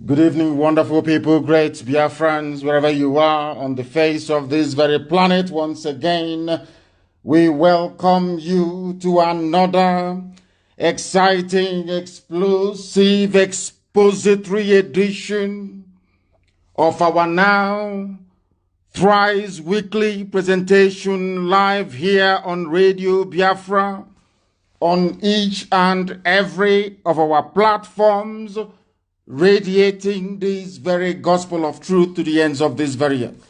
Good evening, wonderful people, great BIAFRANs, wherever you are on the face of this very planet. Once again, we welcome you to another exciting, explosive, expository edition of our now thrice weekly presentation live here on Radio Biafra on each and every of our platforms, radiating this very gospel of truth to the ends of this very earth.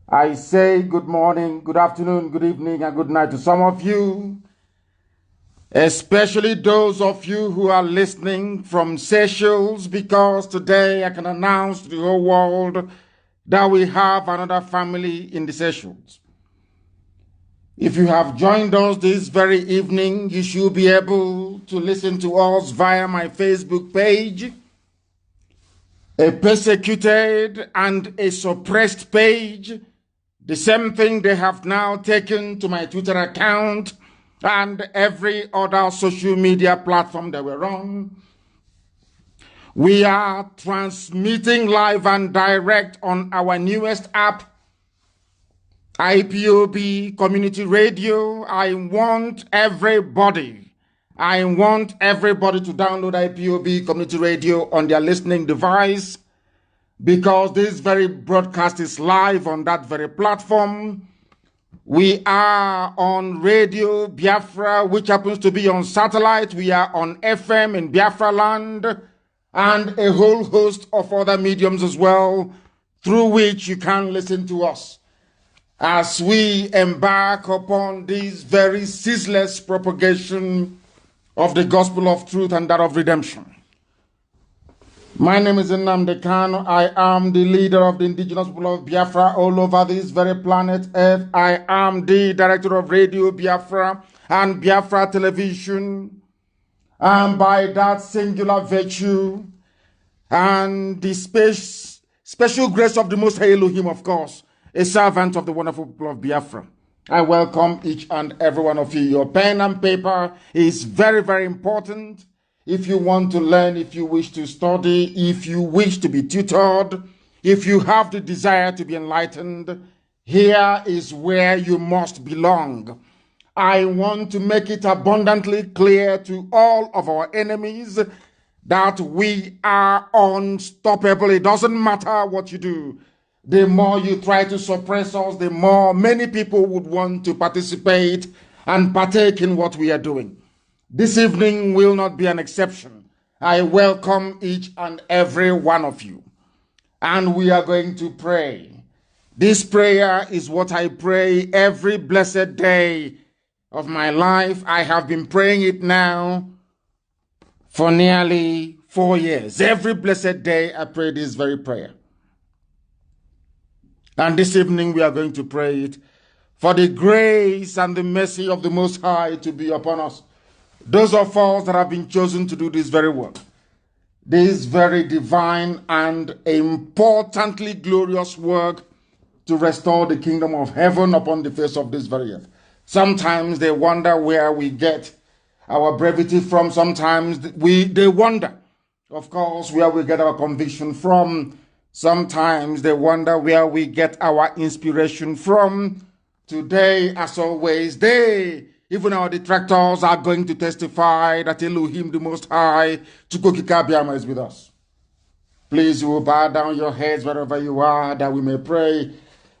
I say good morning, good afternoon, good evening, and good night to some of you, especially those of you who are listening from Seychelles, because today I can announce to the whole world that we have another family in the Seychelles. If you have joined us this very evening, you should be able to listen to us via my Facebook page, a persecuted and a suppressed page, the same thing they have now taken to my Twitter account and every other social media platform that we're on. We are transmitting live and direct on our newest app, IPOB Community Radio. I want everybody to download IPOB Community Radio on their listening device, because this very broadcast is live on that very platform. We are on Radio Biafra, which happens to be on satellite. We are on FM in Biafra land, and a whole host of other mediums as well, through which you can listen to us as we embark upon this very ceaseless propagation of the gospel of truth and that of redemption. My name is Nnamdi Kanu. I am the leader of the indigenous people of Biafra all over this very planet Earth. I am the director of Radio Biafra and Biafra Television. And by that singular virtue and the special grace of the Most High Elohim, of course, a servant of the wonderful people of Biafra, I welcome each and every one of you. Your pen and paper is very, very important. If you want to learn, if you wish to study, if you wish to be tutored, if you have the desire to be enlightened, here is where you must belong. I want to make it abundantly clear to all of our enemies that we are unstoppable. It doesn't matter what you do. The more you try to suppress us, the more many people would want to participate and partake in what we are doing. This evening will not be an exception. I welcome each and every one of you. And we are going to pray. This prayer is what I pray every blessed day of my life. I have been praying it now for nearly 4 years. Every blessed day I pray this very prayer. And this evening we are going to pray it for the grace and the mercy of the Most High to be upon us. Those of us that have been chosen to do this very work. This very divine and importantly glorious work to restore the kingdom of heaven upon the face of this very earth. Sometimes they wonder where we get our brevity from. Sometimes they wonder, of course, where we get our conviction from. Sometimes they wonder where we get our inspiration from. Today, as always, even our detractors, are going to testify that Elohim, the Most High, Chukwukika is with us. Please, you will bow down your heads wherever you are, that we may pray.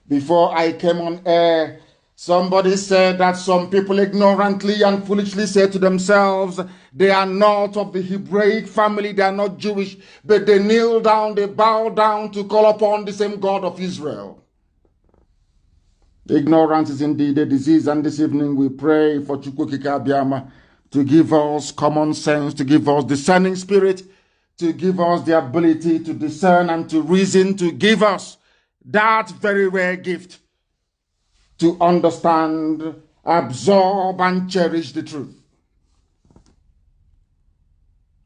Before I came on air, somebody said that some people ignorantly and foolishly say to themselves, they are not of the Hebraic family, they are not Jewish, but they kneel down, they bow down to call upon the same God of Israel. Ignorance is indeed a disease, and this evening we pray for Chukwukika to give us common sense, to give us discerning spirit, to give us the ability to discern and to reason, to give us that very rare gift to understand, absorb, and cherish the truth.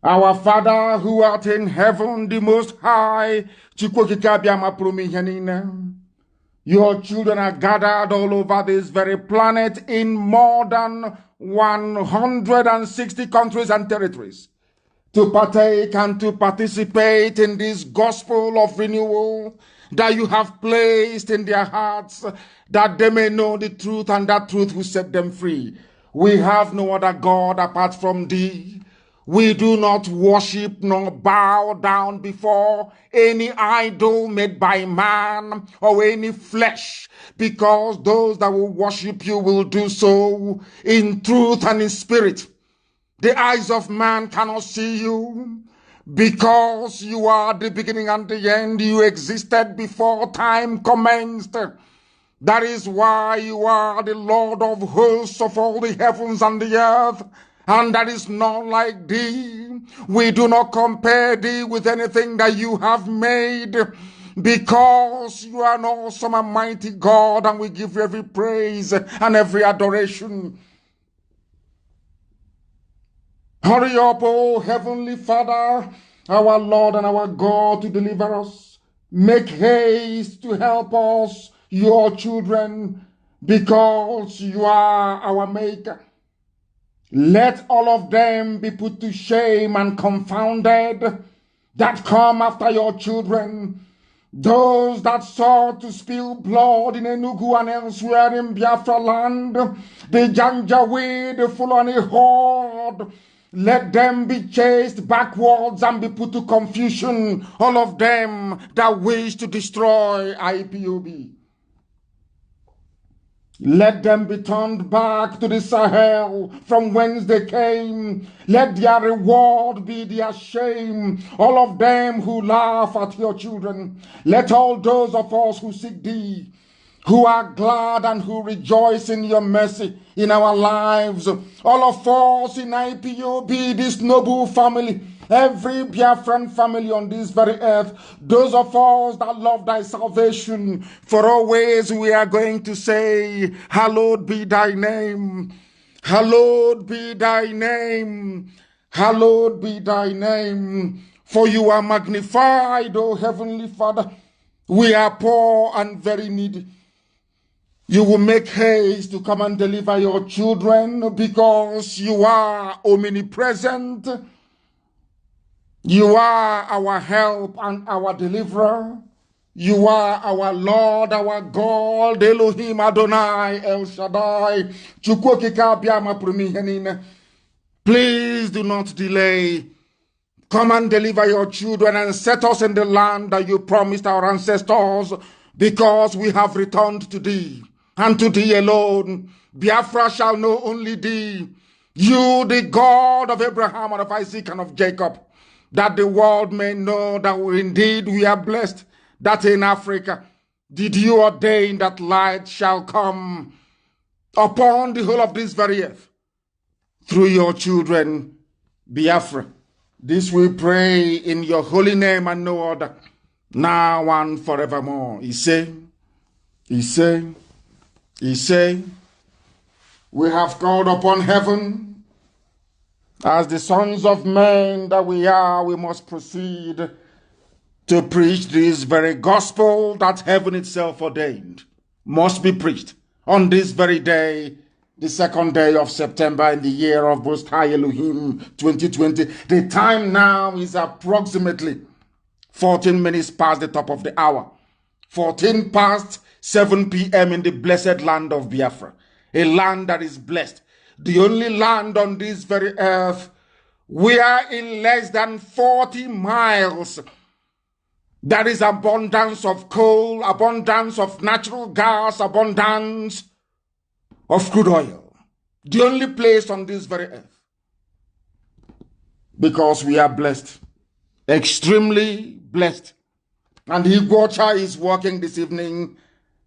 Our Father who art in heaven, the Most High, your children are gathered all over this very planet in more than 160 countries and territories. to partake and to participate in this gospel of renewal that you have placed in their hearts, that they may know the truth and that truth will set them free. We have no other God apart from thee. We do not worship nor bow down before any idol made by man or any flesh, because those that will worship you will do so in truth and in spirit. The eyes of man cannot see you, because you are the beginning and the end. You existed before time commenced. That is why you are the Lord of hosts of all the heavens and the earth, and that is not like thee. We do not compare thee with anything that you have made, because you are an awesome and mighty God, and we give you every praise and every adoration. Hurry up, O Heavenly Father, our Lord and our God, to deliver us. Make haste to help us, your children, because you are our Maker. Let all of them be put to shame and confounded that come after your children. Those that sought to spill blood in Enugu and elsewhere in Biafra land, the Janjaweed, the Fulani horde, let them be chased backwards and be put to confusion, all of them that wish to destroy IPOB. Let them be turned back to the Sahel from whence they came. Let their reward be their shame, all of them who laugh at your children. Let all those of us who seek thee, who are glad and who rejoice in your mercy in our lives, all of us in IPOB, this noble family, every Biafran family on this very earth, those of us that love thy salvation, for always we are going to say, hallowed be thy name, hallowed be thy name, hallowed be thy name, for you are magnified, O Heavenly Father. We are poor and very needy. You will make haste to come and deliver your children, because you are omnipresent. You are our help and our deliverer. You are our Lord, our God, Elohim Adonai, El Shaddai. Please do not delay. Come and deliver your children and set us in the land that you promised our ancestors, because we have returned to thee. And to thee alone, Biafra shall know only thee, you, the God of Abraham and of Isaac and of Jacob, that the world may know that indeed we are blessed, that in Africa did you ordain that light shall come upon the whole of this very earth through your children, Biafra. This we pray in your holy name and no other, now and forevermore. He say, we have called upon heaven. As the sons of men that we are, we must proceed to preach this very gospel that heaven itself ordained must be preached on this very day, the 2nd day of September in the year of Most High Elohim 2020. The time now is approximately 14 minutes past the top of the hour. 14 past 7 p.m. in the blessed land of Biafra, a land that is blessed, the only land on this very earth. We are in less than 40 miles. There is abundance of coal, abundance of natural gas, abundance of crude oil. The only place on this very earth. Because we are blessed, extremely blessed. And Iguacha is working this evening.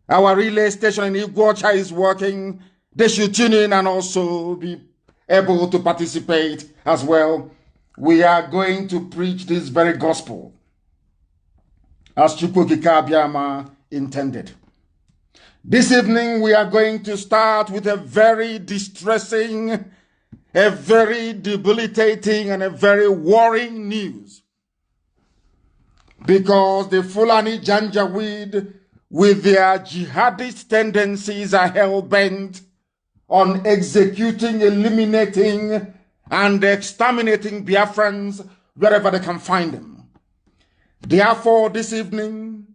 Our relay station in Iguacha is working. They should tune in and also be able to participate as well. We are going to preach this very gospel as Chukwukika Abiyama intended. This evening we are going to start with a very distressing, a very debilitating, and a very worrying news. Because the Fulani Janjaweed, with their jihadist tendencies, are hell-bent on executing, eliminating, and exterminating Biafrans wherever they can find them. Therefore, this evening,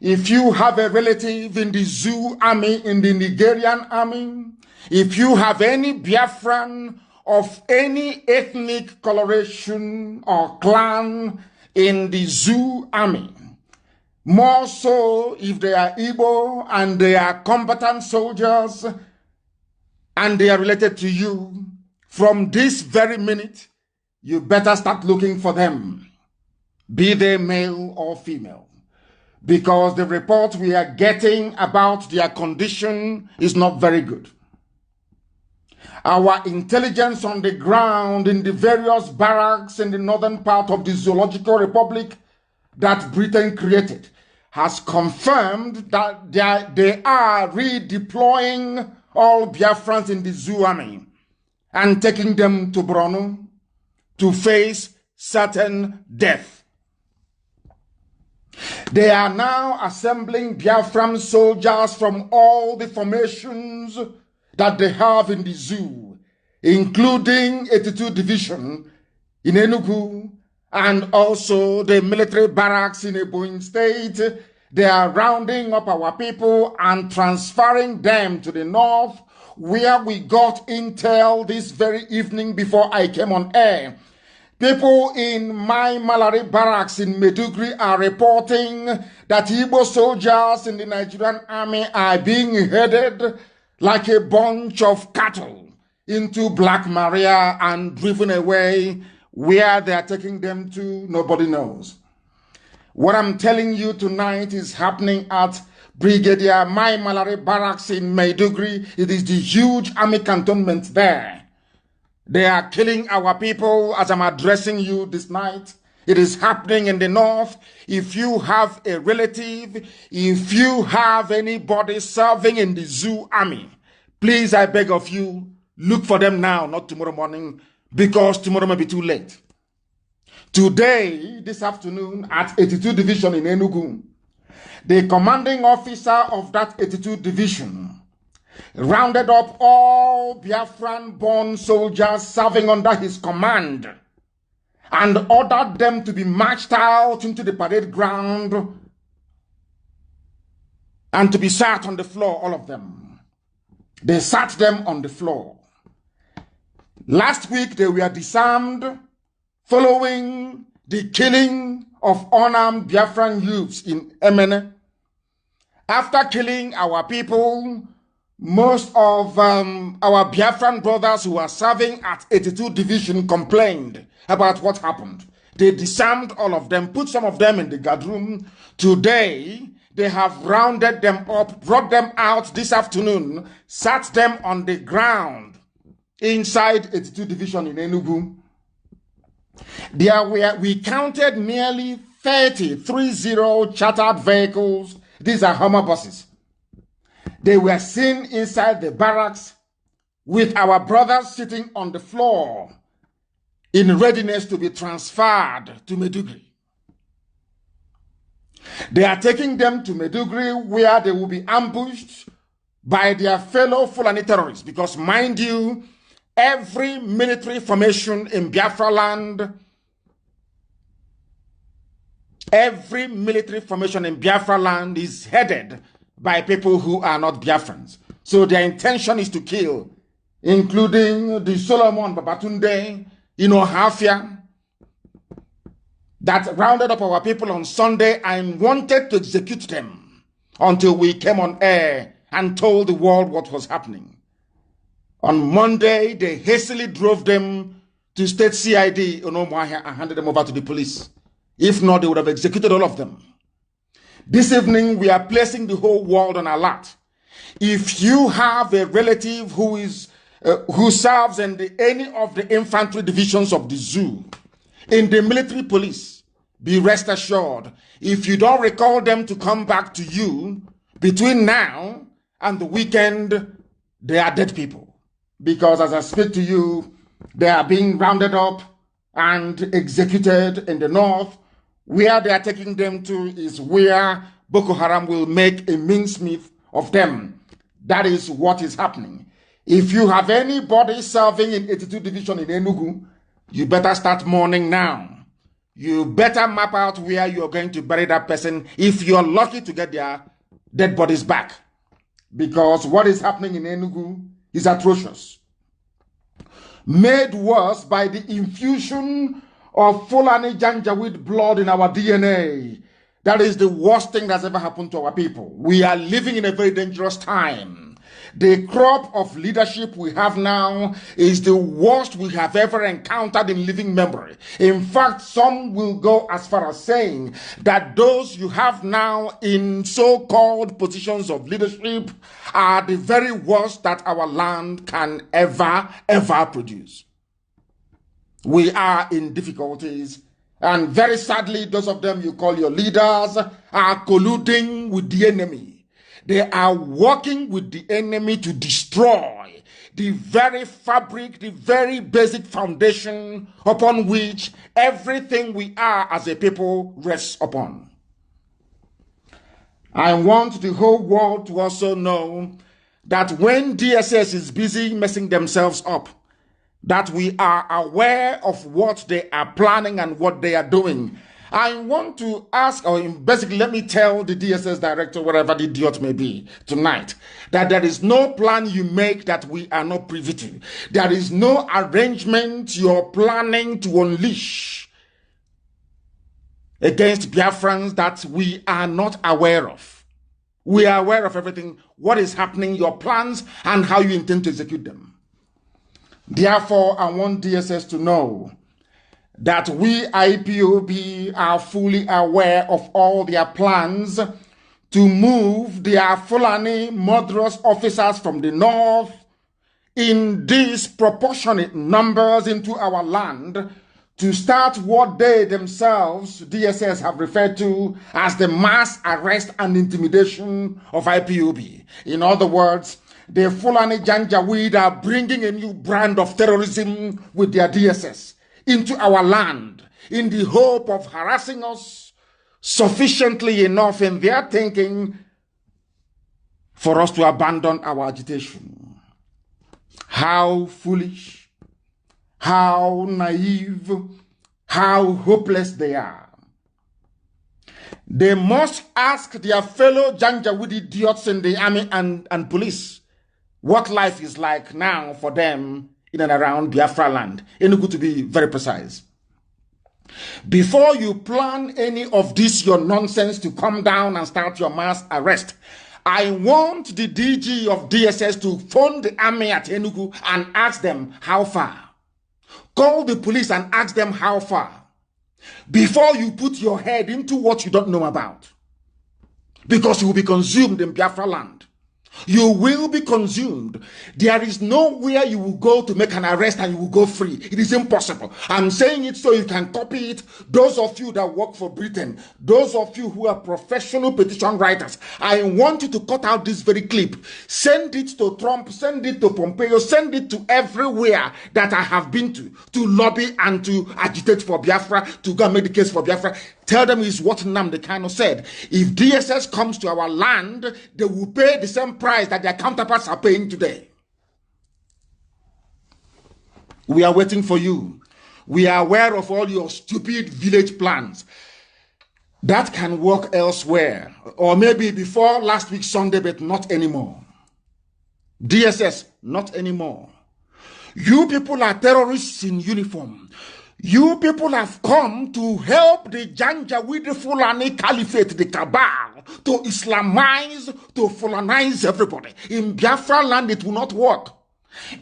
if you have a relative in the Zoo army, in the Nigerian army, if you have any Biafran of any ethnic coloration or clan in the Zoo army, more so if they are Igbo and they are combatant soldiers and they are related to you, from this very minute, you better start looking for them, be they male or female, because the report we are getting about their condition is not very good. Our intelligence on the ground in the various barracks in the northern part of the Zoological Republic that Britain created has confirmed that they are redeploying all Biafrans in the Zoo army and taking them to Borno to face certain death. They are now assembling Biafran soldiers from all the formations that they have in the zoo, including 82 Division in Enugu and also the military barracks in Ebonyi State. They are rounding up our people and transferring them to the north, where we got intel this very evening before I came on air. People in my Malari barracks in Maiduguri are reporting that Igbo soldiers in the Nigerian army are being headed like a bunch of cattle into Black Maria and driven away. Where they are taking them to, nobody knows. What I'm telling you tonight is happening at Brigadier Mai Malari Barracks in Maiduguri. It is the huge army cantonment there. They are killing our people as I'm addressing you this night. It is happening in the north. If you have a relative, if you have anybody serving in the Zoo army, please, I beg of you, look for them now, not tomorrow morning, because tomorrow may be too late. Today, this afternoon, at 82 Division in Enugu, the commanding officer of that 82 Division rounded up all Biafran-born soldiers serving under his command and ordered them to be marched out into the parade ground and to be sat on the floor, all of them. They sat them on the floor. Last week, they were disarmed following the killing of unarmed Biafran youths in Emene. After killing our people, most of our Biafran brothers who are serving at 82 Division complained about what happened. They disarmed all of them, put some of them in the guard room. Today, they have rounded them up, brought them out this afternoon, sat them on the ground inside 82 Division in Enugu. We counted nearly 30 chartered vehicles. These are Hummer buses. They were seen inside the barracks with our brothers sitting on the floor in readiness to be transferred to Maiduguri. They are taking them to Maiduguri, where they will be ambushed by their fellow Fulani terrorists, because mind you, every military formation in Biafra land, is headed by people who are not Biafrans. So their intention is to kill, including the Solomon Babatunde, Hafia, that rounded up our people on Sunday and wanted to execute them until we came on air and told the world what was happening. On Monday, they hastily drove them to State CID in Omoahia and handed them over to the police. If not, they would have executed all of them. This evening, we are placing the whole world on alert. If you have a relative who serves in any of the infantry divisions of the zoo, in the military police, be rest assured, if you don't recall them to come back to you between now and the weekend, they are dead people. Because as I speak to you, they are being rounded up and executed in the north. Where they are taking them to is where Boko Haram will make a mincemeat of them. That is what is happening. If you have anybody serving in 82 Division in Enugu, you better start mourning now. You better map out where you're going to bury that person if you're lucky to get their dead bodies back. Because what is happening in Enugu is atrocious. Made worse by the infusion of Fulani Janjaweed blood in our DNA. That is the worst thing that's ever happened to our people. We are living in a very dangerous time. The crop of leadership we have now is the worst we have ever encountered in living memory. In fact, some will go as far as saying that those you have now in so-called positions of leadership are the very worst that our land can ever produce. We are in difficulties, and very sadly, those of them you call your leaders are colluding with the enemy. They are working with the enemy to destroy the very fabric, the very basic foundation upon which everything we are as a people rests upon. I want the whole world to also know that when DSS is busy messing themselves up, that we are aware of what they are planning and what they are doing. I want to ask, or basically let me tell the DSS director, wherever the idiot may be tonight, that there is no plan you make that we are not privy to. There is no arrangement you're planning to unleash against Biafrans that we are not aware of. We are aware of everything, what is happening, your plans, and how you intend to execute them. Therefore, I want DSS to know that we IPOB are fully aware of all their plans to move their Fulani murderous officers from the north in disproportionate numbers into our land to start what they themselves, DSS, have referred to as the mass arrest and intimidation of IPOB. In other words, the Fulani Janjaweed are bringing a new brand of terrorism with their DSS into our land in the hope of harassing us sufficiently enough in their thinking for us to abandon our agitation. How foolish, how naive, how hopeless they are. They must ask their fellow Janjaweed idiots in the army and police what life is like now for them in and around Biafra land. Enugu, to be very precise. Before you plan any of this your nonsense to come down and start your mass arrest, I want the DG of DSS to phone the army at Enugu and ask them how far. Call the police and ask them how far. Before you put your head into what you don't know about. Because you will be consumed in Biafra land. You will be consumed. There is nowhere you will go to make an arrest and you will go free. It is impossible. I'm saying it so you can copy it. Those of you that work for Britain, those of you who are professional petition writers, I want you to cut out this very clip. Send it to Trump, send it to Pompeo, send it to everywhere that I have been to lobby and to agitate for Biafra, to go and make the case for Biafra. Tell them is what Nnamdi Kanu said. If DSS comes to our land, they will pay the same price that their counterparts are paying today. We are waiting for you. We are aware of all your stupid village plans. That can work elsewhere. Or maybe before last week Sunday, but not anymore. DSS, not anymore. You people are terrorists in uniform. You people have come to help the Janjaweed Fulani Caliphate, the cabal, to Islamize, to Fulanize everybody. In Biafra land, it will not work.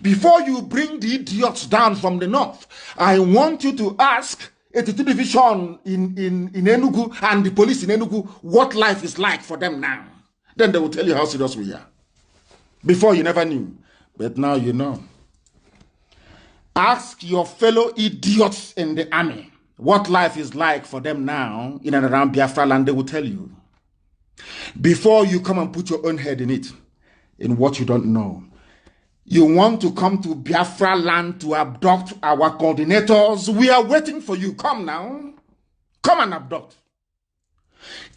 Before you bring the idiots down from the north, I want you to ask 82 Division in Enugu and the police in Enugu what life is like for them now. Then they will tell you how serious we are. Before you never knew, but now you know. Ask your fellow idiots in the army what life is like for them now in and around Biafra land. They will tell you. Before you come and put your own head in it, in what you don't know. You want to come to Biafra land to abduct our coordinators. We are waiting for you. Come now. Come and abduct.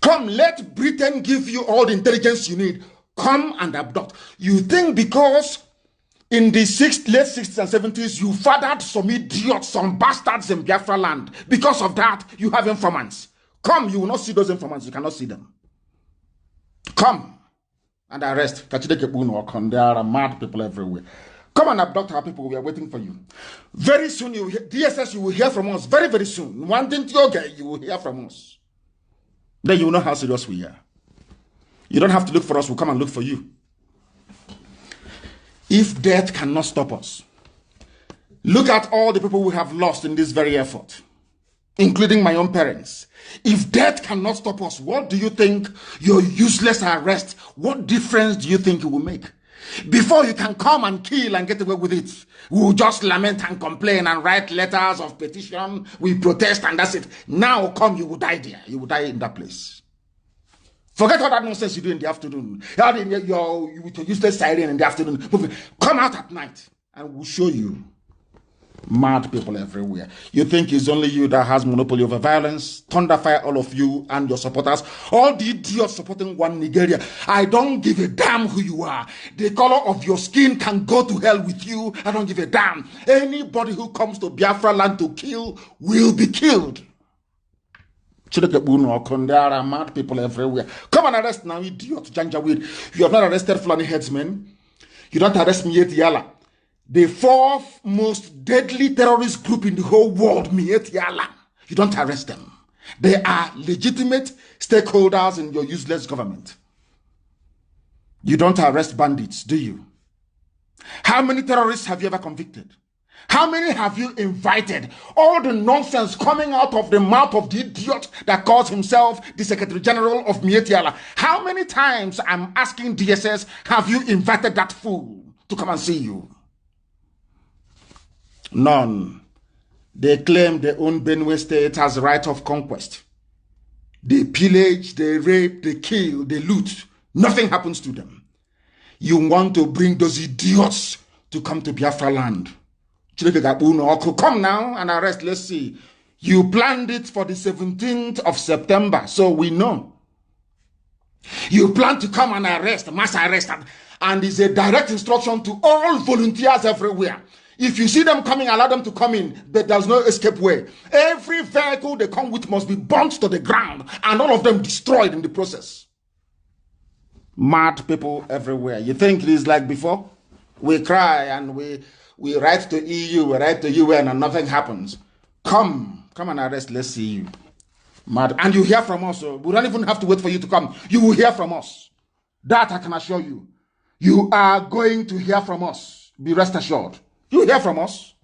Come, let Britain give you all the intelligence you need. Come and abduct. You think because In the late 60s and 70s, you fathered some idiots, some bastards in Biafra land. Because of that, you have informants. Come, you will not see those informants. You cannot see them. Come and arrest. There are mad people everywhere. Come and abduct our people. We are waiting for you. Very soon, you will DSS, you will hear from us. Very, very soon. One thing to okay, you will hear from us. Then you will know how serious we are. You don't have to look for us. We'll come and look for you. If death cannot stop us, look at all the people we have lost in this very effort, including my own parents. If death cannot stop us, what do you think your useless arrest, what difference do you think it will make? Before you can come and kill and get away with it, we will just lament and complain and write letters of petition, we protest and that's it. Now come, you will die there. You will die in that place. Forget all that nonsense you do in the afternoon. With your useless siren in the afternoon. Come out at night and we'll show you. Mad people everywhere. You think it's only you that has monopoly over violence? Thunderfire all of you and your supporters. All the idiots supporting one Nigeria. I don't give a damn who you are. The color of your skin can go to hell with you. I don't give a damn. Anybody who comes to Biafra land to kill will be killed. There are mad people everywhere. Come and arrest now, idiot, Janjaweed. You have not arrested Fulani headsmen. You don't arrest Miet Yala. The fourth most deadly terrorist group in the whole world, Miet Yala. You don't arrest them. They are legitimate stakeholders in your useless government. You don't arrest bandits, do you? How many terrorists have you ever convicted? How many have you invited? All the nonsense coming out of the mouth of the idiot that calls himself the Secretary General of Miet Yala. How many times, I'm asking DSS, have you invited that fool to come and see you? None. They claim they own Benue State as right of conquest. They pillage, they rape, they kill, they loot. Nothing happens to them. You want to bring those idiots to come to Biafra land. Come now and arrest. Let's see. You planned it for the 17th of September, so we know. You plan to come and arrest, mass arrest, and it's a direct instruction to all volunteers everywhere. If you see them coming, allow them to come in, but there's no escape way. Every vehicle they come with must be burnt to the ground, and all of them destroyed in the process. Mad people everywhere. You think it is like before? We cry and we write to EU, we write to UN, and nothing happens. Come and arrest, let's see you. Mad. And you hear from us. So we don't even have to wait for you to come. You will hear from us. That I can assure you. You are going to hear from us. Be rest assured. You hear from us.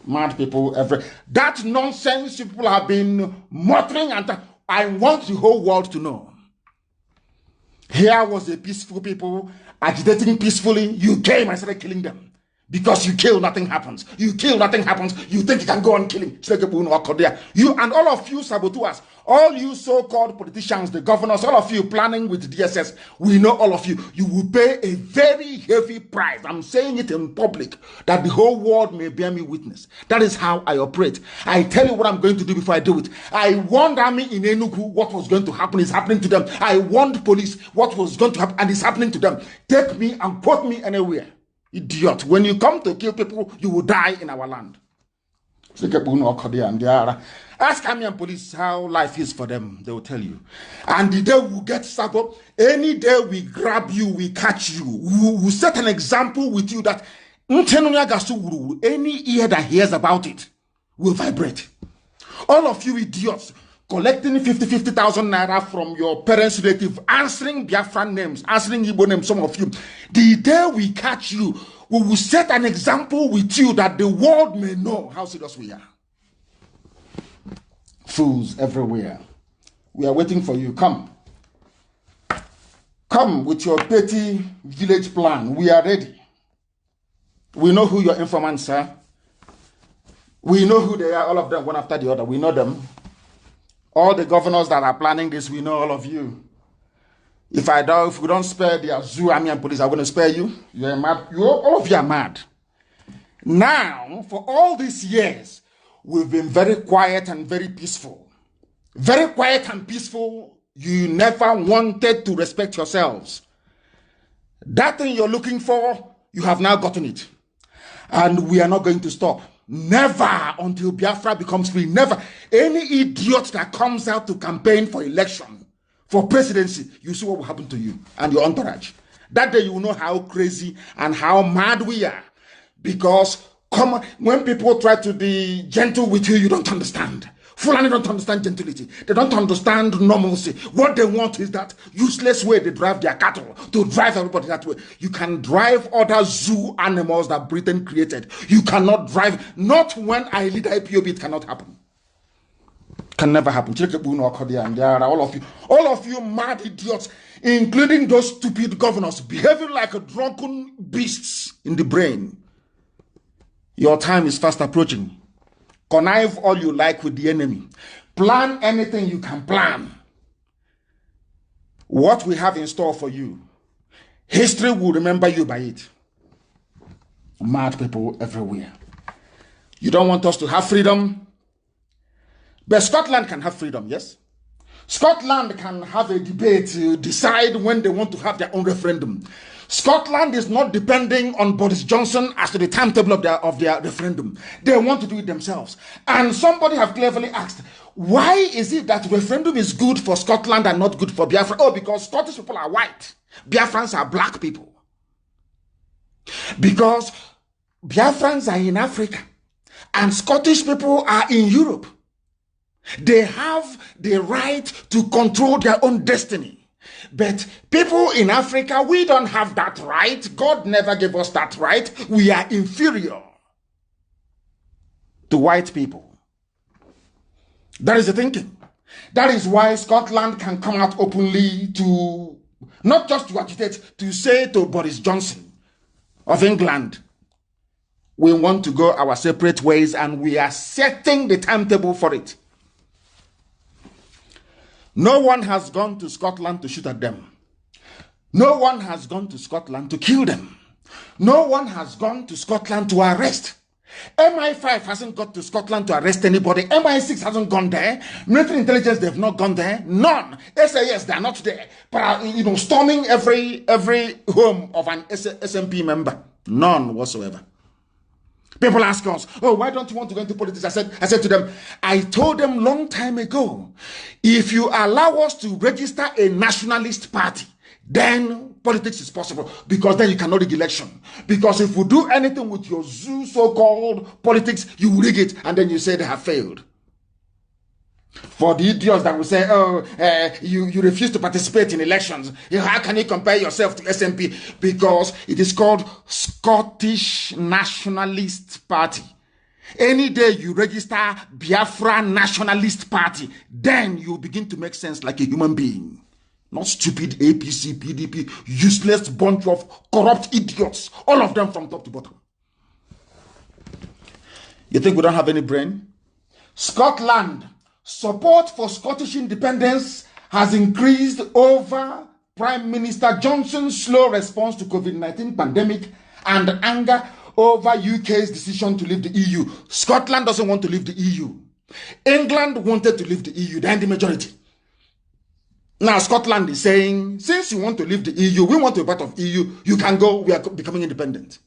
Mad people everywhere. That nonsense people have been muttering, and I want the whole world to know. Here was a peaceful people agitating peacefully. You came and started killing them. Because you kill, nothing happens. You kill, nothing happens. You think you can go on killing. You and all of you saboteurs, all you so-called politicians, the governors, all of you planning with DSS, we know all of you. You will pay a very heavy price. I'm saying it in public, that the whole world may bear me witness. That is how I operate. I tell you what I'm going to do before I do it. I warned army in Enugu what was going to happen is happening to them. I warned police what was going to happen and it's happening to them. Take me and put me anywhere. Idiot. When you come to kill people, you will die in our land. Ask army and police how life is for them. They will tell you. And the day we get sabot, any day we grab you, we catch you. We will set an example with you that any ear that hears about it will vibrate. All of you idiots collecting 50,000 naira from your parents' relative, answering Biafran names, answering Igbo names, some of you. The day we catch you, we will set an example with you that the world may know how serious we are. Fools everywhere. We are waiting for you. Come. Come with your petty village plan. We are ready. We know who your informants are. We know who they are, all of them, one after the other. We know them. All the governors that are planning this, we know all of you. If we don't spare the zoo, army, and police, I'm going to spare you. You're mad. All of you are mad. Now, for all these years, we've been very quiet and very peaceful. Very quiet and peaceful. You never wanted to respect yourselves. That thing you're looking for, You have now gotten it. And we are not going to stop. Never until Biafra becomes free. Never. Any idiot that comes out to campaign for election, for presidency, you see what will happen to you and your entourage. That day you will know how crazy and how mad we are. Because when people try to be gentle with you, you don't understand. Fulani don't understand gentility. They don't understand normalcy. What they want is that useless way they drive their cattle, to drive everybody that way. You can drive other zoo animals that Britain created. You cannot drive, not when I lead IPOB, it cannot happen. Can never happen. And there are all of you mad idiots, including those stupid governors, behaving like drunken beasts in the brain. Your time is fast approaching. Connive all you like with the enemy. Plan anything you can plan. What we have in store for you, history will remember you by it. Mad people everywhere. You don't want us to have freedom? But Scotland can have freedom, yes? Scotland can have a debate to decide when they want to have their own referendum. Scotland is not depending on Boris Johnson as to the timetable of their referendum. They want to do it themselves. And somebody have cleverly asked, why is it that referendum is good for Scotland and not good for Biafra? Oh, because Scottish people are white. Biafrans are black people. Because Biafrans are in Africa and Scottish people are in Europe. They have the right to control their own destiny. But people in Africa, we don't have that right. God never gave us that right. We are inferior to white people. That is the thinking. That is why Scotland can come out openly to, not just to agitate, to say to Boris Johnson of England, we want to go our separate ways and we are setting the timetable for it. No one has gone to Scotland to shoot at them. No one has gone to Scotland to kill them. No one has gone to Scotland to arrest. MI5 hasn't got to Scotland to arrest anybody. MI6 hasn't gone there. Military intelligence, they've not gone there. None. SAS, they're not there. But, storming every home of an SNP member. None whatsoever. People ask us, oh, why don't you want to go into politics? I said to them, I told them long time ago, if you allow us to register a nationalist party, then politics is possible, because then you cannot rig election. Because if we do anything with your zoo so-called politics, you will rig it, and then you say they have failed. For the idiots that will say, oh, you refuse to participate in elections. How can you compare yourself to SNP? Because it is called Scottish Nationalist Party. Any day you register Biafra Nationalist Party, then you begin to make sense like a human being. Not stupid APC, PDP, useless bunch of corrupt idiots. All of them from top to bottom. You think we don't have any brain? Scotland. Support for Scottish independence has increased over Prime Minister Johnson's slow response to COVID-19 pandemic and anger over UK's decision to leave the EU. Scotland doesn't want to leave the EU. England wanted to leave the EU, they're in the majority. Now Scotland is saying, since you want to leave the EU, we want to be part of EU, you can go, we are becoming independent.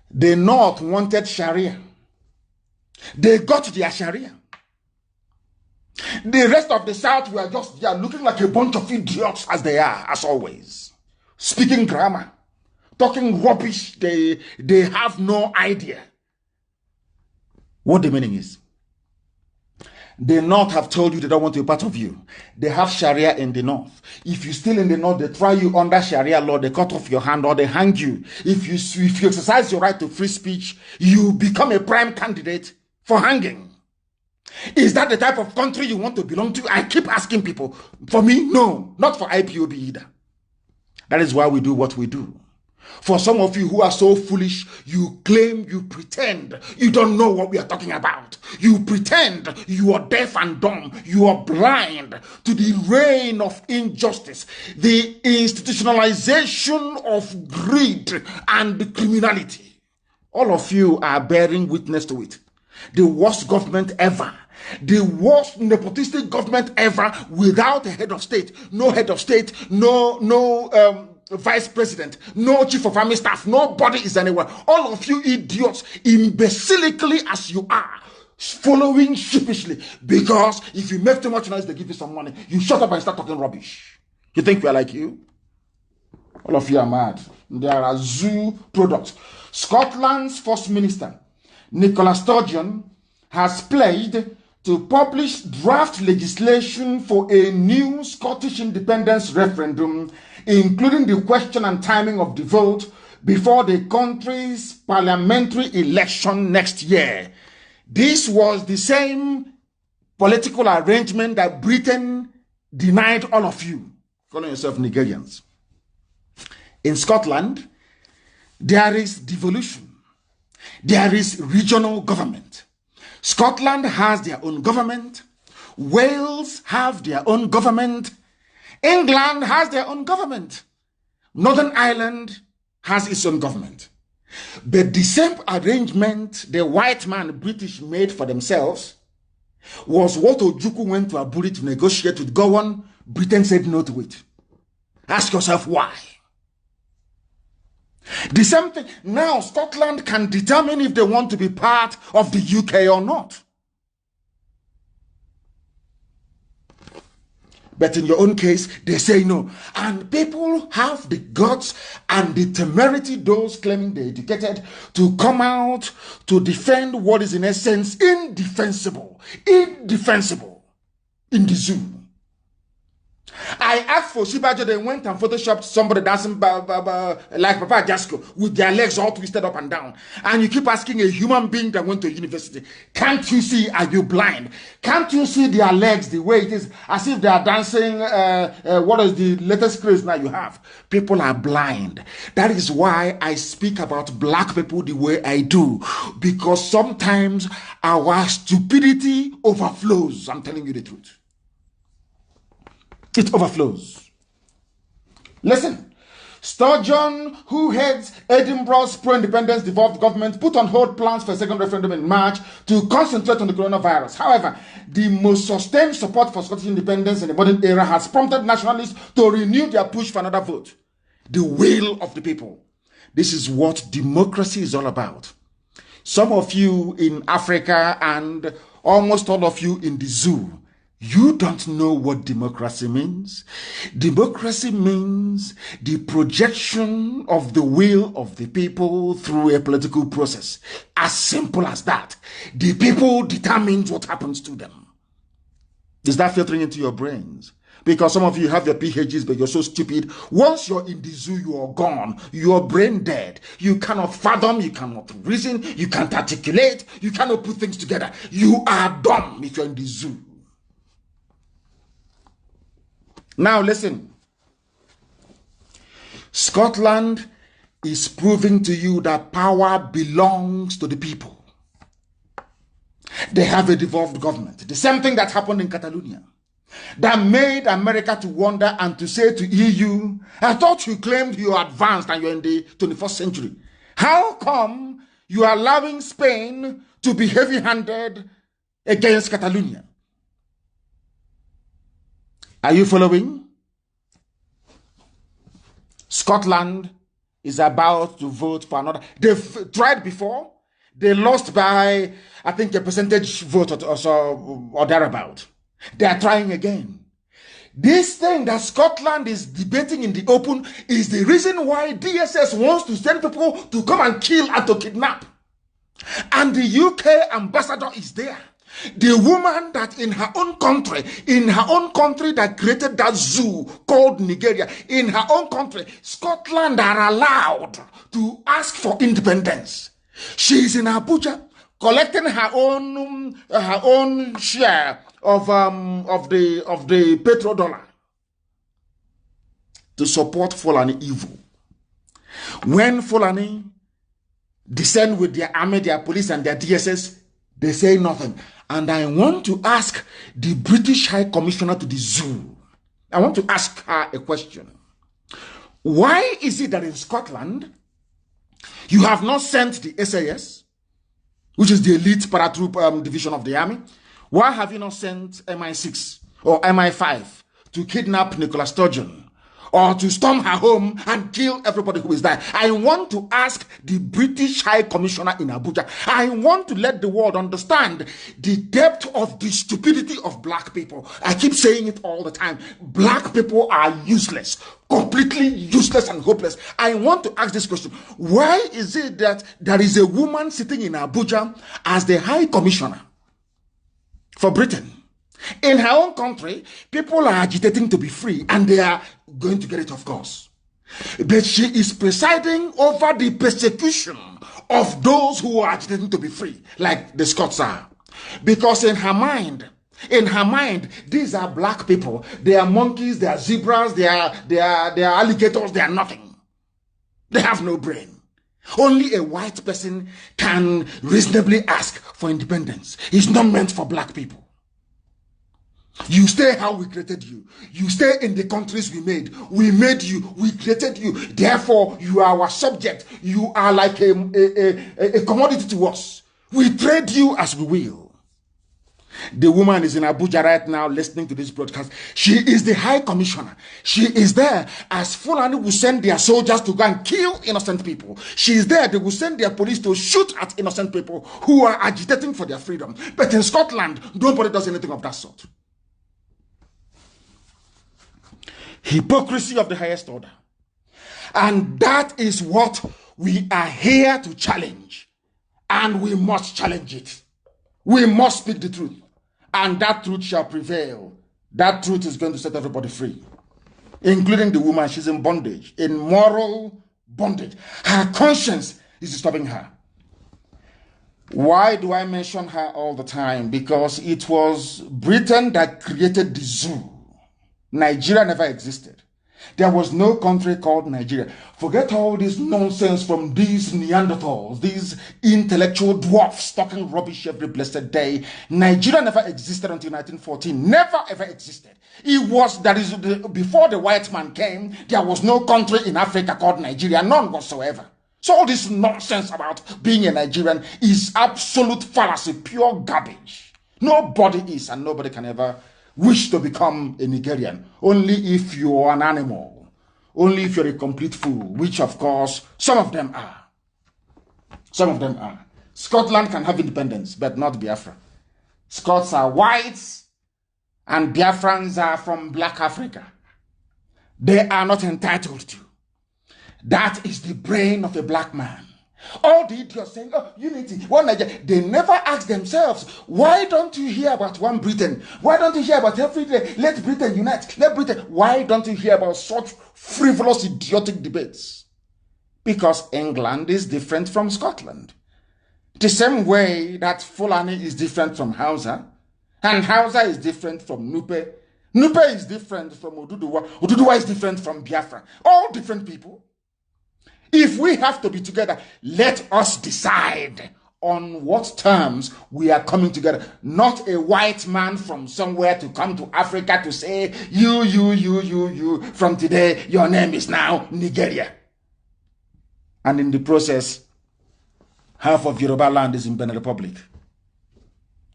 The North wanted Sharia. They got their Sharia. The rest of the South were just there looking like a bunch of idiots as they are, as always. Speaking grammar, talking rubbish, they have no idea what the meaning is. The North have told you they don't want to be part of you. They have Sharia in the North. If you're still in the North, they try you under Sharia law, they cut off your hand or they hang you. If you exercise your right to free speech, you become a prime candidate for hanging. Is that the type of country you want to belong to? I keep asking people. For me, no. Not for IPOB either. That is why we do what we do. For some of you who are so foolish, you claim, you pretend you don't know what we are talking about. You pretend you are deaf and dumb. You are blind to the reign of injustice, the institutionalization of greed and criminality. All of you are bearing witness to it. The worst government ever. The worst nepotistic government ever without a head of state. No head of state, no vice president, no chief of army staff, nobody is anywhere. All of you idiots, imbecilically as you are, following sheepishly, because if you make too much noise, they give you some money. You shut up and start talking rubbish. You think we are like you? All of you are mad. There are zoo products. Scotland's First Minister, Nicola Sturgeon, has pledged to publish draft legislation for a new Scottish independence referendum, including the question and timing of the vote before the country's parliamentary election next year. This was the same political arrangement that Britain denied all of you, calling yourself Nigerians. In Scotland, there is devolution. There is regional government. Scotland has their own government. Wales have their own government. England has their own government. Northern Ireland has its own government. But the same arrangement the white man British made for themselves was what Ojukwu went to Aburi to negotiate with Gowon. Britain said no to it. Ask yourself why. The same thing. Now Scotland can determine if they want to be part of the UK or not. But in your own case, they say no. And people have the guts and the temerity, those claiming they're educated, to come out to defend what is in essence indefensible. Indefensible in the zoo. I asked for Shibajo, they went and photoshopped somebody dancing like Papa Jasko with their legs all twisted up and down. And you keep asking a human being that went to university, can't you see, are you blind? Can't you see their legs the way it is, as if they are dancing, what is the latest craze now you have? People are blind. That is why I speak about black people the way I do. Because sometimes our stupidity overflows. I'm telling you the truth. It overflows. Listen, Sturgeon, who heads Edinburgh's pro-independence devolved government, put on hold plans for a second referendum in March to concentrate on the coronavirus. However, the most sustained support for Scottish independence in the modern era has prompted nationalists to renew their push for another vote. The will of the people. This is what democracy is all about. Some of you in Africa and almost all of you in the zoo, you don't know what democracy means. Democracy means the projection of the will of the people through a political process. As simple as that. The people determine what happens to them. Is that filtering into your brains? Because some of you have your PhDs, but you're so stupid. Once you're in the zoo, you are gone. You're brain dead. You cannot fathom, you cannot reason, you can't articulate, you cannot put things together. You are dumb if you're in the zoo. Now listen, Scotland is proving to you that power belongs to the people. They have a devolved government. The same thing that happened in Catalonia, that made America to wonder and to say to EU, I thought you claimed you are advanced and you're in the 21st century. How come you are allowing Spain to be heavy-handed against Catalonia? Are you following? Scotland is about to vote for another. They've tried before. They lost by, I think, a percentage vote or so, or thereabout. They are trying again. This thing that Scotland is debating in the open is the reason why DSS wants to send people to come and kill and to kidnap. And the UK ambassador is there. The woman that in her own country that created that zoo called Nigeria, in her own country, Scotland are allowed to ask for independence. She is in Abuja collecting her own share of the petrodollar to support Fulani evil. When Fulani descend with their army, their police, and their DSS, they say nothing. And I want to ask the British High Commissioner to the zoo, I want to ask her a question. Why is it that in Scotland, you have not sent the SAS, which is the elite paratroop division of the army? Why have you not sent MI6 or MI5 to kidnap Nicola Sturgeon or to storm her home and kill everybody who is there. I want to ask the British High Commissioner in Abuja. I want to let the world understand the depth of the stupidity of black people. I keep saying it all the time. Black people are useless, completely useless and hopeless. I want to ask this question. Why is it that there is a woman sitting in Abuja as the High Commissioner for Britain? In her own country, people are agitating to be free, and they are going to get it, of course. But she is presiding over the persecution of those who are agitating to be free, like the Scots are. Because in her mind, these are black people. They are monkeys, they are zebras, they are alligators, they are nothing. They have no brain. Only a white person can reasonably ask for independence. It's not meant for black people. You stay how we created you. You stay in the countries we made. We made you. We created you. Therefore, you are our subject. You are like a commodity to us. We trade you as we will. The woman is in Abuja right now listening to this broadcast. She is the High Commissioner. She is there as Fulani will send their soldiers to go and kill innocent people. She is there. They will send their police to shoot at innocent people who are agitating for their freedom. But in Scotland, nobody does anything of that sort. Hypocrisy of the highest order. And that is what we are here to challenge. And we must challenge it. We must speak the truth. And that truth shall prevail. That truth is going to set everybody free. Including the woman. She's in bondage. In moral bondage. Her conscience is disturbing her. Why do I mention her all the time? Because it was Britain that created the zoo. Nigeria never existed. There was no country called Nigeria. Forget all this nonsense from these Neanderthals, these intellectual dwarfs talking rubbish every blessed day. Nigeria never existed until 1914. Never ever existed. It was, before the white man came, there was no country in Africa called Nigeria, none whatsoever. So all this nonsense about being a Nigerian is absolute fallacy, pure garbage. Nobody is and nobody can ever wish to become a Nigerian, only if you're an animal, only if you're a complete fool, which of course some of them are. Some of them are. Scotland can have independence, but not Biafra. Scots are whites and Biafrans are from Black Africa. They are not entitled to. That is the brain of a black man. All the idiots saying, oh, unity, one Nigeria. They never ask themselves, why don't you hear about one Britain? Why don't you hear about every day? Let Britain unite. Let Britain. Why don't you hear about such frivolous, idiotic debates? Because England is different from Scotland. The same way that Fulani is different from Hausa, and Hausa is different from Nupe. Nupe is different from Oduduwa. Oduduwa is different from Biafra. All different people. If we have to be together, let us decide on what terms we are coming together. Not a white man from somewhere to come to Africa to say, you, from today, your name is now Nigeria. And in the process, half of Yoruba land is in Benin Republic.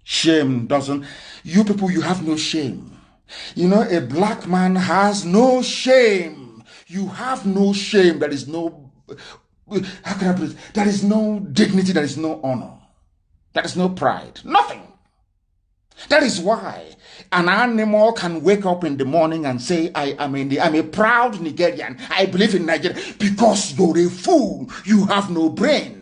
Shame doesn't. You people, you have no shame. You know, a black man has no shame. You have no shame. There is no, how can I put it? There is no dignity, there is no honor, there is no pride, nothing. That is why an animal can wake up in the morning and say, I'm a proud Nigerian, I believe in Nigeria, because you're a fool, you have no brain.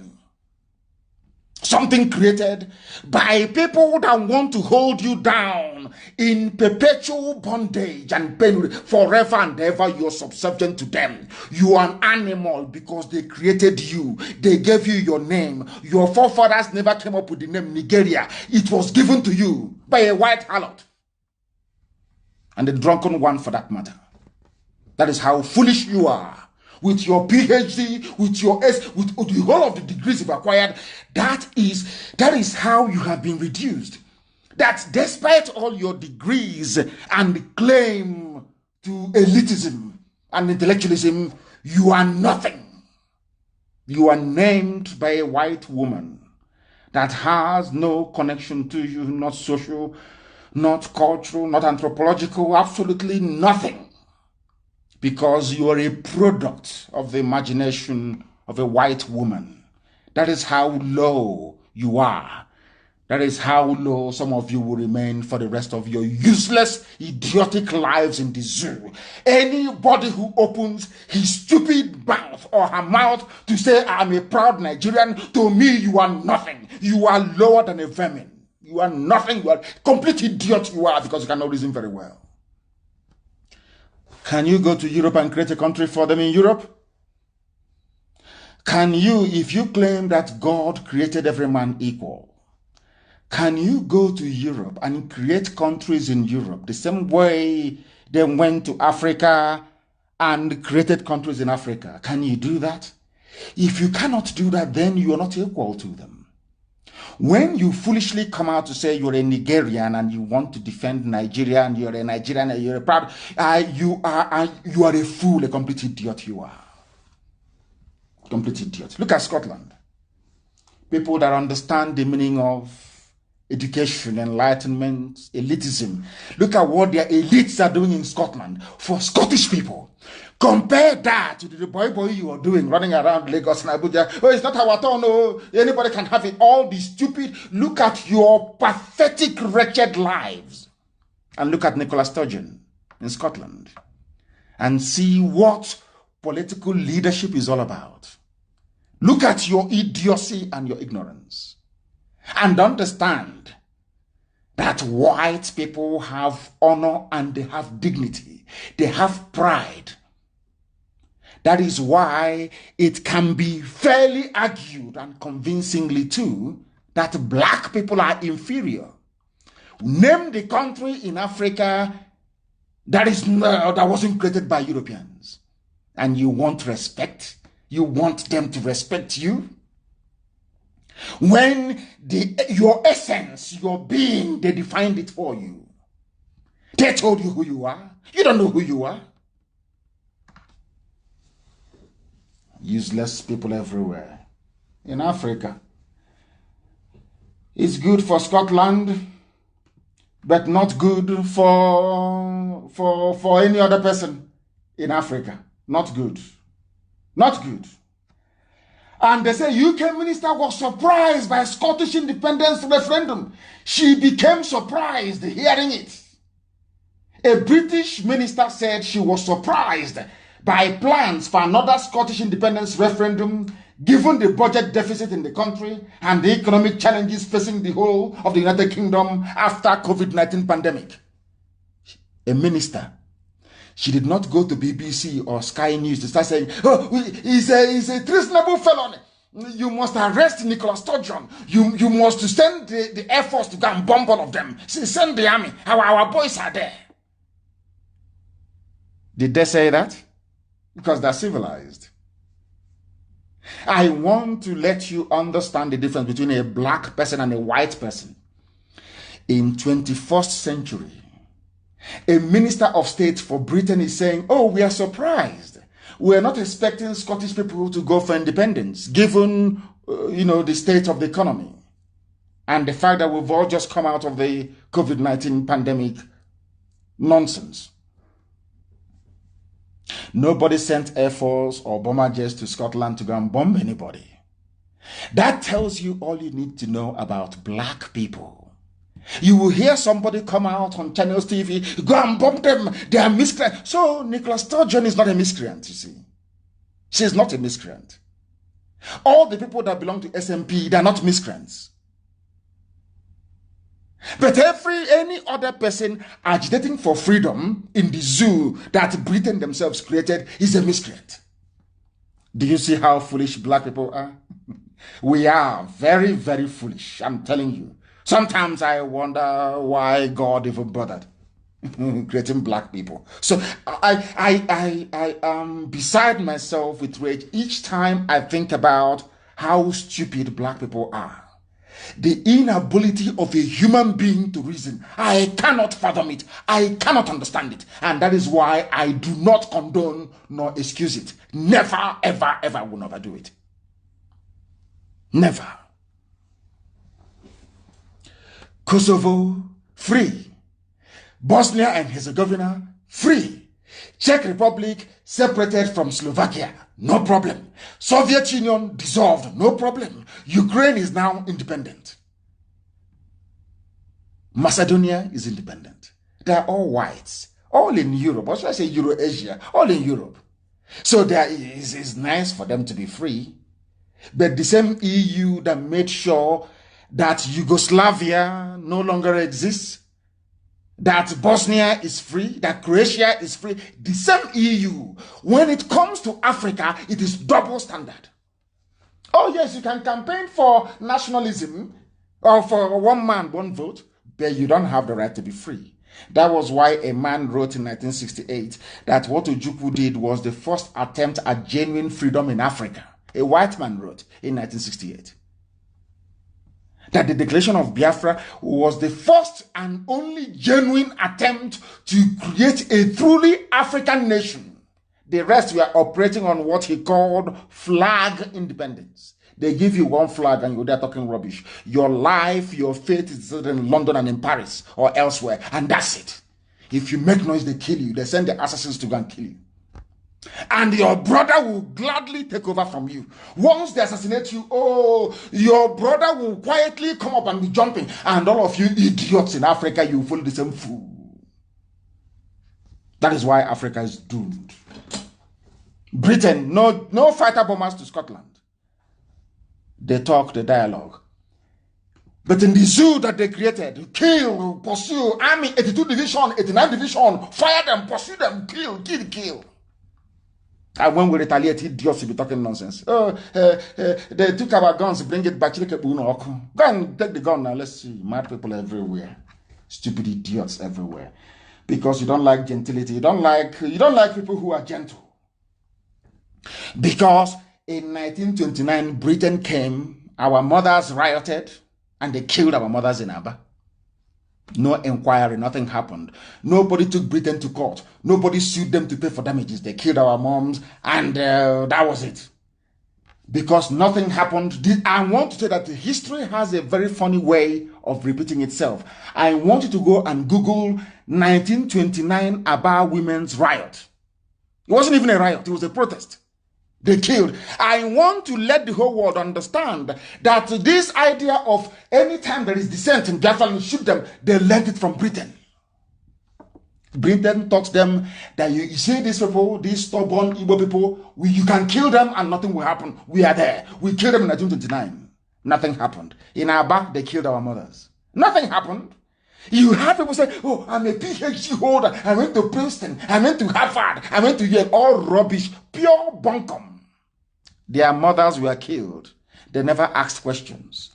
Something created by people that want to hold you down in perpetual bondage and pain forever and ever. You're subservient to them. You are an animal because they created you. They gave you your name. Your forefathers never came up with the name Nigeria. It was given to you by a white harlot. And a drunken one for that matter. That is how foolish you are. With your PhD, with your S, with the whole of the degrees you've acquired, that is how you have been reduced. That despite all your degrees and claim to elitism and intellectualism, you are nothing. You are named by a white woman that has no connection to you, not social, not cultural, not anthropological, absolutely nothing. because you are a product of the imagination of a white woman. That is how low you are. That is how low some of you will remain for the rest of your useless, idiotic lives in the zoo. Anybody who opens his stupid mouth or her mouth to say, I'm a proud Nigerian, to me, you are nothing. You are lower than a vermin. You are nothing. You are a complete idiot you are, because you cannot reason very well. Can you go to Europe and create a country for them in Europe? Can you, if you claim that God created every man equal, can you go to Europe and create countries in Europe the same way they went to Africa and created countries in Africa? Can you do that? If you cannot do that, then you are not equal to them. When you foolishly come out to say you're a Nigerian and you want to defend Nigeria and you're a Nigerian and you're a proud, you are a fool, a complete idiot you are. Complete idiot. Look at Scotland. People that understand the meaning of education, enlightenment, elitism. Look at what their elites are doing in Scotland for Scottish people. Compare that to the boy you are doing, running around Lagos and Abuja. Oh, it's not our turn. No, anybody can have it. All the stupid. Look at your pathetic, wretched lives. And look at Nicola Sturgeon in Scotland. And see what political leadership is all about. Look at your idiocy and your ignorance. And understand that white people have honor and they have dignity. They have pride. That is why it can be fairly argued and convincingly too that black people are inferior. Name the country in Africa that wasn't created by Europeans. And you want respect. You want them to respect you. When your essence, your being, they defined it for you. They told you who you are. You don't know who you are. Useless people everywhere. In Africa, it's good for Scotland, but not good for any other person in Africa. Not good. Not good. And they say UK minister was surprised by Scottish independence referendum. She became surprised hearing it. A British minister said she was surprised by plans for another Scottish independence referendum, given the budget deficit in the country and the economic challenges facing the whole of the United Kingdom after COVID-19 pandemic. A minister. She did not go to BBC or Sky News to start saying, oh, he's a treasonable felon. You must arrest Nicola Sturgeon. You must send the Air Force to go and bomb all of them. Send the army. Our boys are there. Did they say that? Because they're civilized. I want to let you understand the difference between a black person and a white person. In 21st century, a minister of state for Britain is saying, oh, we are surprised. We are not expecting Scottish people to go for independence, given, the state of the economy and the fact that we've all just come out of the COVID-19 pandemic nonsense. Nobody sent Air Force or bomber jets to Scotland to go and bomb anybody. That tells you all you need to know about black people. You will hear somebody come out on Channels TV, go and bomb them, they are miscreants. So Nicola Sturgeon is not a miscreant, you see. She's not a miscreant. All the people that belong to SNP, they are not miscreants. But any other person agitating for freedom in the zoo that Britain themselves created is a miscreant. Do you see how foolish black people are? We are very, very foolish, I'm telling you. Sometimes I wonder why God even bothered creating black people. So I am beside myself with rage each time I think about how stupid black people are. The inability of a human being to reason. I cannot fathom it. I cannot understand it. And that is why I do not condone nor excuse it. Never, ever, ever will never do it. Never. Kosovo, free. Bosnia and Herzegovina, free. Czech Republic separated from Slovakia, no problem. Soviet Union dissolved, no problem. Ukraine is now independent. Macedonia is independent. They are all whites, all in Europe, or should I say Euro-Asia, all in Europe. So there is nice for them to be free. But the same EU that made sure that Yugoslavia no longer exists, that Bosnia is free, that Croatia is free, the same EU, when it comes to Africa, it is double standard. Oh yes, you can campaign for nationalism or for one man, one vote, but you don't have the right to be free. That was why a man wrote in 1968 that what Ojukwu did was the first attempt at genuine freedom in Africa. A white man wrote in 1968 that the declaration of Biafra was the first and only genuine attempt to create a truly African nation. The rest were operating on what he called flag independence. They give you one flag and you're there talking rubbish. Your life, your fate is in London and in Paris or elsewhere, and that's it. If you make noise, they kill you. They send the assassins to go and kill you. And your brother will gladly take over from you. Once they assassinate you, oh, your brother will quietly come up and be jumping. And all of you idiots in Africa, you follow the same fool. That is why Africa is doomed. Britain, no fighter bombers to Scotland. They talk, they dialogue. But in the zoo that they created, kill, pursue, army, 82 division, 89 division, fire them, pursue them, kill. And when we retaliate, idiots will be talking nonsense. Oh, they took our guns, bring it back. Go and take the gun now. Let's see. Mad people everywhere. Stupid idiots everywhere. Because you don't like gentility. You don't like people who are gentle. Because in 1929, Britain came, our mothers rioted, and they killed our mothers in Aba. No inquiry, nothing happened. Nobody took Britain to court. Nobody sued them to pay for damages. They killed our moms, and that was it. Because nothing happened. I want to say that history has a very funny way of repeating itself. I want you to go and Google 1929 Aba women's riot. It wasn't even a riot, it was a protest. They killed. I want to let the whole world understand that this idea of anytime there is dissent in Biafra, you shoot them, they learned it from Britain. Britain taught them that you see these people, these stubborn Igbo people, you can kill them and nothing will happen. We are there. We killed them in 1929. Nothing happened. In Aba, they killed our mothers. Nothing happened. You have people say, oh, I'm a PhD holder. I went to Princeton. I went to Harvard. I went to Yale. All rubbish. Pure bunkum. Their mothers were killed. They never asked questions.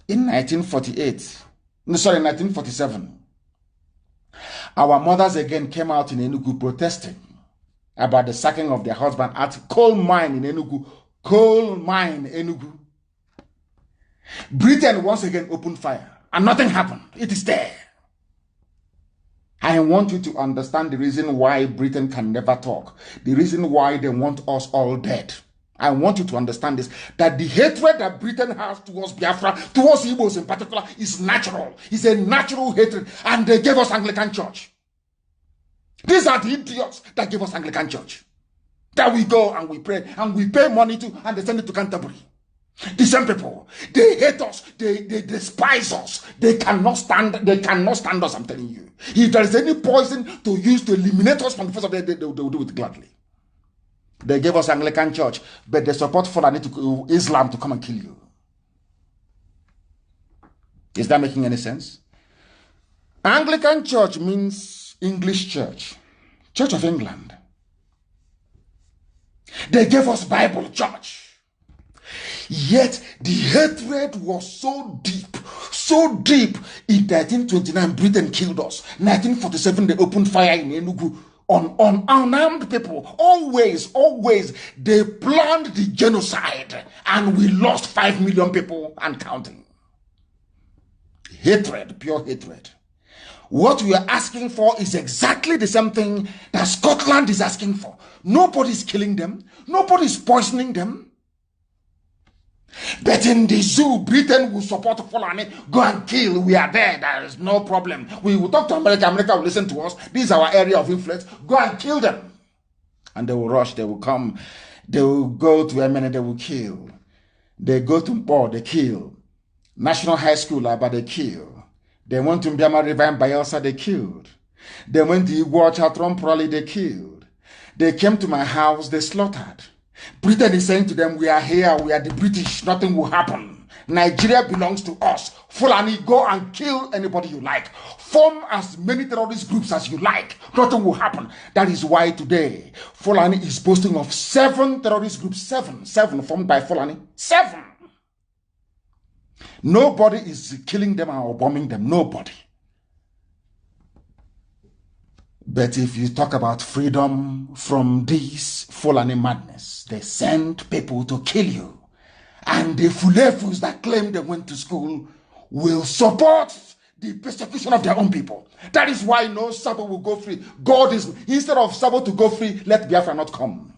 In 1947, our mothers again came out in Enugu protesting about the sacking of their husband at coal mine in Enugu. Coal mine, Enugu. Britain once again opened fire and nothing happened. It is there. I want you to understand the reason why Britain can never talk. The reason why they want us all dead. I want you to understand this, that the hatred that Britain has towards Biafra, towards Igbos in particular, is natural. It's a natural hatred. And they gave us Anglican Church. These are the idiots that gave us Anglican Church. That we go and we pray and we pay money to, and they send it to Canterbury. The same people, they hate us, they despise us, they cannot stand us, I'm telling you. If there is any poison to use to eliminate us from the face of the earth, they will do it gladly. They gave us Anglican Church, but they support Fulani to Islam to come and kill you. Is that making any sense? Anglican Church means English Church, Church of England. They gave us Bible Church. Yet the hatred was so deep. In 1929, Britain killed us. 1947, they opened fire in Enugu on unarmed people. Always, they planned the genocide, and we lost 5 million people and counting. Hatred, pure hatred. What we are asking for is exactly the same thing that Scotland is asking for. Nobody's killing them. Nobody's poisoning them. But in the zoo, Britain will support Fulani. Go and kill. We are there. There is no problem. We will talk to America. America will listen to us. This is our area of influence. Go and kill them. And they will rush. They will come. They will go to Emene. They will kill. They go to Mpo. They kill. National High School, but they kill. They went to Mbiama River and Bayelsa. They killed. They went to Igbo Chatron Proli. They killed. They came to my house. They slaughtered. Britain is saying to them, we are here, we are the British, nothing will happen. Nigeria belongs to us. Fulani, go and kill anybody you like. Form as many terrorist groups as you like. Nothing will happen. That is why today, Fulani is boasting of 7 terrorist groups. 7 formed by Fulani. 7. Nobody is killing them or bombing them. Nobody. But if you talk about freedom from this Fulani madness, they send people to kill you. And the Fulefus that claim they went to school will support the persecution of their own people. That is why no Sabo will go free. God is, instead of Sabo to go free, let Biafra not come.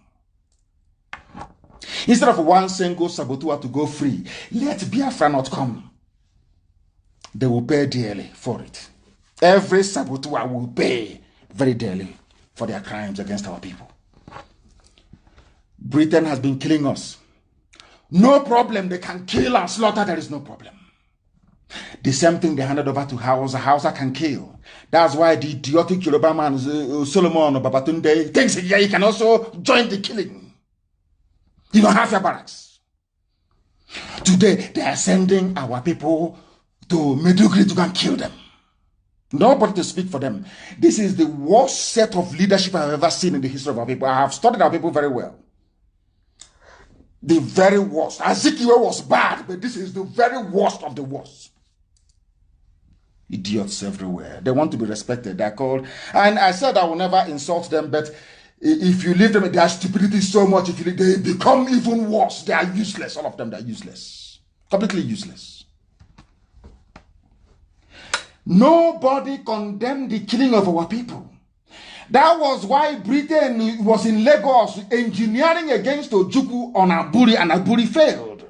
Instead of one single Sabotua to go free, let Biafra not come. They will pay dearly for it. Every Sabotua will pay very dearly for their crimes against our people. Britain has been killing us. No problem, they can kill and slaughter, there is no problem. The same thing they handed over to Hausa. Hausa can kill. That's why the idiotic Yoruba man, Solomon or Babatunde, thinks yeah, he can also join the killing. You don't have your barracks. Today, they are sending our people to Medugri to go and kill them. Nobody to speak for them. This is the worst set of leadership I've ever seen in the history of our people. I have studied our people very well. The very worst. Azikiwe was bad, but this is the very worst of the worst. Idiots everywhere. They want to be respected. They're called. And I said I will never insult them, but if you leave them, their stupidity is so much. If you leave, they become even worse. They are useless. All of them, they are useless. Completely useless. Nobody condemned the killing of our people. That was why Britain was in Lagos engineering against Ojukwu on Aburi, and Aburi failed.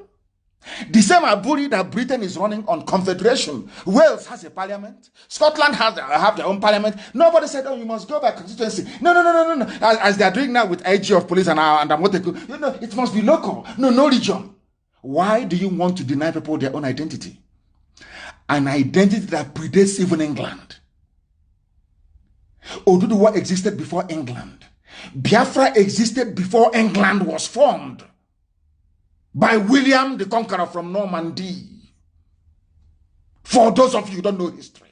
The same Aburi that Britain is running on confederation. Wales has a parliament. Scotland have their own parliament. Nobody said, oh, you must go by constituency. No. As they are doing now with IG of police and Amoteku, you know, it must be local. No region. Why do you want to deny people their own identity? An identity that predates even England. Oduduwa existed before England. Biafra existed before England was formed by William the Conqueror from Normandy. For those of you who don't know history.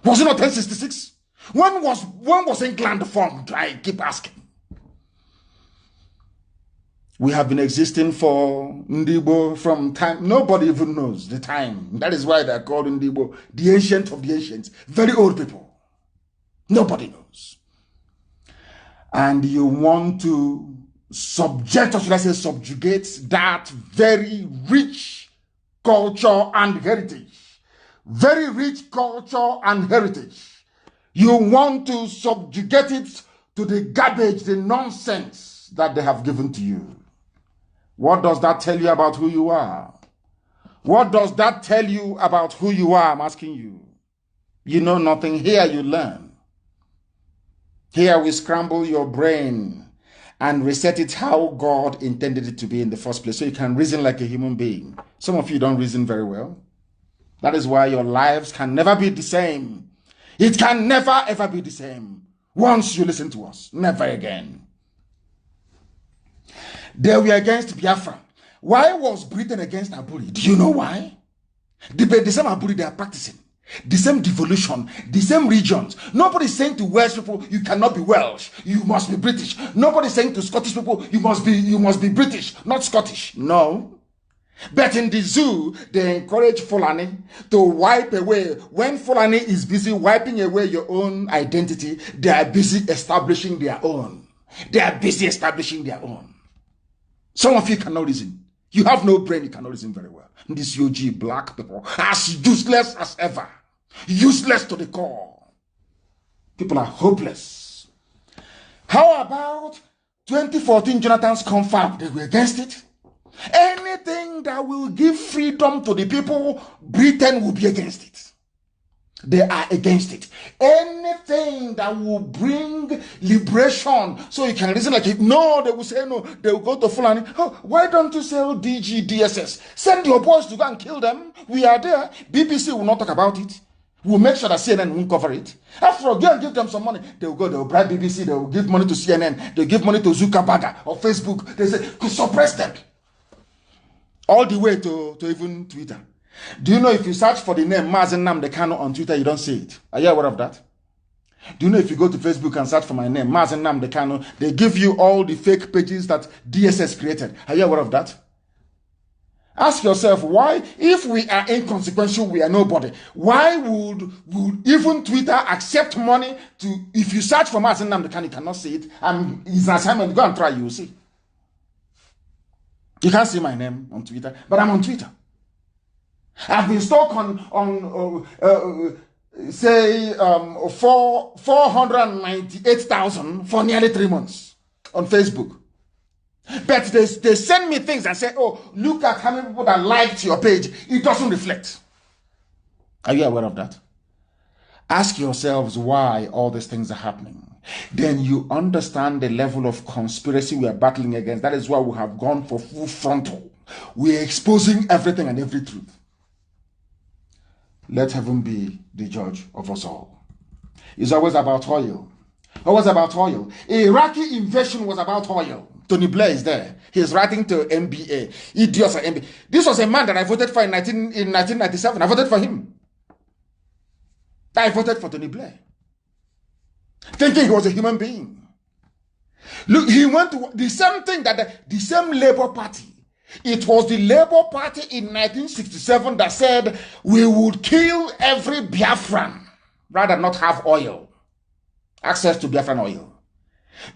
Was it not 1066? When was England formed? I keep asking. We have been existing for Ndibo from time. Nobody even knows the time. That is why they're called Ndibo, the ancient of the ancients. Very old people. Nobody knows. And you want to subject, or should I say subjugate, that very rich culture and heritage. Very rich culture and heritage. You want to subjugate it to the garbage, the nonsense that they have given to you. What does that tell you about who you are? What does that tell you about who you are? I'm asking you. You know nothing. Here you learn. Here we scramble your brain and reset it how God intended it to be in the first place, so you can reason like a human being. Some of you don't reason very well. That is why your lives can never be the same. It can never ever be the same. Once you listen to us, never again. They were against Biafra. Why was Britain against Aburi? Do you know why? The same Aburi they are practicing. The same devolution, the same regions. Nobody is saying to Welsh people, you cannot be Welsh, you must be British. Nobody is saying to Scottish people, you must be British, not Scottish. No. But in the zoo, they encourage Fulani to wipe away. When Fulani is busy wiping away your own identity, they are busy establishing their own. They are busy establishing their own. Some of you cannot reason. You have no brain, you cannot reason very well. These UG black people, as useless as ever. Useless to the core. People are hopeless. How about 2014 Jonathan's confab? They were against it. Anything that will give freedom to the people, Britain will be against it. They are against it. Anything that will bring liberation, so you can reason like it. No, they will say no. They will go to Fulani. Oh, why don't you sell DG, DSS? Send your boys to go and kill them. We are there. BBC will not talk about it. We'll make sure that CNN won't cover it. After all, go and give them some money. They will go, they will bribe BBC, they will give money to CNN, they will give money to Zuckerberg or Facebook. They say, to suppress them. All the way to even Twitter. Do you know if you search for the name Mazi Nnamdi Kanu on Twitter, you don't see it? Are you aware of that? Do you know if you go to Facebook and search for my name, Mazi Nnamdi Kanu, they give you all the fake pages that DSS created? Are you aware of that? Ask yourself, why, if we are inconsequential, we are nobody, why would even Twitter accept money to, if you search for Mazi Nnamdi Kanu, you cannot see it, and it's an assignment, go and try, you will see. You can't see my name on Twitter, but I'm on Twitter. I've been stuck on 498,000 for nearly 3 months on Facebook. But they send me things and say, oh, look at how many people that liked your page. It doesn't reflect. Are you aware of that? Ask yourselves why all these things are happening. Then you understand the level of conspiracy we are battling against. That is why we have gone for full frontal. We are exposing everything and every truth. Let heaven be the judge of us all. It's always about oil. Always about oil. Iraqi invasion was about oil. Tony Blair is there. He's writing to NBA. Idiots are NBA. This was a man that I voted for in 1997. I voted for him. I voted for Tony Blair. Thinking he was a human being. Look, he went to the same thing that the same Labour Party. It was the Labour Party in 1967 that said we would kill every Biafran rather not have oil, access to Biafran oil.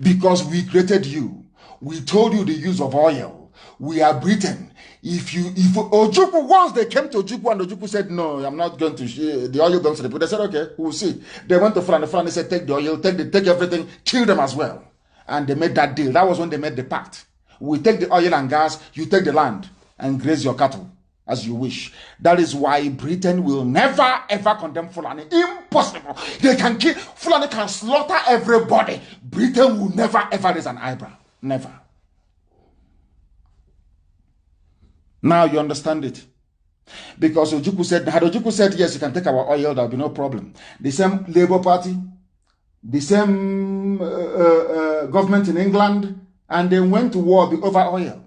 Because we created you. We told you the use of oil. We are Britain. If Ojukwu, once they came to Ojukwu and Ojukwu said, no, I'm not going to share the oil belongs to the people. They said, okay, we'll see. They went to Fulani. Fulani said, take the oil, take everything, kill them as well. And they made that deal. That was when they made the pact. We take the oil and gas, you take the land and graze your cattle as you wish. That is why Britain will never ever condemn Fulani. Impossible. They can kill, Fulani can slaughter everybody. Britain will never ever raise an eyebrow. Never. Now you understand it. Because Ojukwu said, had Ojukwu said, yes, you can take our oil, there will be no problem. The same Labour Party, the same government in England, and they went to war over oil.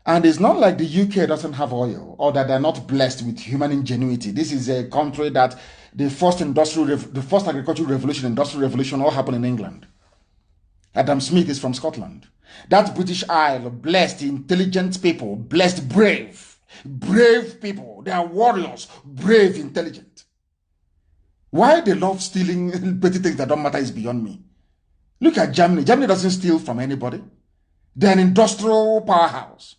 And it's not like the UK doesn't have oil or that they're not blessed with human ingenuity. This is a country that the first agricultural revolution, industrial revolution all happened in England. Adam Smith is from Scotland. That British Isle, blessed, intelligent people, blessed, brave people. They are warriors, brave, intelligent. Why they love stealing petty things that don't matter is beyond me. Look at Germany. Germany doesn't steal from anybody. They're an industrial powerhouse.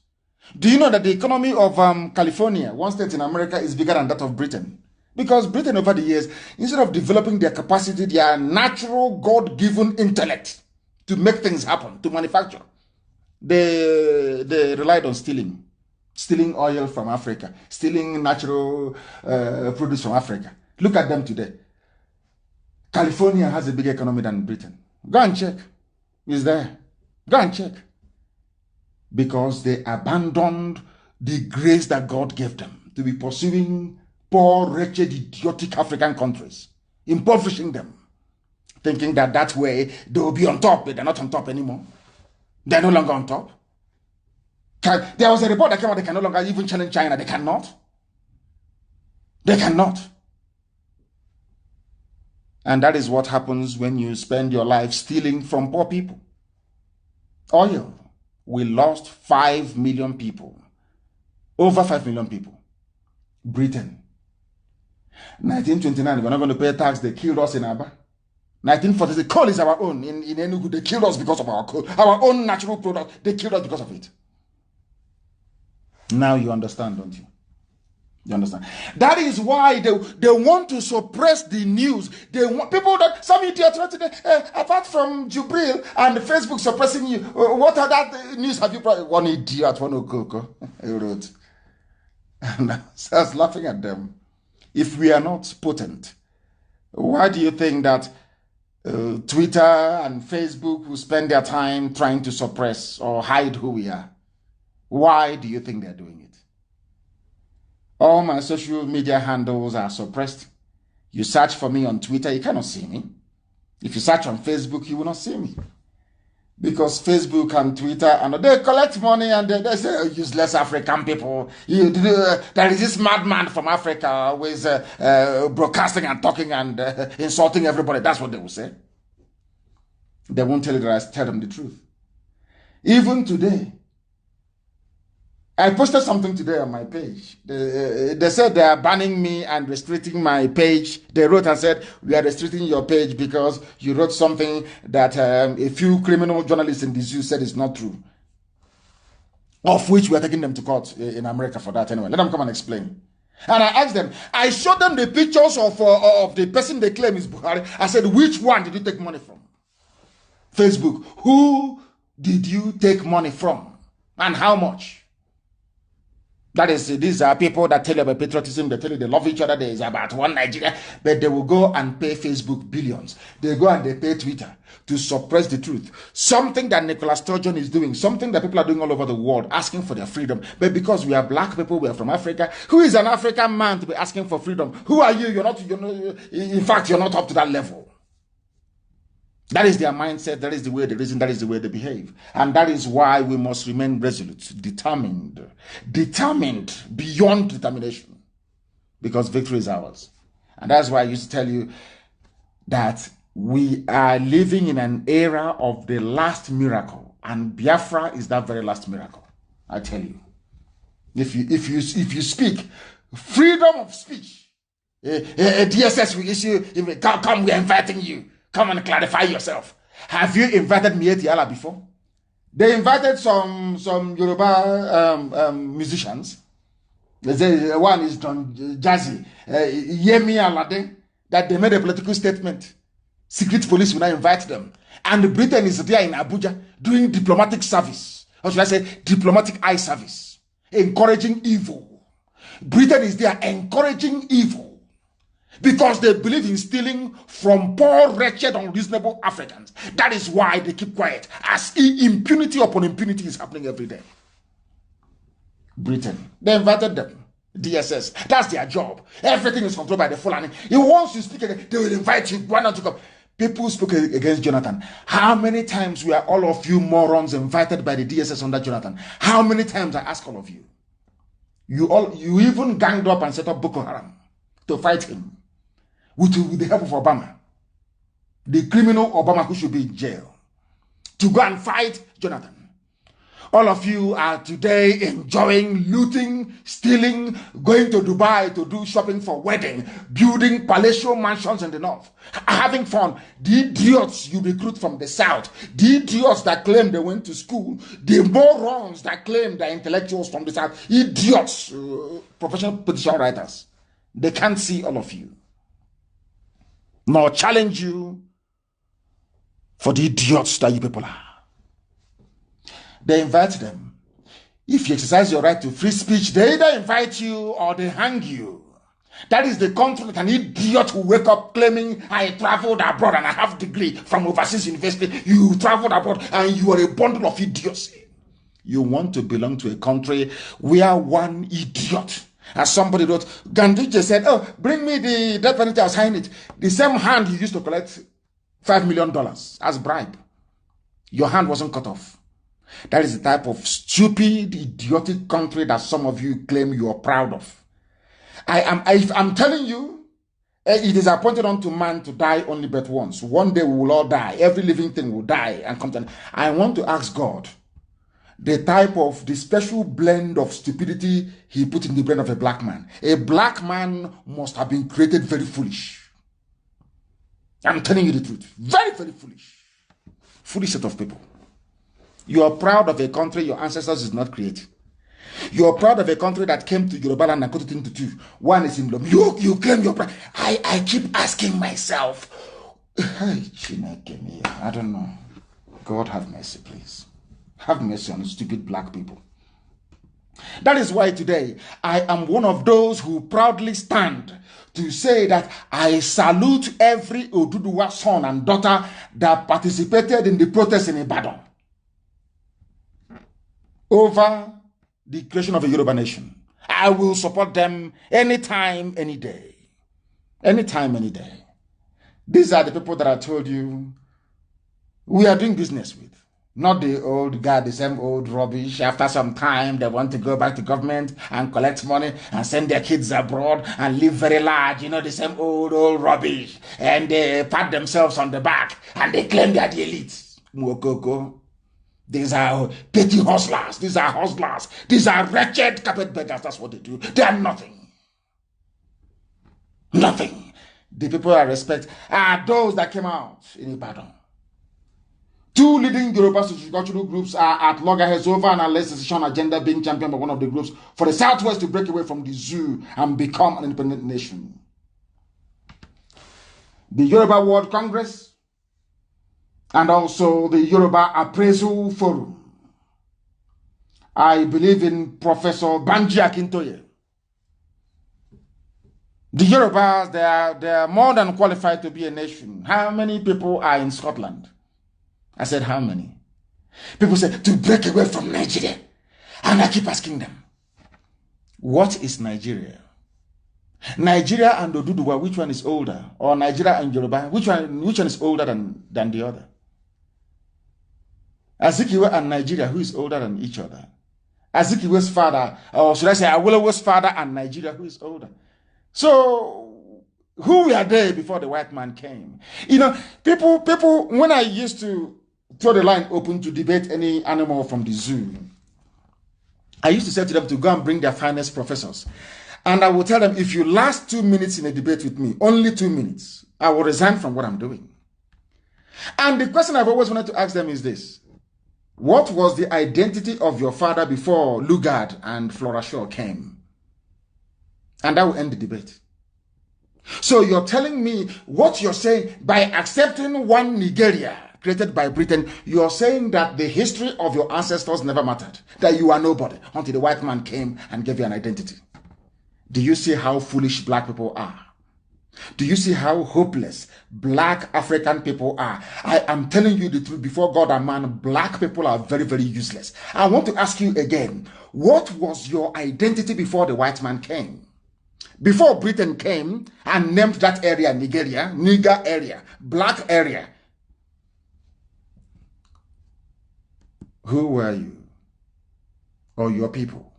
Do you know that the economy of California, one state in America, is bigger than that of Britain? Because Britain over the years, instead of developing their capacity, their natural God-given intellect to make things happen, to manufacture, they relied on stealing oil from Africa, stealing natural produce from Africa. Look at them today. California has a bigger economy than Britain. Go and check. It's there. Go and check. Because they abandoned the grace that God gave them to be pursuing poor, wretched, idiotic African countries, impoverishing them, thinking that that way they will be on top, but they're not on top anymore. They're no longer on top. There was a report that came out, they can no longer even challenge China. They cannot. They cannot. And that is what happens when you spend your life stealing from poor people. Oil. We lost 5 million people. Over 5 million people. Britain. 1929, we're not going to pay tax. They killed us in Aba. 1940, the coal is our own. In Enugu, they killed us because of our coal. Our own natural product, they killed us because of it. Now you understand, don't you? You understand? That is why they want to suppress the news. They want people that some idiots apart from Jubril and Facebook suppressing you. What other news have you brought? One idiot, one okoko, he wrote. And I was laughing at them. If we are not potent, why do you think that Twitter and Facebook will spend their time trying to suppress or hide who we are? Why do you think they're doing it? All my social media handles are suppressed. You search for me on Twitter, you cannot see me. If you search on Facebook, you will not see me. Because Facebook and Twitter, and they collect money and they say, oh, useless African people. There is this madman from Africa who is broadcasting and talking and insulting everybody. That's what they will say. They won't tell you that I tell them the truth. Even today, I posted something today on my page. They said they are banning me and restricting my page. They wrote and said, we are restricting your page because you wrote something that a few criminal journalists in the zoo said is not true. Of which we are taking them to court in America for that anyway. Let them come and explain. And I asked them, I showed them the pictures of the person they claim is Buhari. I said, which one did you take money from? Facebook. Who did you take money from? And how much? That is, these are people that tell you about patriotism, they tell you they love each other, there is about one Nigeria, but they will go and pay Facebook billions. They go and they pay Twitter to suppress the truth. Something that Nicola Sturgeon is doing, something that people are doing all over the world, asking for their freedom. But because we are black people, we are from Africa, who is an African man to be asking for freedom? Who are you? In fact, you're not up to that level. That is their mindset, that is the way they reason, that is the way they behave. And that is why we must remain resolute, determined beyond determination. Because victory is ours. And that's why I used to tell you that we are living in an era of the last miracle. And Biafra is that very last miracle. I tell you. If you speak, freedom of speech, DSS will issue, come, we're inviting you. Come and clarify yourself. Have you invited Mieti Allah before? They invited some Yoruba musicians. One is Don Jazzy, Yemi Alade, that they made a political statement. Secret police will not invite them. And Britain is there in Abuja doing diplomatic service. Or should I say diplomatic eye service. Encouraging evil. Britain is there encouraging evil. Because they believe in stealing from poor, wretched, unreasonable Africans. That is why they keep quiet. As impunity upon impunity is happening every day. Britain, they invited them. DSS, that's their job. Everything is controlled by the Fulani. He wants to speak again, they will invite you. Why not you come? People spoke against Jonathan. How many times were all of you morons invited by the DSS under Jonathan? How many times I ask all of you? You even ganged up and set up Boko Haram to fight him. With the help of Obama, the criminal Obama who should be in jail, to go and fight Jonathan. All of you are today enjoying, looting, stealing, going to Dubai to do shopping for wedding, building palatial mansions in the north, having fun. The idiots you recruit from the south, the idiots that claim they went to school, the morons that claim they're intellectuals from the south, idiots, professional petition writers, they can't see all of you. Nor challenge you for the idiots that you people are. They invite them. If you exercise your right to free speech, they either invite you or they hang you. That is the country that an idiot who wake up claiming, I traveled abroad and I have a degree from overseas university. You traveled abroad and you are a bundle of idiocy. You want to belong to a country where one idiot, as somebody wrote, Gandhi said, oh, bring me the death penalty, I'll sign it. The same hand he used to collect $5 million as bribe. Your hand wasn't cut off. That is the type of stupid, idiotic country that some of you claim you are proud of. I'm telling you, it is appointed unto man to die only but once. One day we will all die. Every living thing will die and come to an end. I want to ask God, the special blend of stupidity he put in the brain of a black man. A black man must have been created very foolish. I'm telling you the truth. Very, very foolish. Foolish set of people. You are proud of a country your ancestors did not create. You're proud of a country that came to Yoruba land and cut it into two. One is in you claim your pride. I keep asking myself, I don't know. God have mercy, please. Have mercy on stupid black people. That is why today I am one of those who proudly stand to say that I salute every Oduduwa son and daughter that participated in the protest in Ibadan over the creation of a Yoruba nation. I will support them anytime, any day. Anytime, any day. These are the people that I told you we are doing business with. Not the old guy, the same old rubbish. After some time, they want to go back to government and collect money and send their kids abroad and live very large. You know, the same old rubbish. And they pat themselves on the back and they claim they are the elite. Mwokoko. These are petty hustlers. These are hustlers. These are wretched carpetbaggers. That's what they do. They are nothing. Nothing. The people I respect are those that came out in Ibadan. Two leading Yoruba cultural groups are at loggerheads over an alleged secession agenda being championed by one of the groups for the Southwest to break away from the zoo and become an independent nation. The Yoruba World Congress and also the Yoruba Appraisal Forum. I believe in Professor Banji Akintoye. The Yorubas, they are more than qualified to be a nation. How many people are in Scotland? I said, how many? People said, to break away from Nigeria. And I keep asking them, what is Nigeria? Nigeria and Oduduwa, which one is older? Or Nigeria and Yoruba, which one is older than the other? Azikiwe and Nigeria, who is older than each other? Azikiwe's father, or should I say Awolowo's father and Nigeria, who is older? So, who were they before the white man came? You know, people, when I used to throw the line open to debate any animal from the zoo, I used to say to them to go and bring their finest professors. And I will tell them, if you last 2 minutes in a debate with me, only 2 minutes, I will resign from what I'm doing. And the question I've always wanted to ask them is this. What was the identity of your father before Lugard and Flora Shaw came? And that will end the debate. So you're telling me what you're saying by accepting one Nigeria created by Britain, you're saying that the history of your ancestors never mattered, that you are nobody until the white man came and gave you an identity. Do you see how foolish black people are? Do you see how hopeless black African people are? I am telling you the truth before God and man, black people are very, very useless. I want to ask you again, what was your identity before the white man came? Before Britain came and named that area Nigeria, Niger area, black area, who were you? Or your people?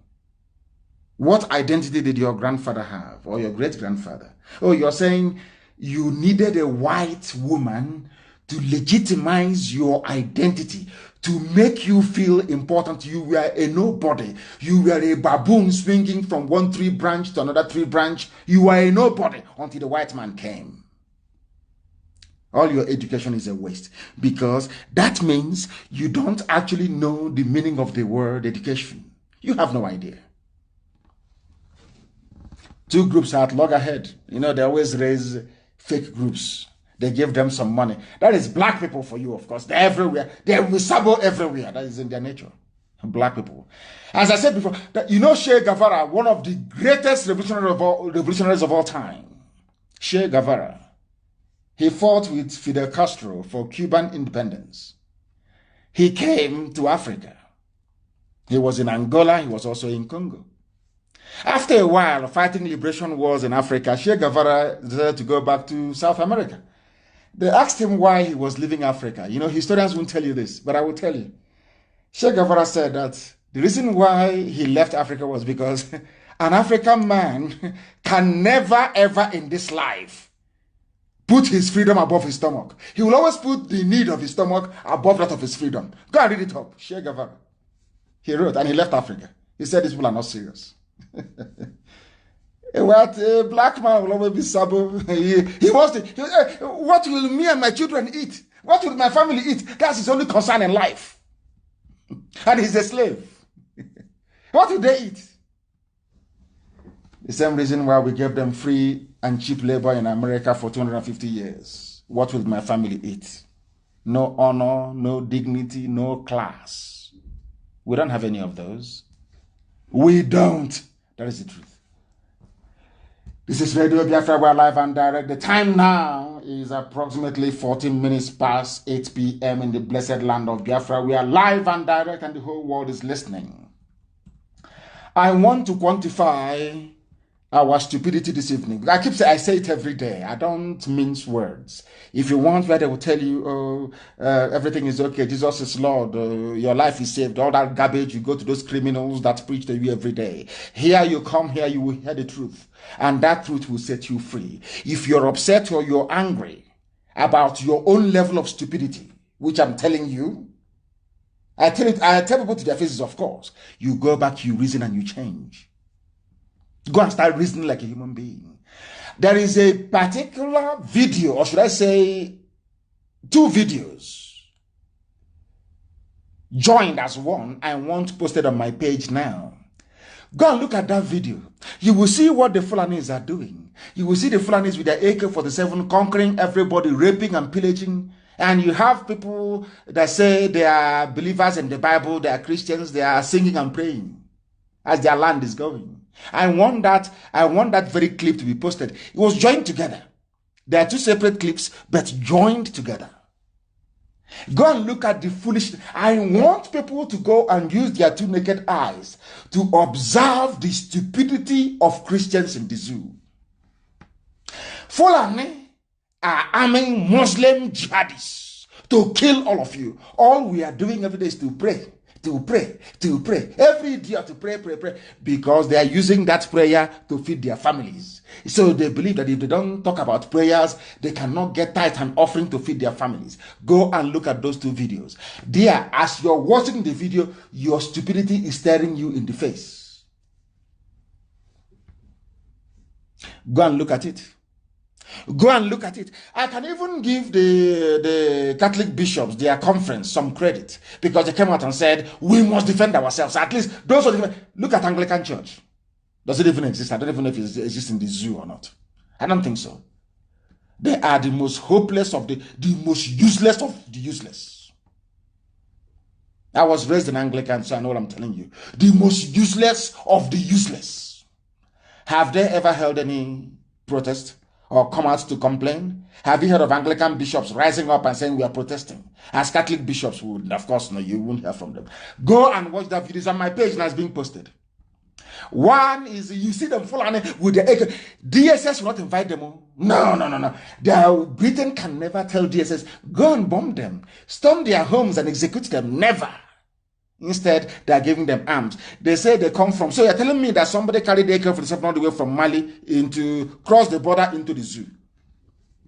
What identity did your grandfather have or your great-grandfather? Oh, you're saying you needed a white woman to legitimize your identity, to make you feel important. You were a nobody. You were a baboon swinging from one tree branch to another tree branch. You were a nobody until the white man came. All your education is a waste, because that means you don't actually know the meaning of the word education. You have no idea. Two groups are at loggerhead. You know, they always raise fake groups. They give them some money. That is black people for you, of course. They're everywhere. They're wisabo everywhere. That is in their nature. Black people. As I said before, you know Che Guevara, one of the greatest revolutionaries of all time. Che Guevara. He fought with Fidel Castro for Cuban independence. He came to Africa. He was in Angola. He was also in Congo. After a while, fighting liberation wars in Africa, Che Guevara decided to go back to South America. They asked him why he was leaving Africa. You know, historians won't tell you this, but I will tell you. Che Guevara said that the reason why he left Africa was because an African man can never, ever in this life put his freedom above his stomach. He will always put the need of his stomach above that of his freedom. Go and read it up. Che Guevara. He wrote, and he left Africa. He said these people are not serious. A black man will always be sabo. He wants to. What will me and my children eat? What will my family eat? That's his only concern in life. And he's a slave. What did they eat? The same reason why we gave them free and cheap labor in America for 250 years. What will my family eat? No honor, no dignity, no class. We don't have any of those. We don't. That is the truth. This is Radio Biafra. We're live and direct. The time now is approximately 14 minutes past 8 p.m. in the blessed land of Biafra. We are live and direct and the whole world is listening. I want to quantify our stupidity this evening. I say it every day. I don't mince words. If you want where they will tell you, everything is okay, Jesus is Lord, your life is saved, all that garbage, you go to those criminals that preach to you every day. Here you come, here you will hear the truth, and that truth will set you free. If you're upset or you're angry about your own level of stupidity, which I'm telling you, I tell people to their faces, of course, you go back, you reason, and you change. Go and start reasoning like a human being. There is a particular video, or should I say, two videos joined as one. I want posted on my page now. Go and look at that video. You will see what the Fulanis are doing. You will see the Fulanis with their AK-47 conquering everybody, raping and pillaging. And you have people that say they are believers in the Bible, they are Christians, they are singing and praying as their land is going. I want that very clip to be posted. It was joined together. There are two separate clips, but joined together. Go and look at the foolishness. I want people to go and use their two naked eyes to observe the stupidity of Christians in the zoo. Fulani are arming Muslim jihadists to kill all of you. All we are doing every day is to pray. To pray. Every idiot to pray. Because they are using that prayer to feed their families. So they believe that if they don't talk about prayers, they cannot get tithe and offering to feed their families. Go and look at those two videos. There, as you're watching the video, your stupidity is staring you in the face. Go and look at it. Go and look at it. I can even give the Catholic bishops, their conference, some credit because they came out and said, we must defend ourselves. At least those who look at Anglican Church. Does it even exist? I don't even know if it exists in the zoo or not. I don't think so. They are the most hopeless of the most useless of the useless. I was raised in Anglican, so I know what I'm telling you. The most useless of the useless. Have they ever held any protest? Or come out to complain? Have you heard of Anglican bishops rising up and saying we are protesting? As Catholic bishops would, of course, no, you won't hear from them. Go and watch that video. It's on my page and it's being posted. One is, you see them full with the AK. DSS will not invite them. No. Britain can never tell DSS, go and bomb them, storm their homes and execute them. Never. Instead, they are giving them arms. They say they come from. So you're telling me that somebody carried the AK-47 all the way from Mali cross the border into the zoo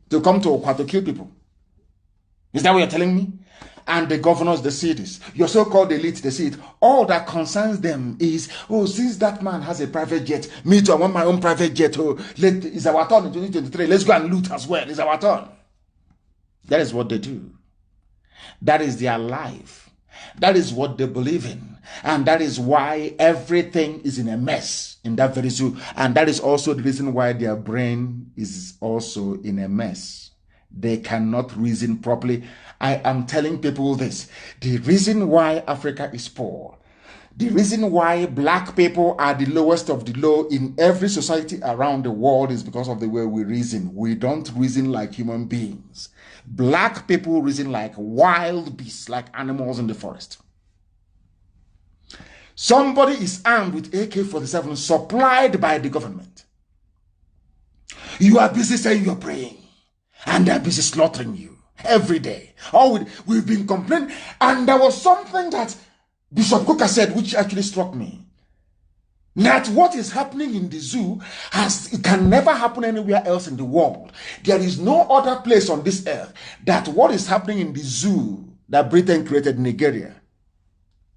to come to Okwa to kill people. Is that what you're telling me? And the governors, they see this. Your so-called elite, they see it. All that concerns them is, oh, since that man has a private jet, me too, I want my own private jet. Oh, it's our turn in 2023. Let's go and loot as well. It's our turn. That is what they do. That is their life. That is what they believe in. And that is why everything is in a mess in that very zoo. And that is also the reason why their brain is also in a mess. They cannot reason properly. I am telling people this. The reason why Africa is poor, the reason why black people are the lowest of the low in every society around the world is because of the way we reason. We don't reason like human beings. Black people reason like wild beasts, like animals in the forest. Somebody is armed with AK-47 supplied by the government. You are busy saying you're praying, and they're busy slaughtering you every day. We've been complaining, and there was something that Bishop Coker said which actually struck me. That what is happening in the zoo it can never happen anywhere else in the world. There is no other place on this earth that what is happening in the zoo that Britain created in Nigeria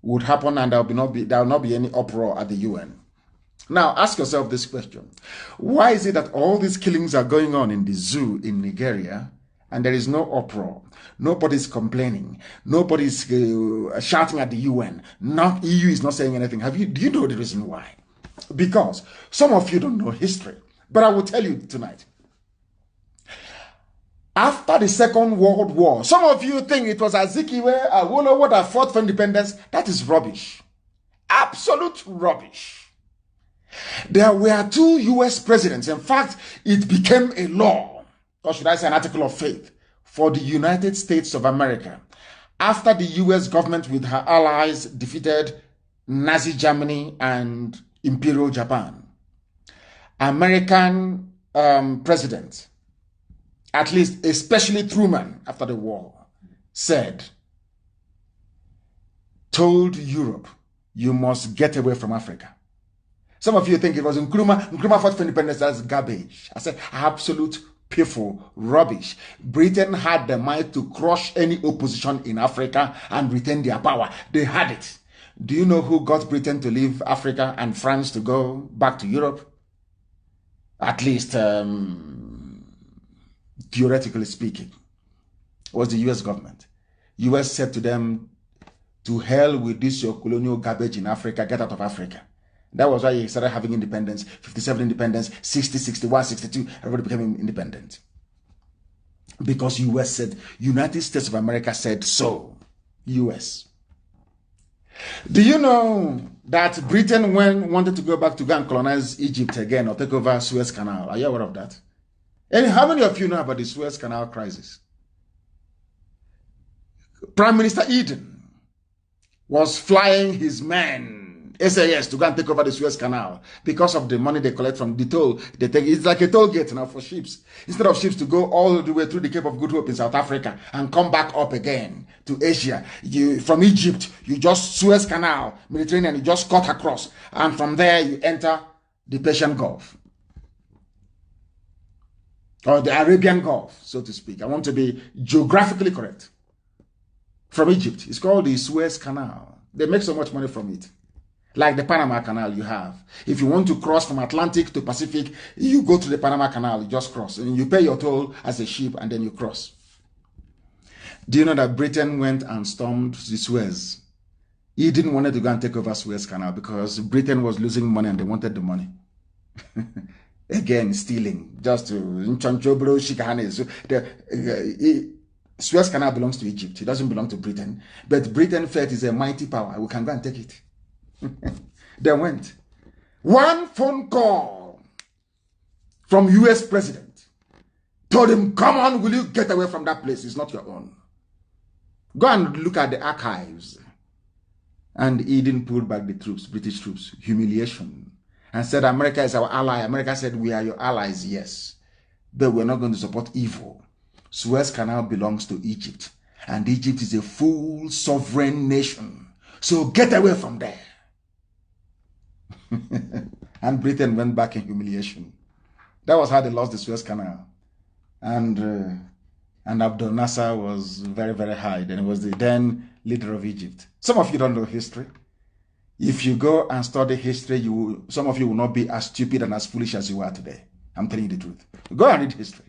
would happen, and there will not be any uproar at the UN. Now ask yourself this question. Why is it that all these killings are going on in the zoo in Nigeria and there is no uproar. Nobody's complaining. Nobody's shouting at the UN. Not EU is not saying anything. Do you know the reason why? Because some of you don't know history, but I will tell you tonight. After the Second World War, some of you think it was Azikiwe, Awolowo that fought for independence. That is rubbish. Absolute rubbish. There were 2 US presidents. In fact, it became a law, or should I say an article of faith, for the United States of America after the US government with her allies defeated Nazi Germany and Imperial Japan. American president, at least especially Truman after the war, told Europe, you must get away from Africa. Some of you think it was Nkrumah. Nkrumah fought for independence. That's garbage. I said absolute piffle rubbish. Britain had the might to crush any opposition in Africa and retain their power. They had it. Do you know who got Britain to leave Africa and France to go back to Europe? At least theoretically speaking, was the US government. US said to them, to hell with this your colonial garbage in Africa, get out of Africa. That was why he started having independence, 57 independence, 60, 61, 62, everybody became independent. Because US said, United States of America said so. US. Do you know that Britain wanted to go back to go and colonize Egypt again or take over Suez Canal? Are you aware of that? And how many of you know about the Suez Canal crisis? Prime Minister Eden was flying his men, SAS, to go and take over the Suez Canal because of the money they collect from the toll. It's like a toll gate now for ships. Instead of ships to go all the way through the Cape of Good Hope in South Africa and come back up again to Asia, from Egypt, you just Suez Canal, Mediterranean, you just cut across. And from there, you enter the Persian Gulf. Or the Arabian Gulf, so to speak. I want to be geographically correct. From Egypt. It's called the Suez Canal. They make so much money from it. Like the Panama Canal you have. If you want to cross from Atlantic to Pacific, you go to the Panama Canal, you just cross. And you pay your toll as a ship and then you cross. Do you know that Britain went and stormed the Suez? He didn't want to go and take over Suez Canal because Britain was losing money and they wanted the money. Again, stealing. Just to... Suez Canal belongs to Egypt. It doesn't belong to Britain. But Britain felt it's a mighty power. We can go and take it. They went. One phone call from US president told him, come on, will you get away from that place? It's not your own. Go and look at the archives. And he didn't pull back the troops, British troops. Humiliation. And said, America is our ally. America said, we are your allies, yes. But we're not going to support evil. Suez Canal belongs to Egypt. And Egypt is a full sovereign nation. So get away from there. And Britain went back in humiliation. That was how they lost the Suez Canal. And Abdel Nasser was very, very high. Then he was the then leader of Egypt. Some of you don't know history. If you go and study history, some of you will not be as stupid and as foolish as you are today. I'm telling you the truth. Go and read history.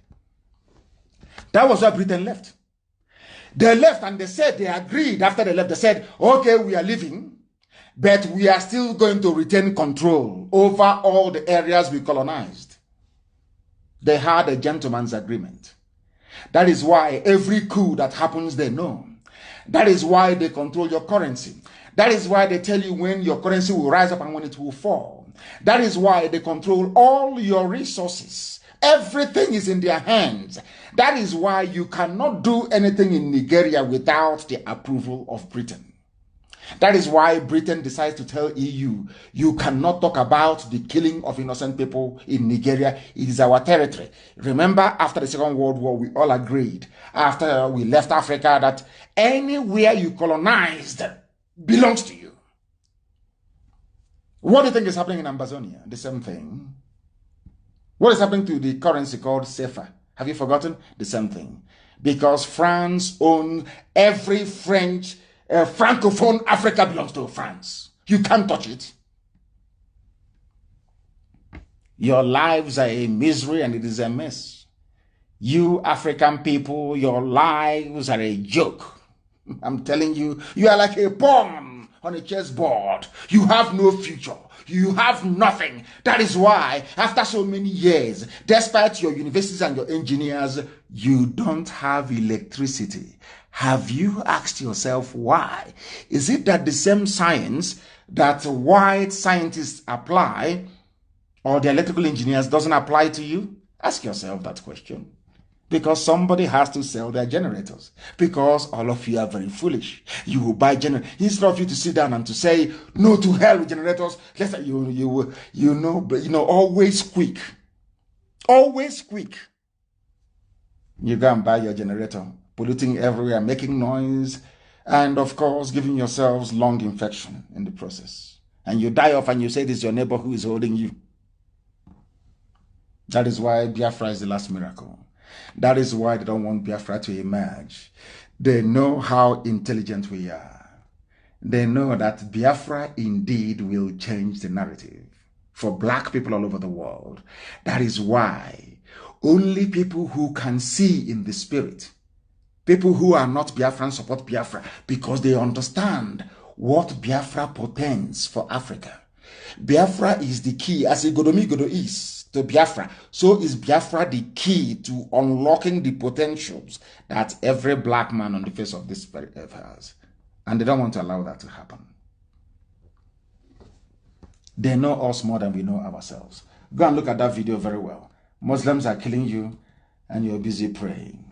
That was why Britain left. They left and they said, they agreed after they left. They said, okay, we are leaving, but we are still going to retain control over all the areas we colonized. They had a gentleman's agreement. That is why every coup that happens, they know. That is why they control your currency. That is why they tell you when your currency will rise up and when it will fall. That is why they control all your resources. Everything is in their hands. That is why you cannot do anything in Nigeria without the approval of Britain. That is why Britain decides to tell EU, you cannot talk about the killing of innocent people in Nigeria. It is our territory. Remember, after the Second World War, we all agreed, after we left Africa, that anywhere you colonized belongs to you. What do you think is happening in Amazonia? The same thing. What is happening to the currency called CFA? Have you forgotten? The same thing. Because France owns every French, Francophone Africa belongs to France. You can't touch it. Your lives are a misery and it is a mess. You African people, your lives are a joke. I'm telling you, you are like a pawn on a chessboard. You have no future. You have nothing. That is why, after so many years, despite your universities and your engineers, you don't have electricity. Have you asked yourself why? Is it that the same science that white scientists apply or the electrical engineers doesn't apply to you? Ask yourself that question. Because somebody has to sell their generators. Because all of you are very foolish. You will buy generators. Instead of you to sit down and to say, no to hell with generators, let's say always quick. Always quick. You go and buy your generator, polluting everywhere, making noise, and of course, giving yourselves lung infection in the process. And you die off and you say it is your neighbor who is holding you. That is why Biafra is the last miracle. That is why they don't want Biafra to emerge. They know how intelligent we are. They know that Biafra indeed will change the narrative for black people all over the world. That is why only people who can see in the spirit, people who are not Biafran, support Biafra because they understand what Biafra portends for Africa. Biafra is the key, as Igodomigodo is to Biafra, so is Biafra the key to unlocking the potentials that every black man on the face of this earth has. And they don't want to allow that to happen. They know us more than we know ourselves. Go and look at that video very well. Muslims are killing you and you're busy praying.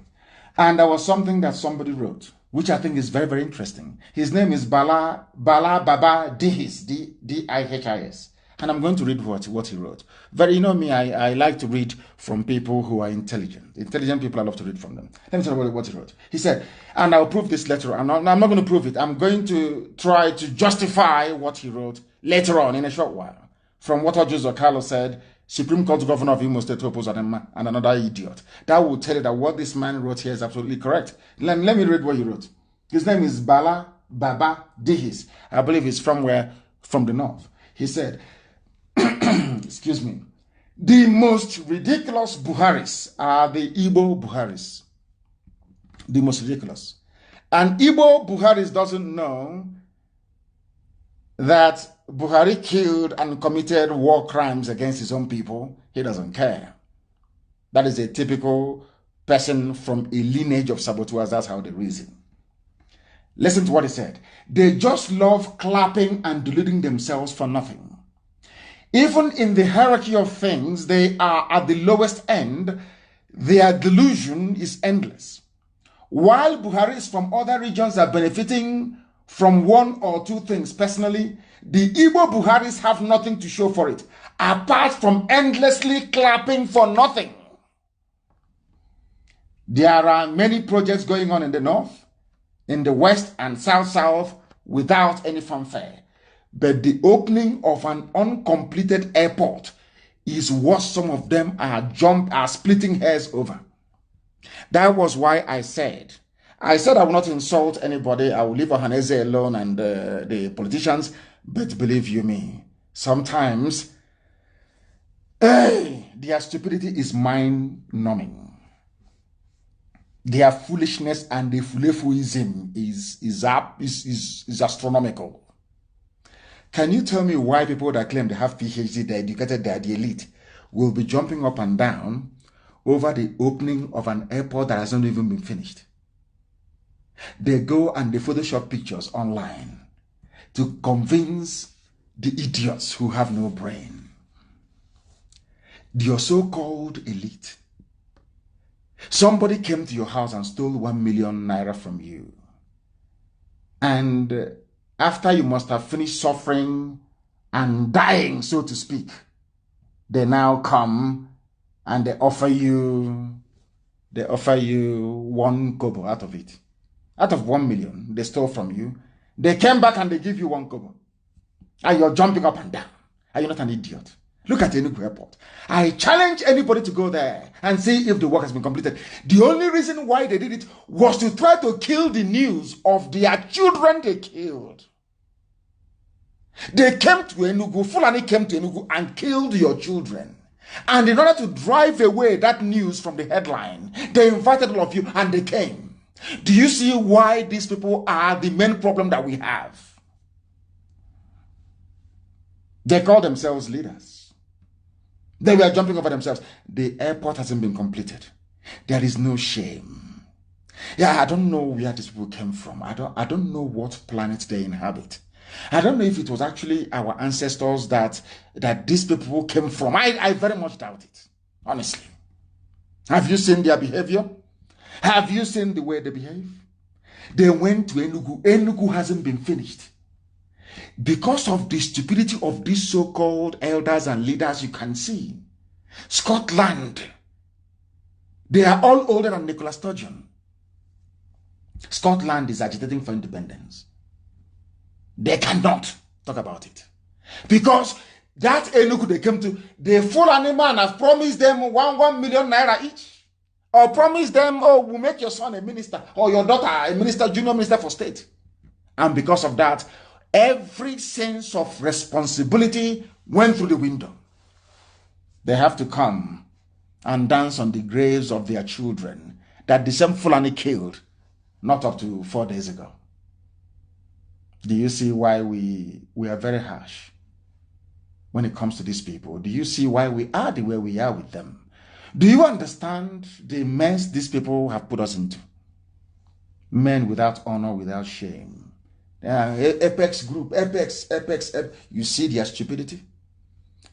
And there was something that somebody wrote, which I think is very, very interesting. His name is Bala Baba Dihis, D-I-H-I-S. And I'm going to read what he wrote. Very, you know me, I like to read from people who are intelligent. Intelligent people, I love to read from them. Let me tell you what he wrote. He said, and I'll prove this later on. I'm not going to prove it. I'm going to try to justify what he wrote later on in a short while. From what Ojo Carlos said, Supreme Court Governor of Imo State to oppose and another idiot. That will tell you that what this man wrote here is absolutely correct. Let me read what he wrote. His name is Bala Baba Dihis. I believe he's from the north. He said, excuse me, the most ridiculous Buharis are the Igbo Buharis. The most ridiculous. And Igbo Buharis doesn't know that Buhari killed and committed war crimes against his own people. He doesn't care. That is a typical person from a lineage of saboteurs. That's how they reason. Listen to what he said. They just love clapping and deluding themselves for nothing. Even in the hierarchy of things, they are at the lowest end. Their delusion is endless. While Buharis from other regions are benefiting from one or two things personally, the Igbo Buharis have nothing to show for it, apart from endlessly clapping for nothing. There are many projects going on in the north, in the west and south without any fanfare. But the opening of an uncompleted airport is what some of them are splitting hairs over. That was why I said I will not insult anybody. I will leave Ohaneze alone and the politicians. But believe you me, sometimes their stupidity is mind-numbing. Their foolishness and the fulefuism is astronomical. Can you tell me why people that claim they have PhD, they're educated, they're the elite, will be jumping up and down over the opening of an airport that has not even been finished? They go and they Photoshop pictures online to convince the idiots who have no brain. Your so-called elite. Somebody came to your house and stole 1 million naira from you. And after you must have finished suffering and dying, so to speak, they now come and they offer you 1 kobo out of it. Out of 1 million they stole from you, they came back and they give you 1 kobo. And you're jumping up and down. Are you not an idiot? Look at Enugu Airport. I challenge anybody to go there and see if the work has been completed. The only reason why they did it was to try to kill the news of their children they killed. They came to Enugu, Fulani came to Enugu and killed your children. And in order to drive away that news from the headline, They invited all of you and they came. Do you see why these people are the main problem that we have? They call themselves leaders. They were jumping over themselves. The airport hasn't been completed. There is no shame. Yeah, I don't know where these people came from. I don't know what planet they inhabit. I don't know if it was actually our ancestors that these people came from. I very much doubt it, honestly. Have you seen their behavior? Have you seen the way they behave? They went to Enugu. Enugu hasn't been finished. Because of the stupidity of these so-called elders and leaders, you can see Scotland. They are all older than Nicola Sturgeon. Scotland is agitating for independence. They cannot talk about it. Because that Enugu they came to, the Fulani man has promised them 1 million naira each. Or promised them, oh, we'll make your son a minister, or your daughter a minister, junior minister for state. And because of that, every sense of responsibility went through the window. They have to come and dance on the graves of their children that the same Fulani killed not up to 4 days ago. Do you see why we are very harsh when it comes to these people? Do you see why we are the way we are with them? Do you understand the mess these people have put us into? Men without honor, without shame. Apex group, Apex. You see their stupidity?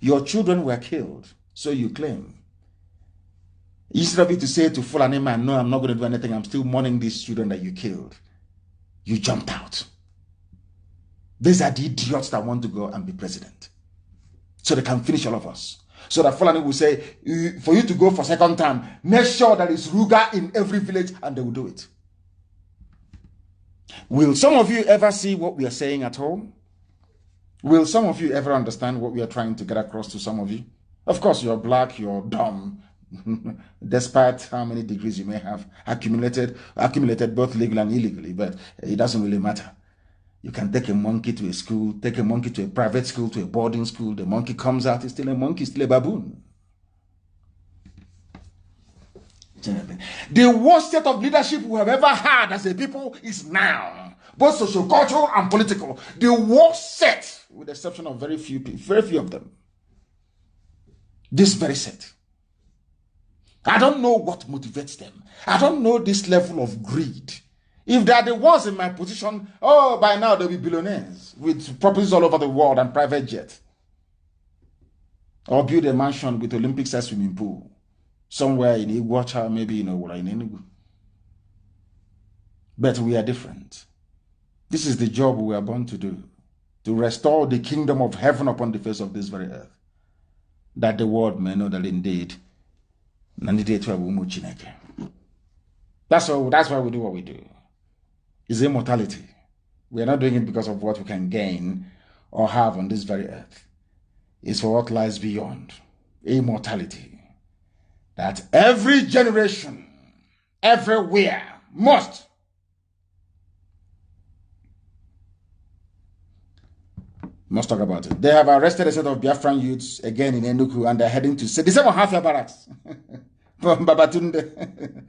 Your children were killed, so you claim. Instead of you to say to Fulani man, no, I'm not going to do anything, I'm still mourning these children that you killed, you jumped out. These are the idiots that want to go and be president, so they can finish all of us. So that Fulani will say, for you to go for second term, make sure that it's Ruga in every village, and they will do it. Will some of you ever see what we are saying at home? Will some of you ever understand what we are trying to get across to some of you? Of course, you're black, you're dumb, despite how many degrees you may have accumulated both legally and illegally, but it doesn't really matter. You can take a monkey to a school, take a monkey to a private school, to a boarding school. The monkey comes out, it's still a monkey, still a baboon. The worst state of leadership we have ever had as a people is now, both socio-cultural and political. The worst set, with the exception of very few of them. This very set. I don't know what motivates them. I don't know this level of greed. If they are the ones in my position, oh, by now they'll be billionaires with properties all over the world and private jet. Or build a mansion with Olympic-sized swimming pool somewhere in Iguacha, maybe in Enugu. But we are different. This is the job we are born to do, to restore the kingdom of heaven upon the face of this very earth, that the world may know that indeed, that's why we do what we do. Is immortality. We are not doing it because of what we can gain or have on this very earth. It's for what lies beyond. Immortality. That every generation, everywhere, must talk about it. They have arrested a set of Biafran youths again in Enugu, and they're heading to the same Halfia barracks. From Babatunde.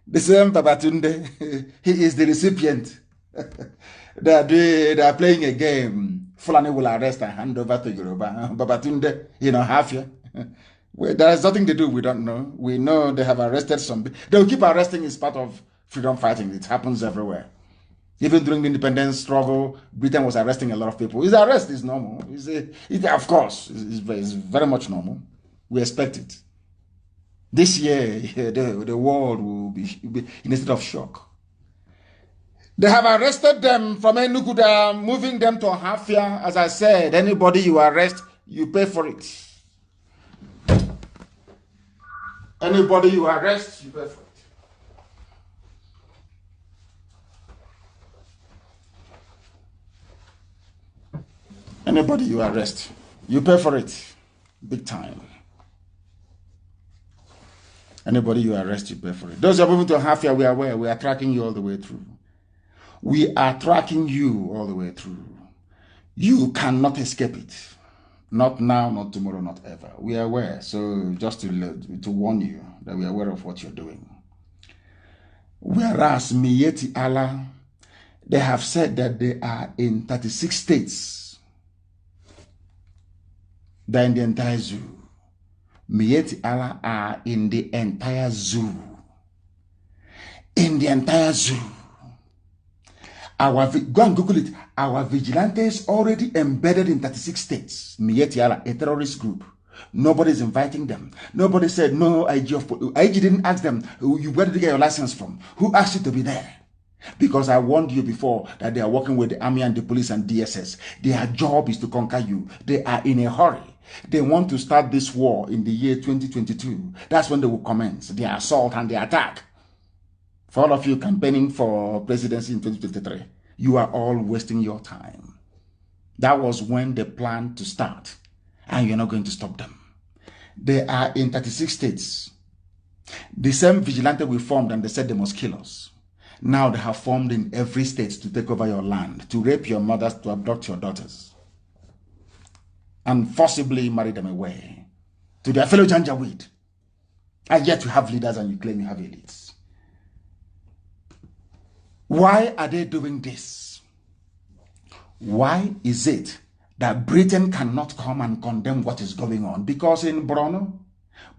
The same Babatunde, he is the recipient. They are playing a game. Fulani will arrest and hand over to Yoruba. Babatunde, Halfia. There is nothing to do, we don't know. We know they have arrested some. They will keep arresting, it's part of freedom fighting. It happens everywhere. Even during the independence struggle, Britain was arresting a lot of people. His arrest is normal. Of course, it's very much normal. We expect it. This year, the world will be in a state of shock. They have arrested them from Enugu. They are moving them to Halfia. As I said, anybody you arrest, you pay for it. Anybody you arrest, you pay for it. Anybody you arrest, you pay for it. Big time. Anybody you arrest, you pay for it. Those who are moving to Halfia, we are aware. We are tracking you all the way through. We are tracking you all the way through. You cannot escape it. Not now, not tomorrow, not ever. We are aware. So just to warn you that we are aware of what you're doing. Whereas Miyetti Allah, they have said that they are in 36 states. They're in the entire zoo. Miyetti Allah are in the entire zoo. In the entire zoo. Go and Google it. Our vigilantes already embedded in 36 states. Miyetti Allah, a terrorist group. Nobody's inviting them. Nobody said, no, IG of police. IG didn't ask them, where did you get your license from? Who asked you to be there? Because I warned you before that they are working with the army and the police and DSS. Their job is to conquer you. They are in a hurry. They want to start this war in the year 2022. That's when they will commence their assault and the attack. For all of you campaigning for presidency in 2023, you are all wasting your time. That was when they planned to start, and you're not going to stop them. They are in 36 states. The same vigilante we formed, and they said they must kill us. Now they have formed in every state to take over your land, to rape your mothers, to abduct your daughters, and forcibly marry them away to their fellow Janjaweed. And yet you have leaders and you claim you have elites. Why are they doing this? Why is it that Britain cannot come and condemn what is going on? Because in Borno,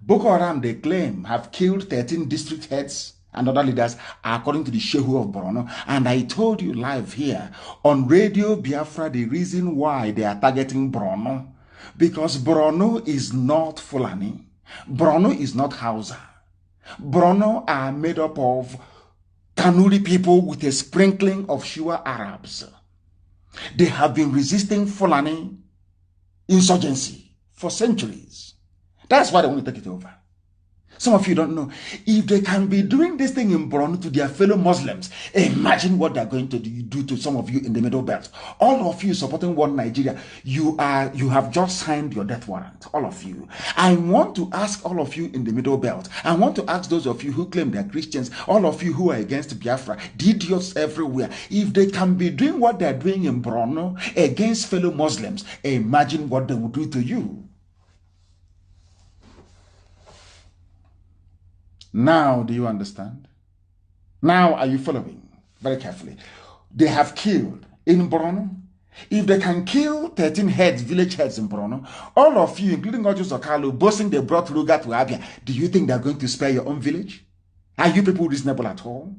Boko Haram, they claim, have killed 13 district heads and other leaders, according to the Shehu of Borno. And I told you live here on Radio Biafra the reason why they are targeting Borno. Because Borno is not Fulani. Borno is not Hausa. Borno are made up of Kanuri people with a sprinkling of Shua Arabs. They have been resisting Fulani insurgency for centuries. That's why they want to take it over. Some of you don't know. If they can be doing this thing in Borno to their fellow Muslims, imagine what they're going to do to some of you in the Middle Belt. All of you supporting one Nigeria, you have just signed your death warrant. All of you. I want to ask all of you in the Middle Belt. I want to ask those of you who claim they're Christians, all of you who are against Biafra, the idiots everywhere. If they can be doing what they're doing in Borno against fellow Muslims, imagine what they will do to you. Now, do you understand? Now, are you following? Very carefully. They have killed in Borno. If they can kill 13 heads, village heads in Borno, all of you, including Ojus Okalu, boasting they brought Ruga to Abia, do you think they're going to spare your own village? Are you people reasonable at all?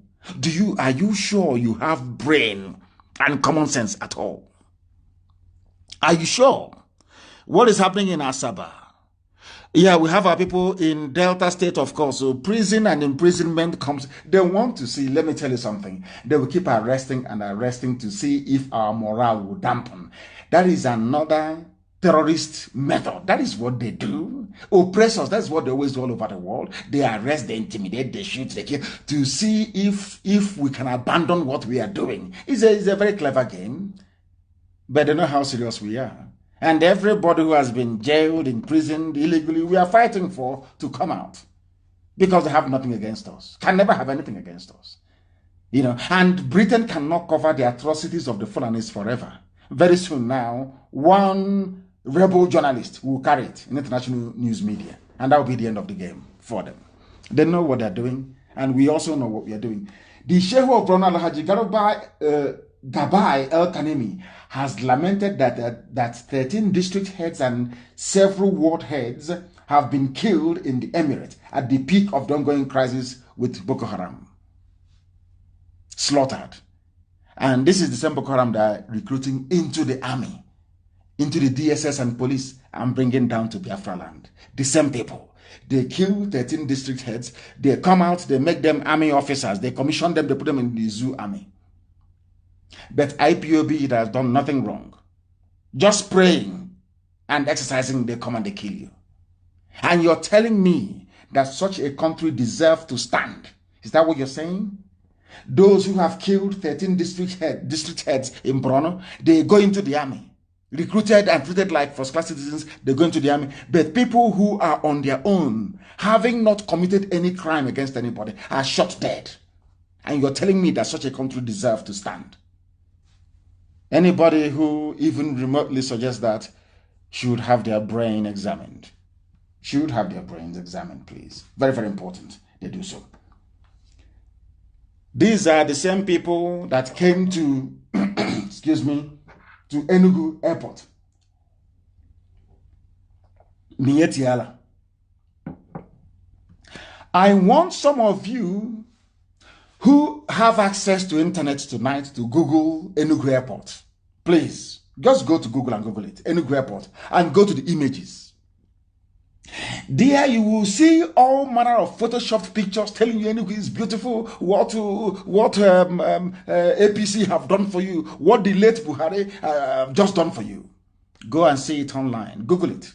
Are you sure you have brain and common sense at all? Are you sure? What is happening in Asaba? Yeah, we have our people in Delta State, of course. So prison and imprisonment comes. They want to see, let me tell you something. They will keep arresting and arresting to see if our morale will dampen. That is another terrorist method. That is what they do. Oppressors, that's what they always do all over the world. They arrest, they intimidate, they shoot, they kill, to see if we can abandon what we are doing. It's a very clever game, but they know how serious we are. And everybody who has been jailed, imprisoned illegally, we are fighting for to come out. Because they have nothing against us. Can never have anything against us. You know, and Britain cannot cover the atrocities of the Fulanis forever. Very soon now, one rebel journalist will carry it in international news media. And that will be the end of the game for them. They know what they're doing. And we also know what we are doing. The Sheikh of Borno Alhaji Gabai El Kanemi has lamented that 13 district heads and several ward heads have been killed in the emirate at the peak of the ongoing crisis with Boko Haram. Slaughtered. And this is the same Boko Haram that are recruiting into the army, into the DSS and police, and bringing down to Biafra land. The same people. They kill 13 district heads. They come out, they make them army officers. They commission them, they put them in the zoo army. But IPOB, it has done nothing wrong. Just praying and exercising, they come and they kill you. And you're telling me that such a country deserves to stand. Is that what you're saying? Those who have killed 13 district heads in Borno, they go into the army. Recruited and treated like first-class citizens, they go into the army. But people who are on their own, having not committed any crime against anybody, are shot dead. And you're telling me that such a country deserves to stand. Anybody who even remotely suggests that should have their brain examined. Should have their brains examined, please. Very, very important they do so. These are the same people that came to, excuse me, to Enugu Airport. Mietiala. I want some of you who have access to internet tonight to Google Enugu Airport. Please, just go to Google and Google it, Enugu Airport, and go to the images. There you will see all manner of photoshopped pictures telling you Enugu is beautiful, what APC have done for you, what the late Buhari just done for you. Go and see it online. Google it.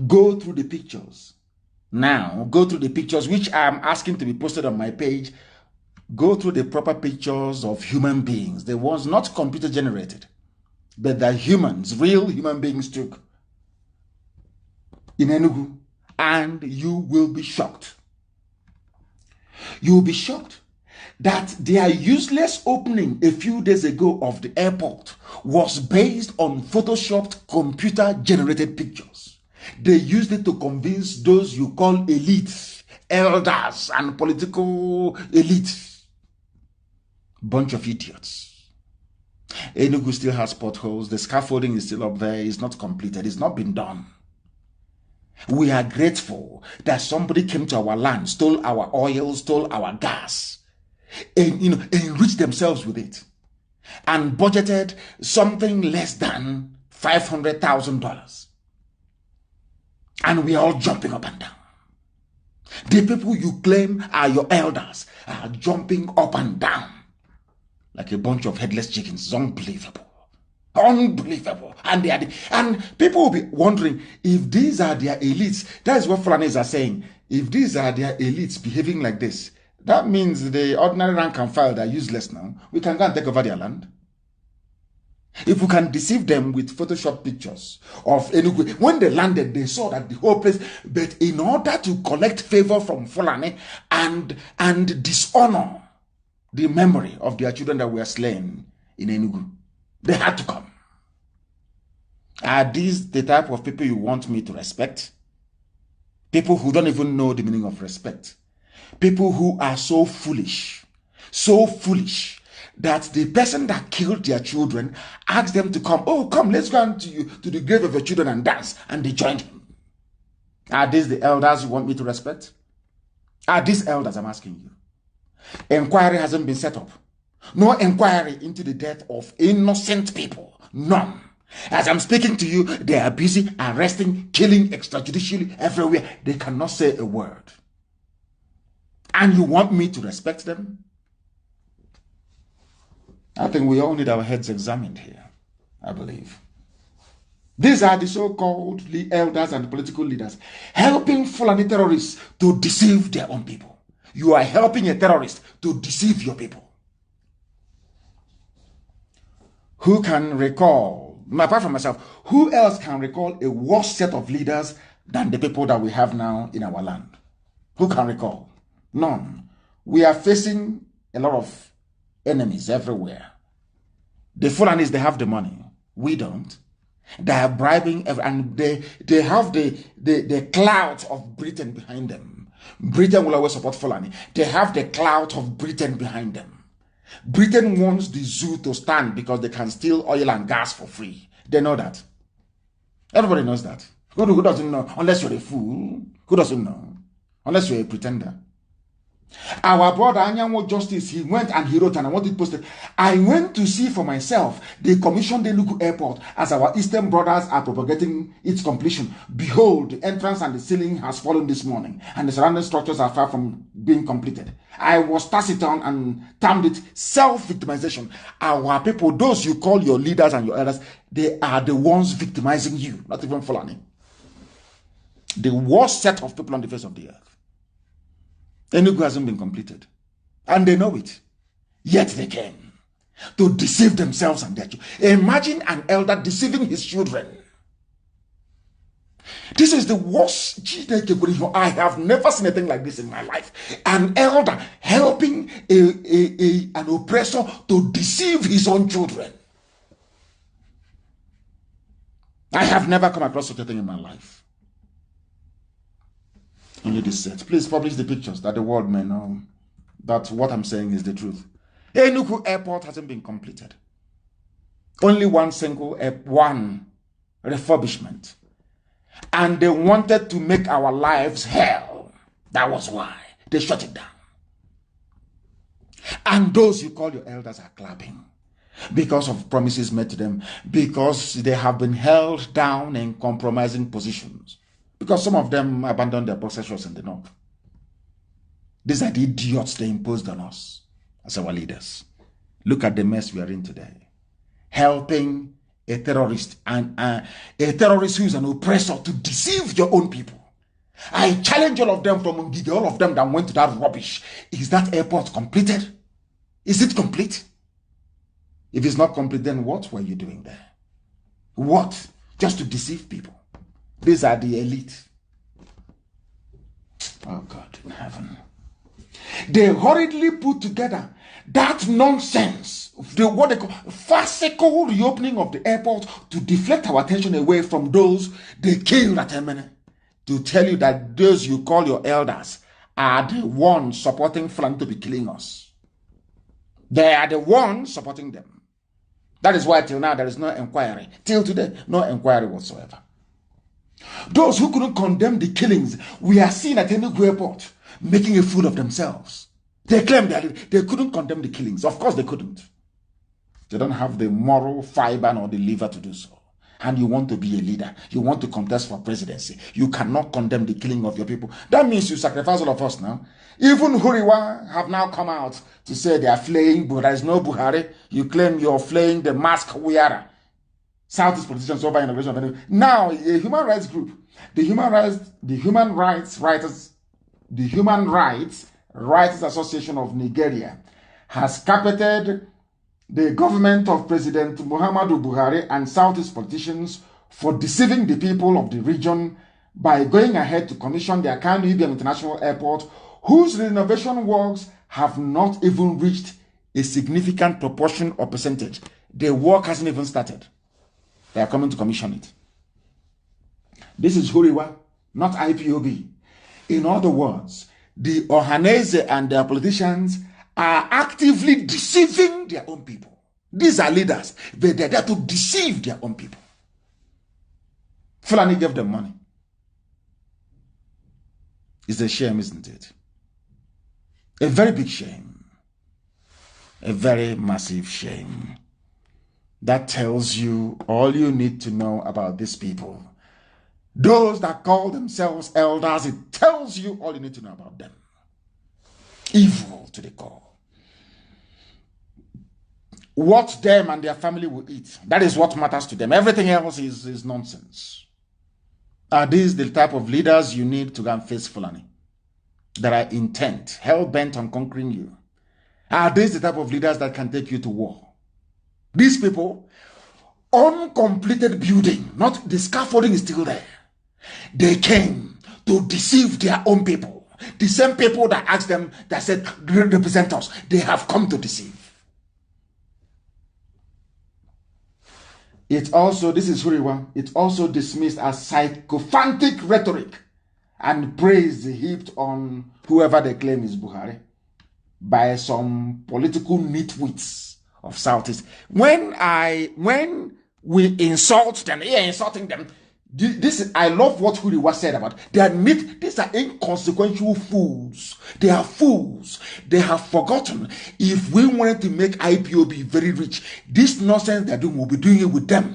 Go through the pictures. Now, go through the pictures which I am asking to be posted on my page. Go through the proper pictures of human beings, the ones not computer generated, but the humans, real human beings took in Enugu, and you will be shocked. You will be shocked that their useless opening a few days ago of the airport was based on photoshopped computer generated pictures. They used it to convince those you call elites, elders, and political elites. Bunch of idiots. Enugu still has potholes. The scaffolding is still up there. It's not completed. It's not been done. We are grateful that somebody came to our land, stole our oil, stole our gas, and enriched themselves with it, and budgeted something less than $500,000. And we are all jumping up and down. The people you claim are your elders are jumping up and down like a bunch of headless chickens. It's unbelievable. Unbelievable. And people will be wondering if these are their elites. That is what Fulanis are saying. If these are their elites behaving like this, that means the ordinary rank and file that are useless now. We can go and take over their land. If we can deceive them with Photoshop pictures of Enugu, when they landed, they saw that the whole place, but in order to collect favor from Fulani and dishonor the memory of their children that were slain in Enugu, they had to come. Are these the type of people you want me to respect? People who don't even know the meaning of respect. People who are so foolish that the person that killed their children asked them to come. Oh, come, let's go to the grave of your children and dance. And they joined him. Are these the elders you want me to respect? Are these elders, I'm asking you? Inquiry hasn't been set up. No inquiry into the death of innocent people. None. As I'm speaking to you, they are busy arresting, killing extrajudicially everywhere. They cannot say a word. And you want me to respect them? I think we all need our heads examined here, I believe. These are the so-called elders and political leaders helping Fulani terrorists to deceive their own people. You are helping a terrorist to deceive your people. Who can recall, apart from myself, who else can recall a worse set of leaders than the people that we have now in our land? Who can recall? None. We are facing a lot of enemies everywhere. The Fulanis, they have the money. We don't. They are bribing, and they have the clout of Britain behind them. Britain will always support Fulani. They have the clout of Britain behind them. Britain wants the zoo to stand because they can steal oil and gas for free. They know that. Everybody knows that. Who doesn't know? Unless you're a fool. Who doesn't know? Unless you're a pretender. Our brother Anyanwo Justice, he went and he wrote, and I want it posted. I went to see for myself. They commissioned the Enugu Airport as our Eastern brothers are propagating its completion. Behold, the entrance and the ceiling has fallen this morning, and the surrounding structures are far from being completed. I was taciturn and termed it self-victimization. Our people, those you call your leaders and your elders, they are the ones victimizing you, not even Fulani. The worst set of people on the face of the earth. Enugu hasn't been completed. And they know it. Yet they came to deceive themselves and their children. Imagine an elder deceiving his children. This is the worst. I have never seen anything like this in my life. An elder helping an oppressor to deceive his own children. I have never come across such a thing in my life. Only this set. Please publish the pictures that the world may know that what I'm saying is the truth. Enugu Airport hasn't been completed. Only one single one refurbishment. And they wanted to make our lives hell. That was why they shut it down. And those you call your elders are clapping because of promises made to them, because they have been held down in compromising positions, because some of them abandoned their possessions in the north. These are the idiots they imposed on us as our leaders. Look at the mess we are in today. Helping a terrorist, and a terrorist who is an oppressor, to deceive your own people. I challenge all of them from Ngige, all of them that went to that rubbish. Is that airport completed? Is it complete? If it's not complete, then what were you doing there? What? Just to deceive people. These are the elite. Oh God in heaven. They hurriedly put together that nonsense, what they call farcical reopening of the airport, to deflect our attention away from those they killed at Emene, to tell you that those you call your elders are the ones supporting Fulani to be killing us. They are the ones supporting them. That is why till now there is no inquiry. Till today, no inquiry whatsoever. Those who couldn't condemn the killings we are seeing at Enugu Airport making a fool of themselves. They claim that they couldn't condemn the killings. Of course they couldn't. They don't have the moral fiber nor the liver to do so. And you want to be a leader. You want to contest for presidency. You cannot condemn the killing of your people. That means you sacrifice all of us now. Even Huriwa have now come out to say they are flaying, but there is no Buhari. You claim you're flaying the mask wearer. Southeast politicians over inauguration of Enugu. Now, a human rights group, the Human Rights Writers Association of Nigeria, has carpeted the government of President Muhammadu Buhari and Southeast politicians for deceiving the people of the region by going ahead to commission the Kanu International Airport, whose renovation works have not even reached a significant proportion or percentage. The work hasn't even started. They are coming to commission it. This is Huriwa, not IPOB. In other words, the Ohanese and their politicians are actively deceiving their own people. These are leaders. They're there to deceive their own people. Fulani gave them money. It's a shame, isn't it? A very big shame. A very massive shame. That tells you all you need to know about these people. Those that call themselves elders, it tells you all you need to know about them. Evil to the core. What them and their family will eat, that is what matters to them. Everything else is nonsense. Are these the type of leaders you need to go and face Fulani? That are intent, hell-bent on conquering you? Are these the type of leaders that can take you to war? These people, uncompleted building, not the scaffolding is still there. They came to deceive their own people. The same people that asked them, that said, represent us, they have come to deceive. It also, this is Huriwa, it also dismissed as sycophantic rhetoric and praise heaped on whoever they claim is Buhari by some political nitwits of Southeast. When we insult them, insulting them, I love what Huriwa said about these are inconsequential fools. They are fools. They have forgotten if we wanted to make IPOB very rich, this nonsense they're doing, we'll be doing it with them.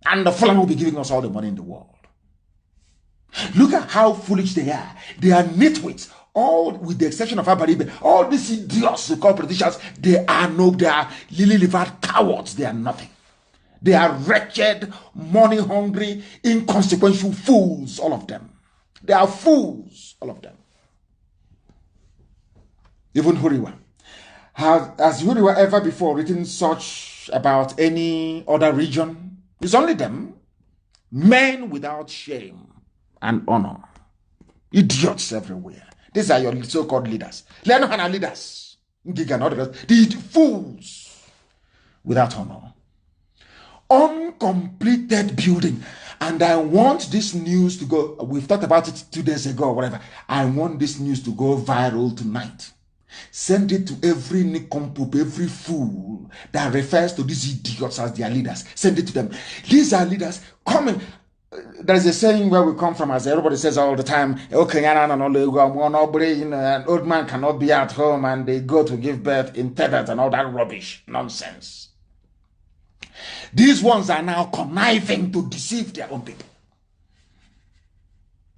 And the Fulani will be giving us all the money in the world. Look at how foolish they are. They are nitwits. All with the exception of Abaribe, all these idiots who call politicians, they are lily-livered cowards. They are nothing. They are wretched, money-hungry, inconsequential fools, all of them. They are fools, all of them. Even Huriwa. Has Huriwa ever before written such about any other region? It's only them. Men without shame and honor. Idiots everywhere. These are your so-called leaders. They are not our leaders. The fools without honor. Uncompleted building. And I want this news to go, we've talked about it 2 days ago or whatever. I want this news to go viral tonight. Send it to every nincompoop, every fool that refers to these idiots as their leaders. Send it to them. These are leaders coming. There's a saying where we come from, as everybody says all the time, okay, an old man cannot be at home and they go to give birth in tethered and all that rubbish, nonsense. These ones are now conniving to deceive their own people.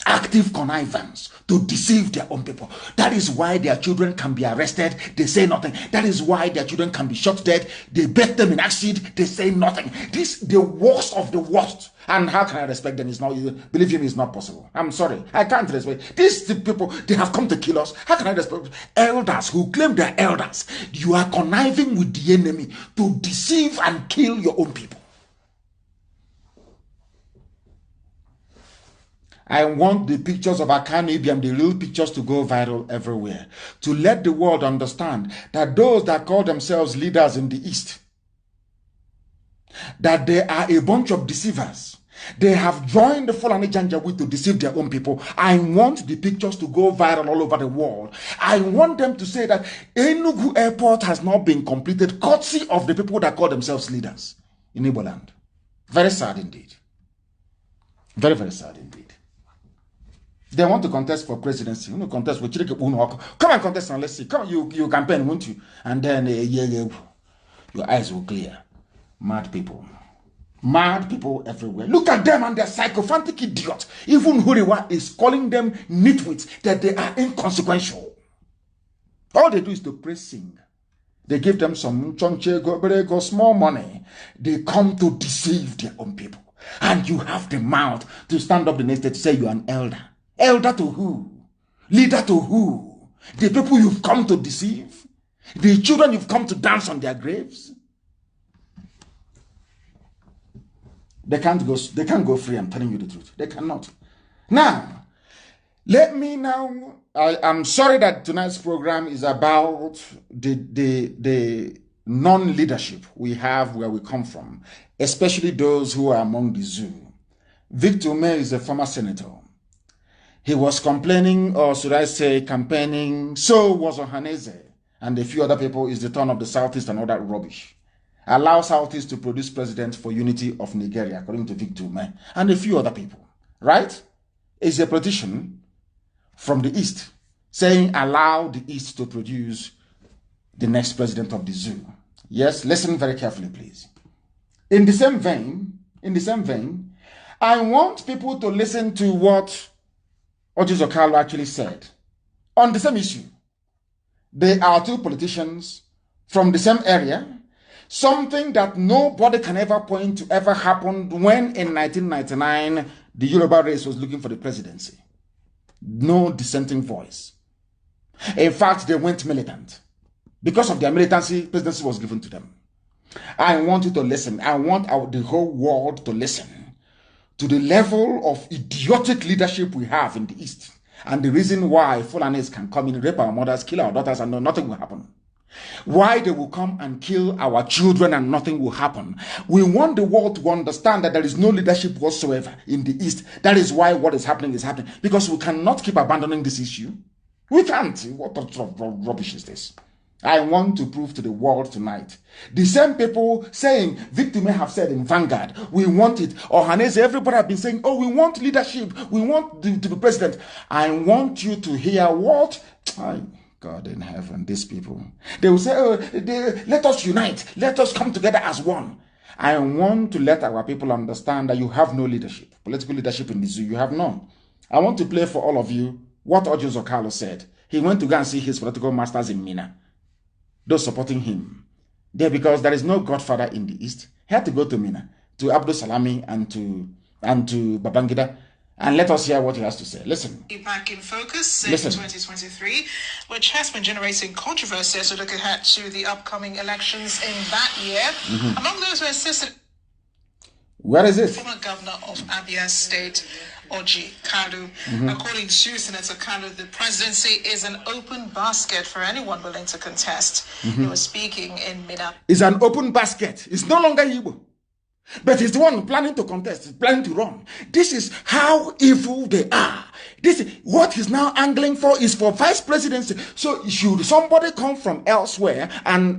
Active connivance to deceive their own people. That is why their children can be arrested, they say nothing. That is why their children can be shot dead, they bet them in acid, they say nothing. This the worst of the worst. And how can I respect them? It's not, believe me, it's not possible. I'm sorry, I can't respect. These people, they have come to kill us. How can I respect elders who claim they're elders? You are conniving with the enemy to deceive and kill your own people. I want the pictures of Kanu, the real pictures, to go viral everywhere. To let the world understand that those that call themselves leaders in the East, that they are a bunch of deceivers. They have joined the Fulani Janjaweed to deceive their own people. I want the pictures to go viral all over the world. I want them to say that Enugu Airport has not been completed, courtesy of the people that call themselves leaders in Igbo land. Very sad indeed. Very, very sad indeed. They want to contest for presidency. You know, contest for come and contest and let's see. Come, you campaign, won't you? And then your eyes will clear. Mad people. Mad people everywhere. Look at them and their psychophantic idiots. Even Huriwa is calling them nitwits, that they are inconsequential. All they do is to praise sing. They give them some chonche, small money. They come to deceive their own people. And you have the mouth to stand up the next day to say you're an elder. Elder to who? Leader to who? The people you've come to deceive? The children you've come to dance on their graves? They can't go free, I'm telling you the truth. They cannot. Now, I'm sorry that tonight's program is about the non-leadership we have where we come from, especially those who are among the zoo. Victor May is a former senator. He was complaining, or should I say campaigning, so was Ohaneze, and a few other people. Is the turn of the Southeast and all that rubbish. Allow Southeast to produce president for unity of Nigeria, according to Victor May, and a few other people. Right? Is a politician from the East saying allow the East to produce the next president of the zoo. Yes, listen very carefully, please. In the same vein, I want people to listen to what Ojo Okalo actually said on the same issue. They are two politicians from the same area, something that nobody can ever point to ever happened when in 1999 the Yoruba race was looking for the presidency. No dissenting voice. In fact, they went militant. Because of their militancy, presidency was given to them. I want you to listen. I want the whole world to listen to the level of idiotic leadership we have in the East, and the reason why Fulanis can come in, rape our mothers, kill our daughters, and nothing will happen. Why they will come and kill our children and nothing will happen. We want the world to understand that there is no leadership whatsoever in the East. That is why what is happening, because we cannot keep abandoning this issue. We can't. What sort of rubbish is this? I want to prove to the world tonight. The same people saying, Victor may have said in Vanguard, we want it. Or Hanese, everybody have been saying, oh, we want leadership. We want to be president. I want you to hear what? God in heaven, these people. They will say, oh, let us unite. Let us come together as one. I want to let our people understand that you have no leadership. Political leadership in the zoo, you have none. I want to play for all of you what Ojo Okalo said. He went to go and see his political masters in Mina. Those supporting him there, because there is no godfather in the East. He had to go to Mina, to Abdul Salami and to Babangida, and let us hear what he has to say. Listen. Back in focus in 2023, which has been generating controversy as we look ahead to the upcoming elections in that year. Among those who insisted. Where is it? Former governor of Abia State, Orji Kanu. According to Senator Kanu, the presidency is an open basket for anyone willing to contest. He was speaking in Mina. It's an open basket. It's no longer Igbo. But he's the one planning to contest, planning to run. This is how evil they are. What he's now angling for is for vice presidency. So should somebody come from elsewhere and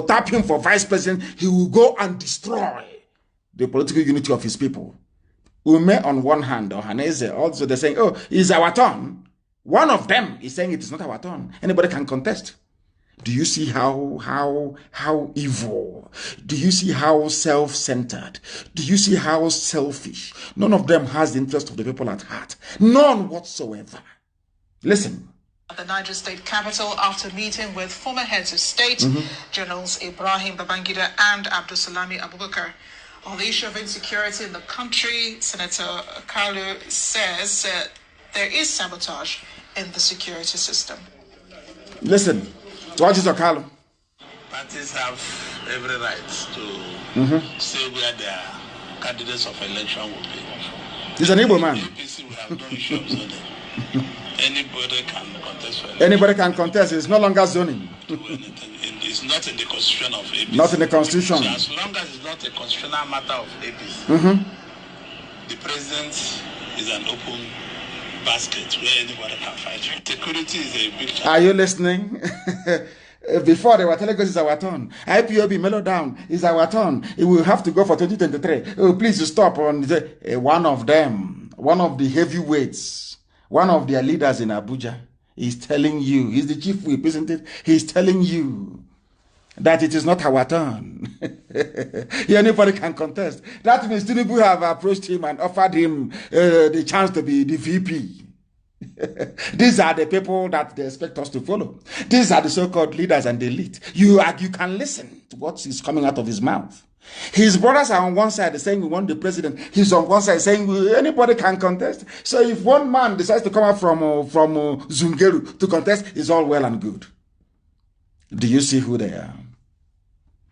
tap him for vice president, he will go and destroy the political unity of his people. Ume on one hand, or Haneze also, they're saying, oh, it's our turn. One of them is saying it is not our turn. Anybody can contest. Do you see how evil? Do you see how self-centered? Do you see how selfish? None of them has the interest of the people at heart. None whatsoever. Listen. At the Niger State capital, after meeting with former heads of state, Generals Ibrahim Babangida and Abdulsalami Abubakar. On the issue of insecurity in the country, Senator Kanu says there is sabotage in the security system. Listen. What is Okalo? Parties have every right to say where their candidates of election will be. He's an Igbo man. APC will have no issue of zoning. Anybody can contest for election. Anybody can contest. It's no longer zoning. It's not in the constitution of APC. Not in the constitution. So as long as it's not a constitutional matter of APC, the president is an open basket where anybody can fight. Security is a big challenge. Are you listening? Before they were telling us it's our turn. IPOB mellow down. It's our turn. It will have to go for 2023. Oh, please stop on one of them, one of the heavyweights, one of their leaders in Abuja is telling you, he's the chief whip, isn't it? He's telling you that it is not our turn. Anybody can contest. That means Tinubu have approached him and offered him the chance to be the VP. These are the people that they expect us to follow. These are the so-called leaders and the elite. You can listen to what is coming out of his mouth. His brothers are on one side saying we want the president. He's on one side saying anybody can contest. So if one man decides to come out from Zungeru to contest, it's all well and good. Do you see who they are?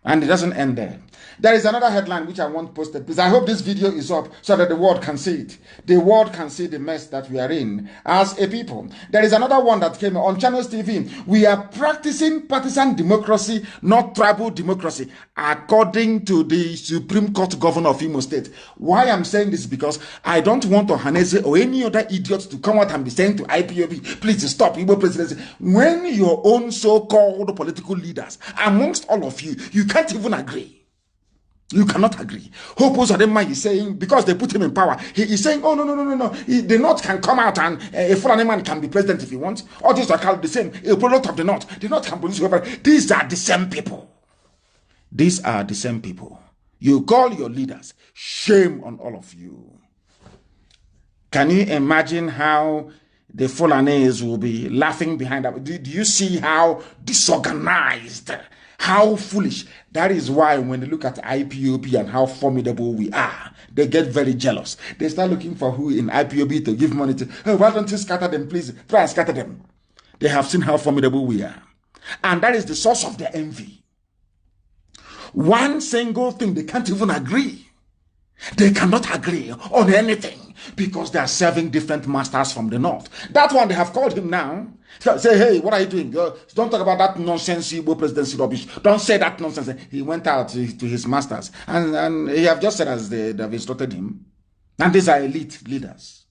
And it doesn't end there. There is another headline which I want posted, because I hope this video is up so that the world can see it. The world can see the mess that we are in as a people. There is another one that came on Channels TV. We are practicing partisan democracy, not tribal democracy, according to the Supreme Court Governor of Imo State. Why I'm saying this is because I don't want Ohaneze or any other idiot to come out and be saying to IPOB, please stop Igbo presidency. When your own so-called political leaders, amongst all of you, you can't even agree. You cannot agree. Hope Uzodinma is saying, because they put him in power, he is saying, oh, no. The North can come out and a foreign man can be president if he wants. All these are called the same, a product of the North. The North can produce whoever. These are the same people. These are the same people. You call your leaders. Shame on all of you. Can you imagine how the Fulanese will be laughing behind that? Do you see how disorganized, how foolish? That is why when they look at IPOB and how formidable we are, they get very jealous. They start looking for who in IPOB to give money to. Oh, why don't you scatter them, please? Try and scatter them. They have seen how formidable we are. And that is the source of their envy. One single thing, they can't even agree. They cannot agree on anything because they are serving different masters from the North. That one, they have called him now. Say, hey, what are you doing? Don't talk about that nonsense Igbo presidency rubbish. Don't say that nonsense. He went out to his masters. And he have just said as they have instructed him. And these are elite leaders.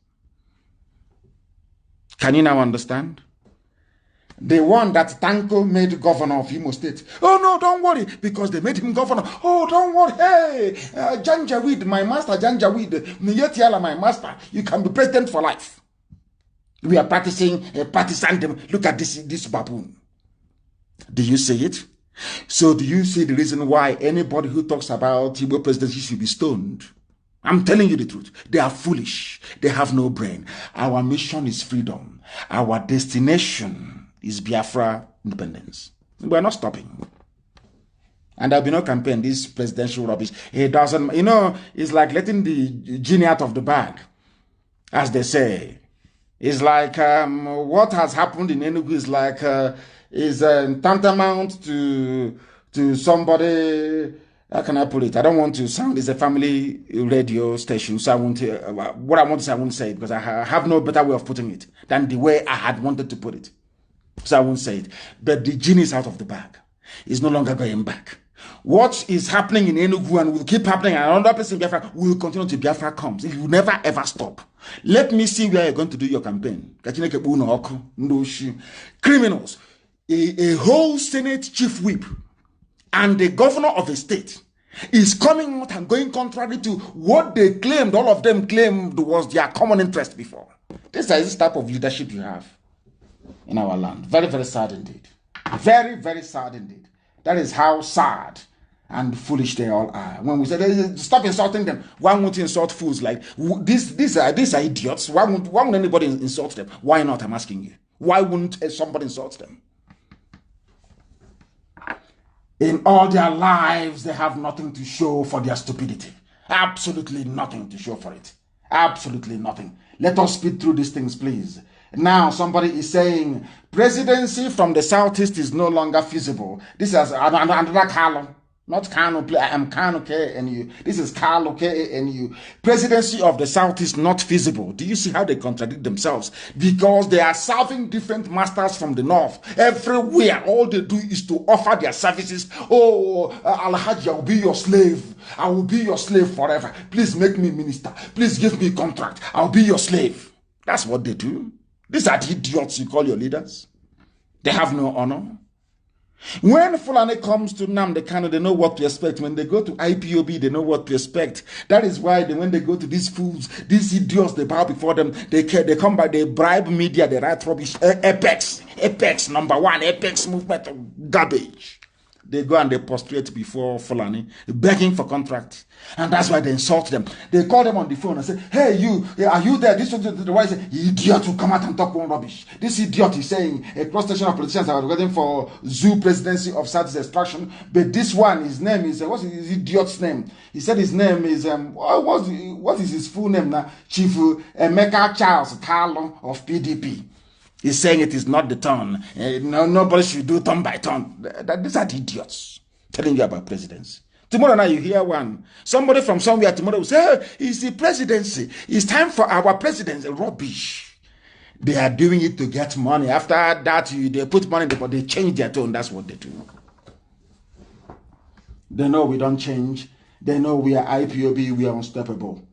Can you now understand? The one that Tanko made governor of Imo State. Oh, no, don't worry, because they made him governor. Oh, don't worry. Hey, Janjaweed, my master, Janjaweed, Miyetiala, my master, you can be president for life. We are practicing a partisan. Look at this baboon. Do you see it? So do you see the reason why anybody who talks about Igbo presidency should be stoned? I'm telling you the truth. They are foolish. They have no brain. Our mission is freedom. Our destination is Biafra independence. We're not stopping. And there'll be no campaign, this presidential rubbish. It doesn't, it's like letting the genie out of the bag, as they say. It's like what has happened in Enugu is tantamount to somebody. How can I put it? I don't want to sound. It's a family radio station, so I won't. What I want to say, I won't say it because I have no better way of putting it than the way I had wanted to put it. So I won't say it. But the genie is out of the bag. It's no longer going back. What is happening in Enugu and will keep happening, and another place in Biafra will continue till Biafra comes. It will never ever stop. Let me see where you're going to do your campaign. Criminals, a whole Senate chief whip, and the governor of a state is coming out and going contrary to what they claimed, all of them claimed was their common interest before. This is the type of leadership you have in our land. Very, very sad indeed. Very, very sad indeed. That is how sad and foolish they all are. When we say stop insulting them, why won't you insult fools like these are idiots? Why won't anybody insult them? Why not? I'm asking you. Why wouldn't somebody insult them? In all their lives, they have nothing to show for their stupidity. Absolutely nothing to show for it. Absolutely nothing. Let us speed through these things, please. Now, somebody is saying presidency from the southeast is no longer feasible. This is another Kanu, not Kanu. I am Kanu KNU. This is Kanu KNU. Presidency of the southeast not feasible. Do you see how they contradict themselves? Because they are serving different masters from the north. Everywhere, all they do is to offer their services. Oh, Alhaji, I will be your slave. I will be your slave forever. Please make me minister. Please give me contract. I'll be your slave. That's what they do. These are the idiots you call your leaders. They have no honor. When Fulani comes to Nnamdi Kanu, they know what to expect. When they go to IPOB, they know what to expect. That is why when they go to these fools, these idiots, they bow before them. They come by, they bribe media, they write rubbish. Apex #1, Apex movement, garbage. They go and they prostrate before Fulani, begging for contract. And that's why they insult them. They call them on the phone and say, hey, you, are you there? This one, the wife say, idiot will come out and talk one rubbish. This idiot is saying a cross-section of politicians are waiting for zoo presidency of Southeast extraction. But this one, his name is, what's his idiot's name? He said his name is, what is his full name now? Chief Emeka Charles Carlo of PDP. He's saying it is not the turn. Nobody should do turn by turn. These are the idiots telling you about presidency. Tomorrow night you hear one. Somebody from somewhere tomorrow will say, hey, it's the presidency. It's time for our presidency. Rubbish. They are doing it to get money. After that, they put money in the but they change their tone. That's what they do. They know we don't change. They know we are IPOB. We are unstoppable.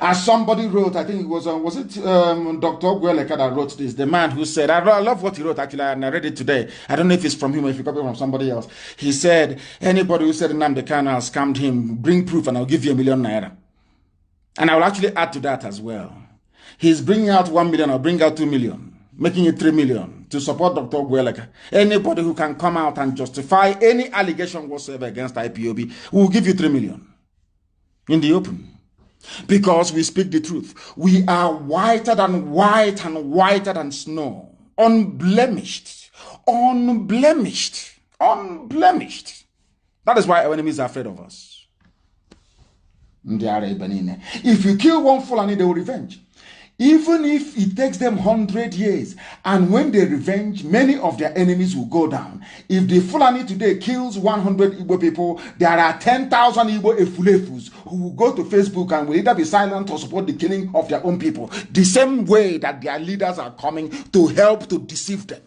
As somebody wrote, I think it was Dr. Ogweleka that wrote this, the man who said, I love what he wrote actually, and I read it today. I don't know if it's from him or if it's from somebody else. He said, anybody who said Nnamdi Kanu has scammed him, bring proof and I'll give you ₦1 million. And I will actually add to that as well. He's bringing out 1 million, I'll bring out 2 million, making it 3 million to support Dr. Ogweleka. Anybody who can come out and justify any allegation whatsoever against IPOB, will give you 3 million in the open. Because we speak the truth. We are whiter than white and whiter than snow. Unblemished. Unblemished. Unblemished. That is why our enemies are afraid of us. If you kill one Fulani, they will revenge. Even if it takes them 100 years, and when they revenge, many of their enemies will go down. If the Fulani today kills 100 Igbo people, there are 10,000 Igbo Efulefus who will go to Facebook and will either be silent or support the killing of their own people. The same way that their leaders are coming to help to deceive them.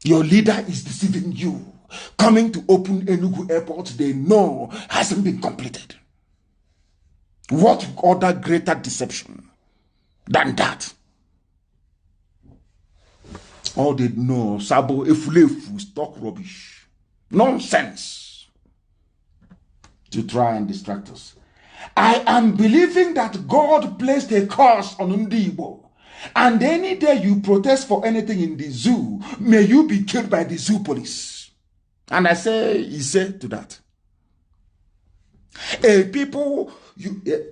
Your leader is deceiving you. Coming to open Enugu airport, they know hasn't been completed. What other greater deception than that? All they know, Sabo Efulefu, talk rubbish, nonsense to try and distract us. I am believing that God placed a curse on Ndibo, and any day you protest for anything in the zoo, may you be killed by the zoo police. And I say, he said to that. People,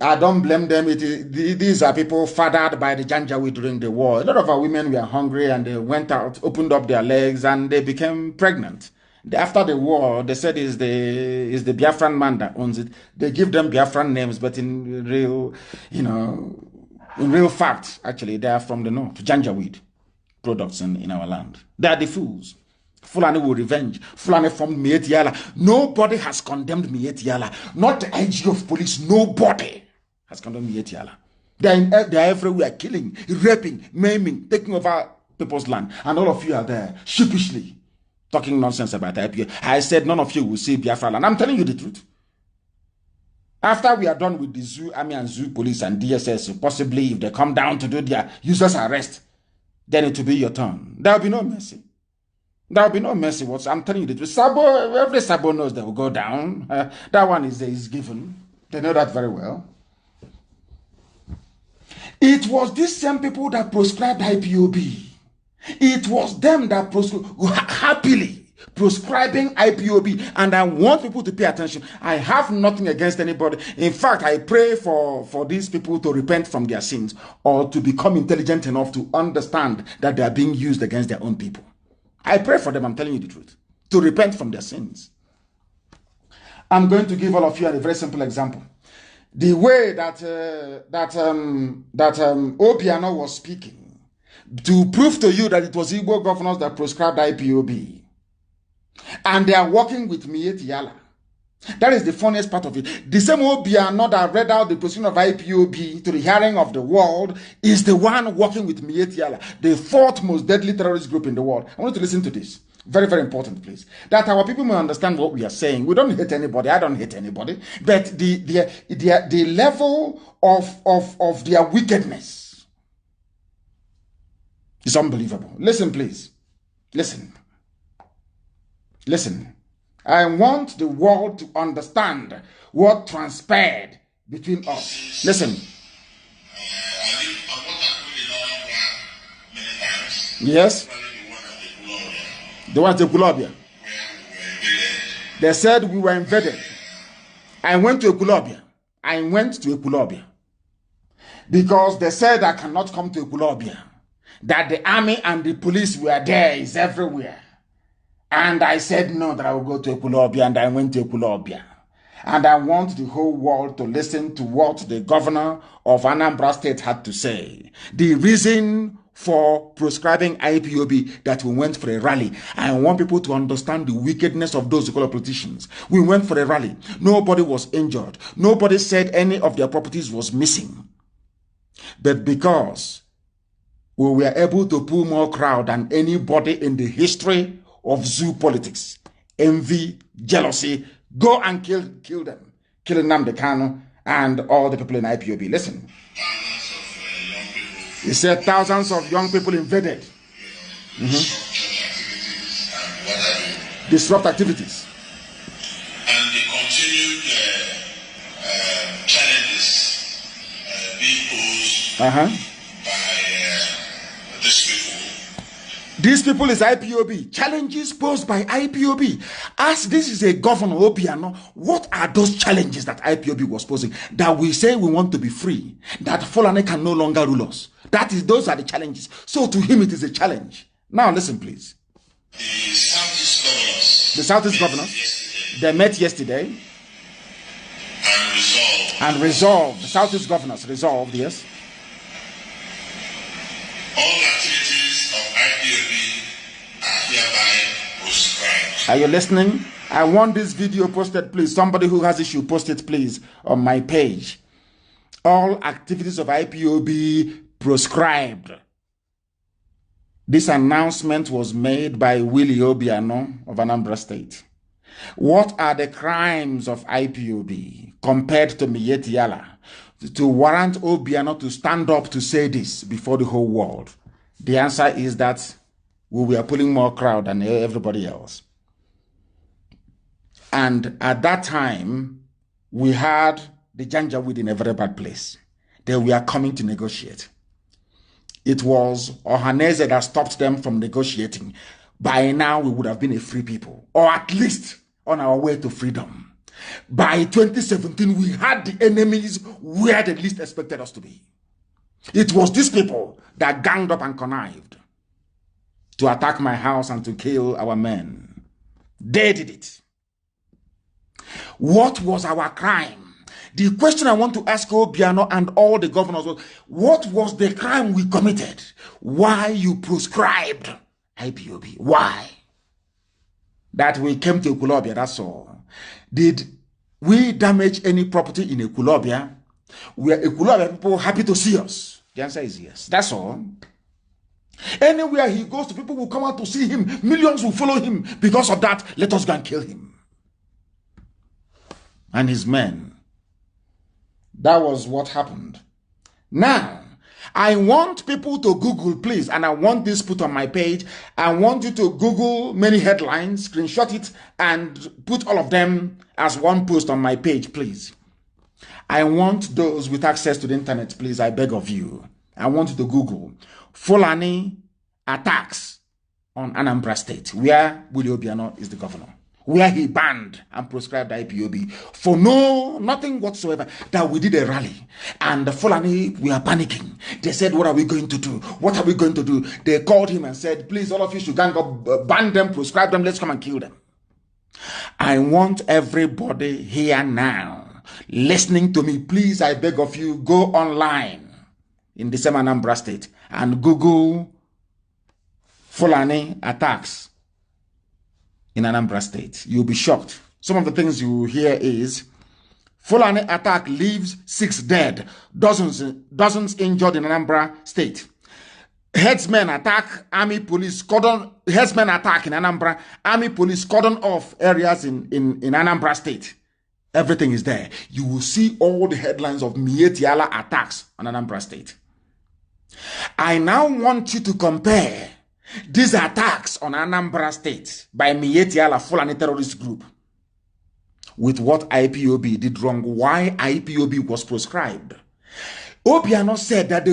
I don't blame them. These are people fathered by the Janjaweed during the war. A lot of our women were hungry and they went out, opened up their legs and they became pregnant. After the war, they said is the Biafran man that owns it. They give them Biafran names, but in real, in real fact, actually, they are from the north, Janjaweed products in our land. They are the fools. Fulani will revenge. Fulani formed Miet Yala. Nobody has condemned Miet Yala. Not the IG of police. Nobody has condemned Miet Yala. They are everywhere, killing, raping, maiming, taking over people's land. And all of you are there, sheepishly, talking nonsense about IPOB. I said none of you will see Biafra land. I'm telling you the truth. After we are done with the Zoo Army and Zoo Police and DSS, possibly if they come down to do their useless arrest, then it will be your turn. There will be no mercy. There will be no mercy. I'm telling you the truth. Sabo, every Sabo knows they will go down. That one is given. They know that very well. It was these same people that proscribed IPOB. It was them that happily proscribing IPOB, and I want people to pay attention. I have nothing against anybody. In fact, I pray for these people to repent from their sins or to become intelligent enough to understand that they are being used against their own people. I pray for them, I'm telling you the truth, to repent from their sins. I'm going to give all of you a very simple example. The way that Obiano was speaking to prove to you that it was Igbo governors that proscribed IPOB. And they are working with Mieti Yala. That is the funniest part of it. The same Obiano that read out the position of IPOB to the hearing of the world is the one working with Mieti Yala, the fourth most deadly terrorist group in the world. I want you to listen to this. Very, very important, please. That our people may understand what we are saying. We don't hate anybody. I don't hate anybody. But the level of their wickedness is unbelievable. Listen, please. Listen. Listen. I want the world to understand what transpired between us. Listen. Yes? The ones in Ekulobia. They said we were invaded. I went to Ekulobia. Because they said I cannot come to Ekulobia. That the army and the police were there, is everywhere. And I said no, that I will go to Ekulobia, and I went to Ekulobia. And I want the whole world to listen to what the governor of Anambra State had to say. The reason for proscribing IPOB, that we went for a rally. I want people to understand the wickedness of those politicians. We went for a rally. Nobody was injured. Nobody said any of their properties was missing. But because we were able to pull more crowd than anybody in the history of zoo politics, envy, jealousy, go and kill them. Kill Nnamdi Kanu and all the people in IPOB. Listen. He said thousands of young people invaded. Disrupt activities. And the continued challenges being posed by these people. These people is IPOB. Challenges posed by IPOB. As this is a governor, Obiano, what are those challenges that IPOB was posing? That we say we want to be free. That Fulani can no longer rule us. Those are the challenges. So to him it is a challenge. Now listen, please. The Southeast governors, they met yesterday. And resolved. The Southeast governors resolved, yes. All activities of IPOB are hereby proscribed. Are you listening? I want this video posted, please. Somebody who has issue, post it, please, on my page. All activities of IPOB proscribed. This announcement was made by Willie Obiano of Anambra State. What are the crimes of IPOB compared to Mieti Yala to warrant Obiano to stand up to say this before the whole world? The answer is that we were pulling more crowd than everybody else. And at that time, we had the Janjaweed in a very bad place. They were coming to negotiate. It was Ohaneze that stopped them from negotiating. By now, we would have been a free people, or at least on our way to freedom. By 2017, we had the enemies where they least expected us to be. It was these people that ganged up and connived to attack my house and to kill our men. They did it. What was our crime? The question I want to ask Obiano and all the governors was, what was the crime we committed? Why you proscribed IPOB? Why? That we came to Ekulobia, that's all. Did we damage any property in Ekulobia? Were Ekulobia people happy to see us? The answer is yes. That's all. Anywhere he goes to, people will come out to see him. Millions will follow him. Because of that, let us go and kill him. And his men. That was what happened. Now, I want people to Google, please, and I want this put on my page. I want you to Google many headlines, screenshot it, and put all of them as one post on my page, please. I want those with access to the internet, please, I beg of you. I want you to Google Fulani attacks on Anambra State, where Willie Obiano is the governor, where he banned and proscribed IPOB for nothing whatsoever, that we did a rally. And the Fulani were panicking. They said, what are we going to do? What are we going to do? They called him and said, please, all of you should gang up, ban them, proscribe them, let's come and kill them. I want everybody here now listening to me, please, I beg of you, go online in the same Anambra State and Google Fulani attacks in Anambra State. You'll be shocked. Some of the things you hear is Fulani attack leaves 6 dead, dozens injured in Anambra State. Headsmen attack army police cordon. Headsmen attack in Anambra. Army police cordon off areas in Anambra State. Everything is there. You will see all the headlines of Mietiala attacks on Anambra State. I now want you to compare these attacks on Anambra State by Mietiala Fulani terrorist group with what IPOB did wrong, why IPOB was proscribed. Obiano said that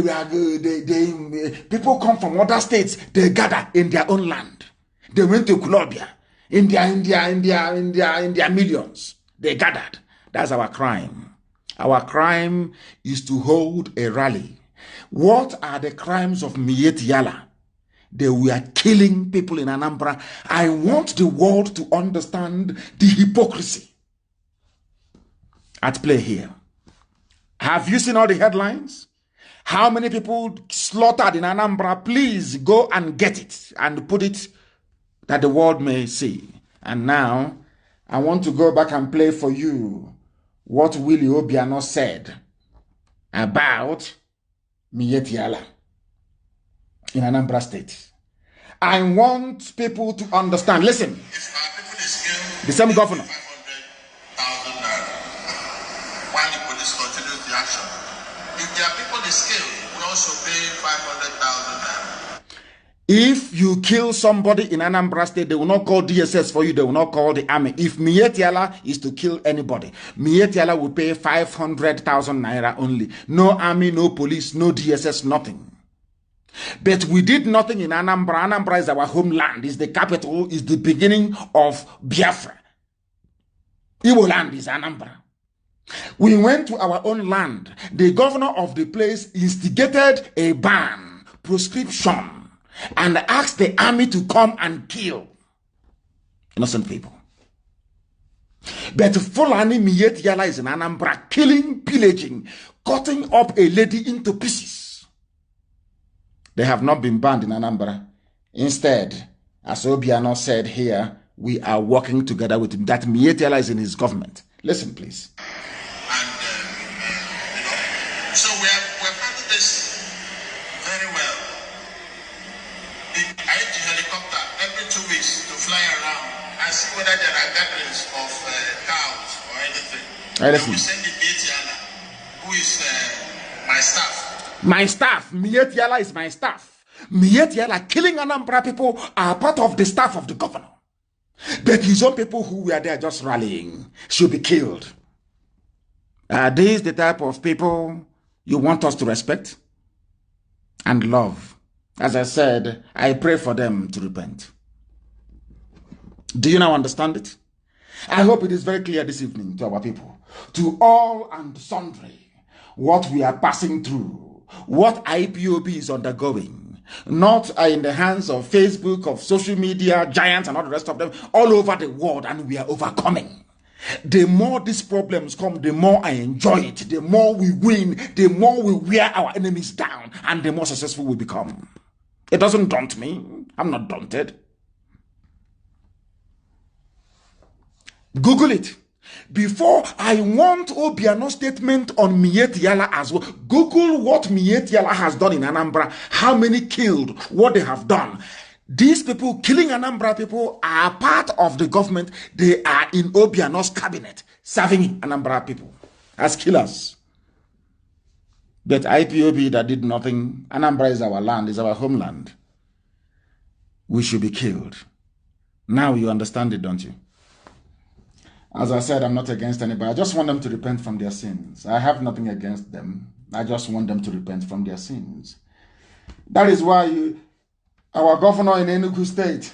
people come from other states, they gather in their own land. They went to Colombia, in their millions. They gathered. That's our crime. Our crime is to hold a rally. What are the crimes of Mietiala? They were killing people in Anambra. I want the world to understand the hypocrisy at play here. Have you seen all the headlines? How many people slaughtered in Anambra? Please go and get it and put it that the world may see. And now, I want to go back and play for you what Willie Obiano said about Mietiala in Anambra State. I want people to understand. Listen, the same governor. While the police continues the action. If their people is killed, we also pay 500,000 naira. If you kill somebody in Anambra State, they will not call DSS for you. They will not call the army. If Mietiala is to kill anybody, Mietiala will pay 500,000 naira only. No army, no police, no DSS, nothing. But we did nothing in Anambra. Anambra is our homeland, is the capital, is the beginning of Biafra. Igbo land is Anambra. We went to our own land. The governor of the place instigated a ban, proscription, and asked the army to come and kill innocent people. But Fulani Mietiala is in Anambra, killing, pillaging, cutting up a lady into pieces. They have not been banned in Anambra. Instead, as Obiano said here, we are working together with him. That Mietiala is in his government. Listen, please. So we have handled this very well. I use the helicopter every 2 weeks to fly around and see whether there are gatherings of cows or anything. And we send the Mietiala, who is my staff. My staff. Mietiala is my staff. Mietiala killing Anambra people are part of the staff of the governor. But his own people who were there just rallying should be killed. Are these the type of people you want us to respect and love? As I said, I pray for them to repent. Do you now understand it? I hope it is very clear this evening to our people, to all and sundry, what we are passing through, what IPOB is undergoing, not in the hands of Facebook, of social media, giants and all the rest of them, all over the world, and we are overcoming. The more these problems come, the more I enjoy it. The more we win, the more we wear our enemies down, and the more successful we become. It doesn't daunt me. I'm not daunted. Google it. Before, I want Obiano's statement on Mietiala as well. Google what Mietiala has done in Anambra, how many killed, what they have done. These people killing Anambra people are part of the government. They are in Obiano's cabinet, serving Anambra people as killers. But IPOB that did nothing, Anambra is our land, is our homeland. We should be killed. Now you understand it, don't you? As I said, I'm not against anybody. I just want them to repent from their sins. I have nothing against them. I just want them to repent from their sins. That is why our governor in Enugu State,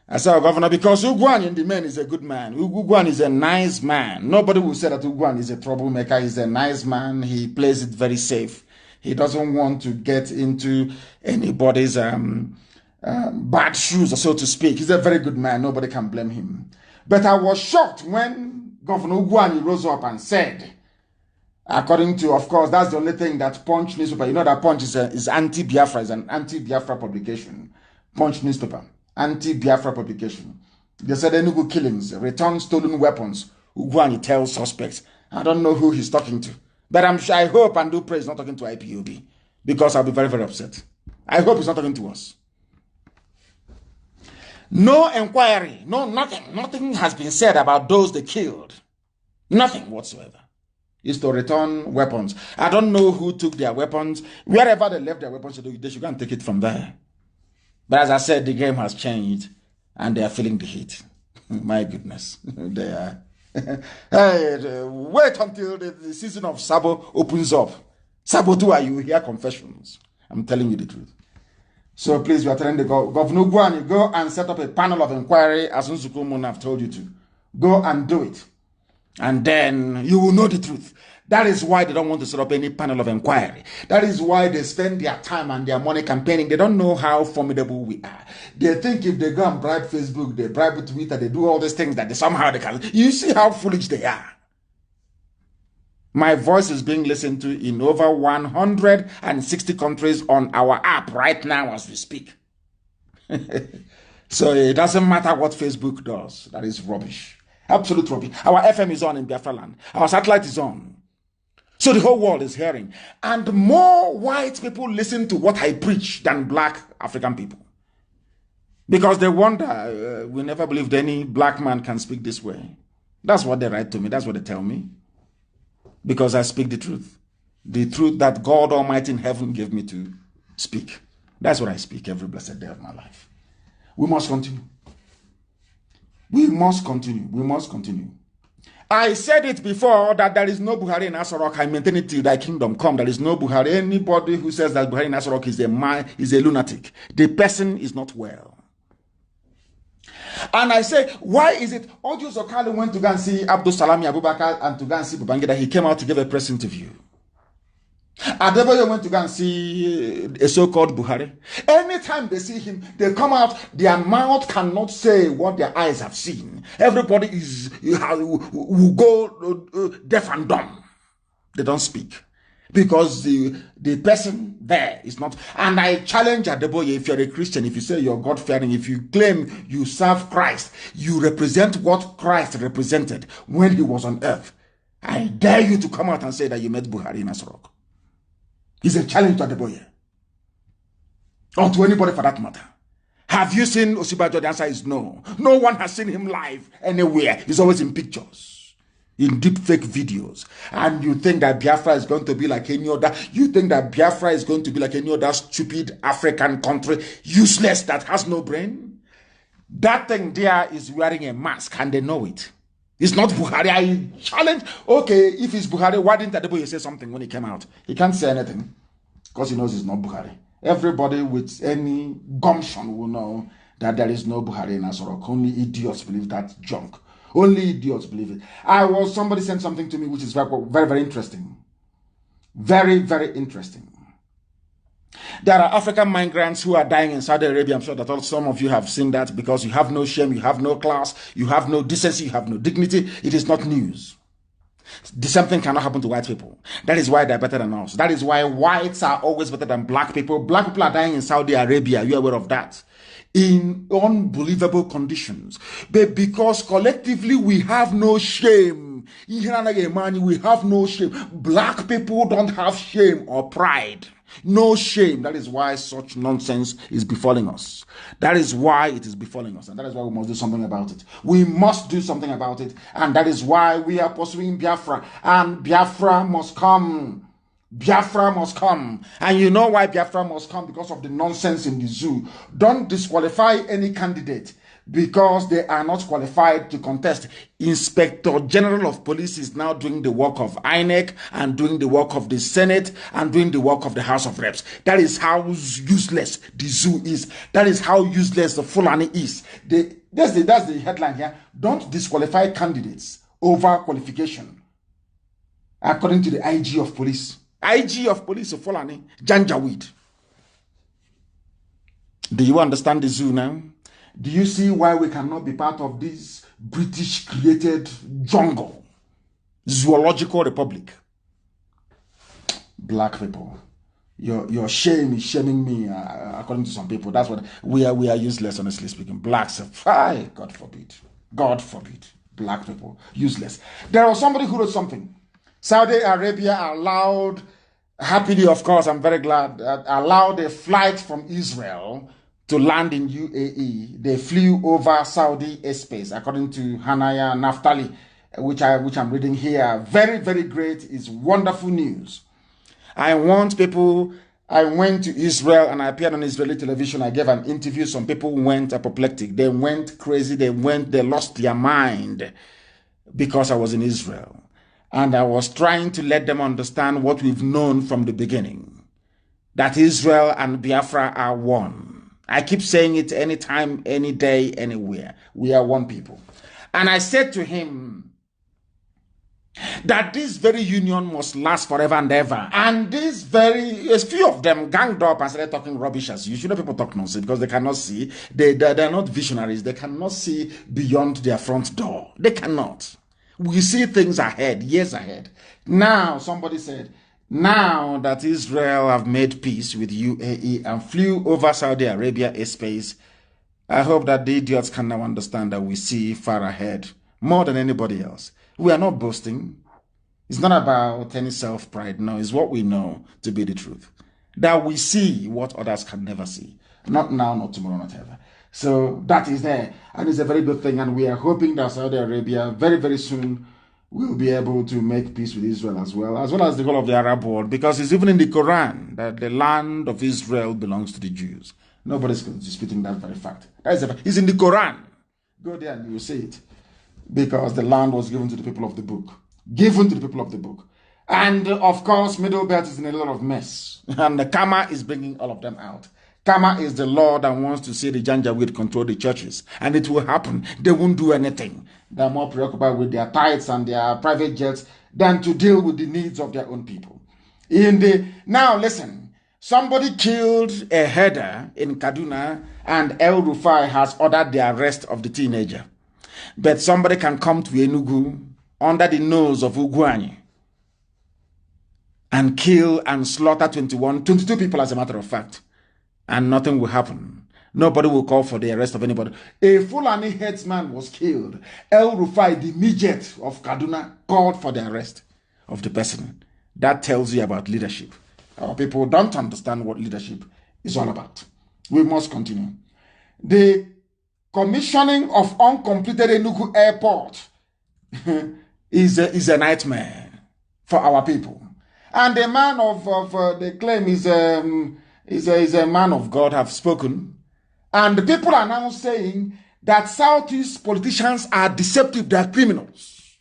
I say our governor because Ugwan in the man is a good man. Ugwan is a nice man. Nobody will say that Ugwan is a troublemaker. He's a nice man. He plays it very safe. He doesn't want to get into anybody's bad shoes, so to speak. He's a very good man. Nobody can blame him. But I was shocked when Governor Ugwani rose up and said, according to, of course, that's the only thing that Punch newspaper, you know that Punch is anti-Biafra, is an anti-Biafra publication. Punch newspaper, anti-Biafra publication. They said Enugu killings, return stolen weapons. Ugwani tells suspects. I don't know who he's talking to. But I hope and do pray he's not talking to IPOB. Because I'll be very, very upset. I hope he's not talking to us. No inquiry, no nothing. Nothing has been said about those they killed. Nothing whatsoever. It's to return weapons. I don't know who took their weapons. Wherever they left their weapons, they should go and take it from there. But as I said, the game has changed and they are feeling the heat. My goodness. They are. Hey, wait until the season of Sabo opens up. Sabo, do you hear confessions? I'm telling you the truth. So please, we are telling the Governor Guani, go and set up a panel of inquiry as Nzukumun have told you to. Go and do it. And then you will know the truth. That is why they don't want to set up any panel of inquiry. That is why they spend their time and their money campaigning. They don't know how formidable we are. They think if they go and bribe Facebook, they bribe Twitter, they do all these things that somehow they can. You see how foolish they are. My voice is being listened to in over 160 countries on our app right now as we speak. So it doesn't matter what Facebook does. That is rubbish. Absolute rubbish. Our FM is on in Biafra land. Our satellite is on. So the whole world is hearing. And more white people listen to what I preach than black African people. Because they wonder, we never believed any black man can speak this way. That's what they write to me. That's what they tell me. Because I speak the truth. The truth that God Almighty in heaven gave me to speak. That's what I speak every blessed day of my life. We must continue. We must continue. We must continue. I said it before that there is no Buhari in Asorok. I maintain it till thy kingdom come. There is no Buhari. Anybody who says that Buhari in Asorok is a lunatic. The person is not well. And I say, why is it Ojo Zokali went to go and see Abdul Salami Abubakar and to go and see Babangida? He came out to give a press interview. Adeboye went to go and see a so-called Buhari. Anytime they see him, they come out, their mouth cannot say what their eyes have seen. Everybody will go deaf and dumb. They don't speak. Because the person there is not. And I challenge Adeboye, if you're a Christian, if you say you're God-fearing, if you claim you serve Christ, you represent what Christ represented when he was on earth. I dare you to come out and say that you met Buhari in Asorok. It's a challenge to Adeboye. Or to anybody for that matter. Have you seen Osibajo? The answer is no. No one has seen him live anywhere. He's always in pictures. In deep fake videos. And you think that Biafra is going to be like any other. You think that Biafra is going to be like any other stupid African country. Useless that has no brain. That thing there is wearing a mask and they know it. It's not Buhari. I challenge. Okay, if it's Buhari, why didn't Adeboye say something when he came out? He can't say anything because he knows it's not Buhari. Everybody with any gumption will know that there is no Buhari in Asorok. Only idiots believe that junk. Only idiots believe it. Somebody sent something to me which is very, very, very interesting. Very, very interesting. There are African migrants who are dying in Saudi Arabia. I'm sure that some of you have seen that because you have no shame, you have no class, you have no decency, you have no dignity. It is not news. The same thing cannot happen to white people. That is why they're better than us. That is why whites are always better than black people. Black people are dying in Saudi Arabia. You're aware of that. In unbelievable conditions. But because collectively we have no shame. We have no shame. Black people don't have shame or pride. No shame. That is why such nonsense is befalling us. That is why it is befalling us. And that is why we must do something about it. We must do something about it. And that is why we are pursuing Biafra. And Biafra must come. Biafra must come. And you know why Biafra must come? Because of the nonsense in the zoo. Don't disqualify any candidate because they are not qualified to contest. Inspector General of Police is now doing the work of INEC and doing the work of the Senate and doing the work of the House of Reps. That is how useless the zoo is. That is how useless the Fulani is. That's the headline here. Don't disqualify candidates over qualification. According to the IG of Police. IG of Police of Fulani, Janjaweed. Do you understand the zoo now? Do you see why we cannot be part of this British-created jungle? Zoological republic. Black people. Your shame is shaming me, according to some people. That's what we are useless, honestly speaking. Blacks, God forbid. God forbid. Black people, useless. There was somebody who wrote something. Saudi Arabia allowed, happily of course, I'm very glad, allowed a flight from Israel to land in UAE. They flew over Saudi airspace, according to Hanaya Naftali, which I'm reading here. Very, very great. It's wonderful news. I want people. I went to Israel and I appeared on Israeli television. I gave an interview. Some people went apoplectic. They went crazy. They lost their mind because I was in Israel. And I was trying to let them understand what we've known from the beginning. That Israel and Biafra are one. I keep saying it anytime, any day, anywhere. We are one people. And I said to him that this very union must last forever and ever. And a few of them ganged up and started talking rubbish as usual. People talk nonsense because they cannot see. They're not visionaries. They cannot see beyond their front door. They cannot. We see things ahead, years ahead. Now, somebody said, now that Israel have made peace with UAE and flew over Saudi Arabia airspace, I hope that the idiots can now understand that we see far ahead, more than anybody else. We are not boasting. It's not about any self-pride. No, it's what we know to be the truth. That we see what others can never see. Not now, not tomorrow, not ever. So that is there. And it's a very good thing. And we are hoping that Saudi Arabia very, very soon will be able to make peace with Israel as well as the whole of the Arab world, because it's even in the Quran that the land of Israel belongs to the Jews. Nobody's disputing that very fact. It's in the Quran. Go there and you will see it. Because the land was given to the people of the book. Given to the people of the book. And of course, Middle Belt is in a lot of mess. And the Kama is bringing all of them out. Kama is the law that wants to see the Janjaweed control the churches. And it will happen. They won't do anything. They're more preoccupied with their tithes and their private jets than to deal with the needs of their own people. Now listen, somebody killed a herder in Kaduna and El Rufai has ordered the arrest of the teenager. But somebody can come to Enugu under the nose of Ugwuanyi and kill and slaughter 22 people as a matter of fact. And nothing will happen. Nobody will call for the arrest of anybody. A Fulani headsman was killed. El Rufai, the midget of Kaduna, called for the arrest of the person. That tells you about leadership. Our people don't understand what leadership is all about. We must continue. The commissioning of uncompleted Enugu Airport is a nightmare for our people. And the man of the claim is a man of God, have spoken. And the people are now saying that Southeast politicians are deceptive, they are criminals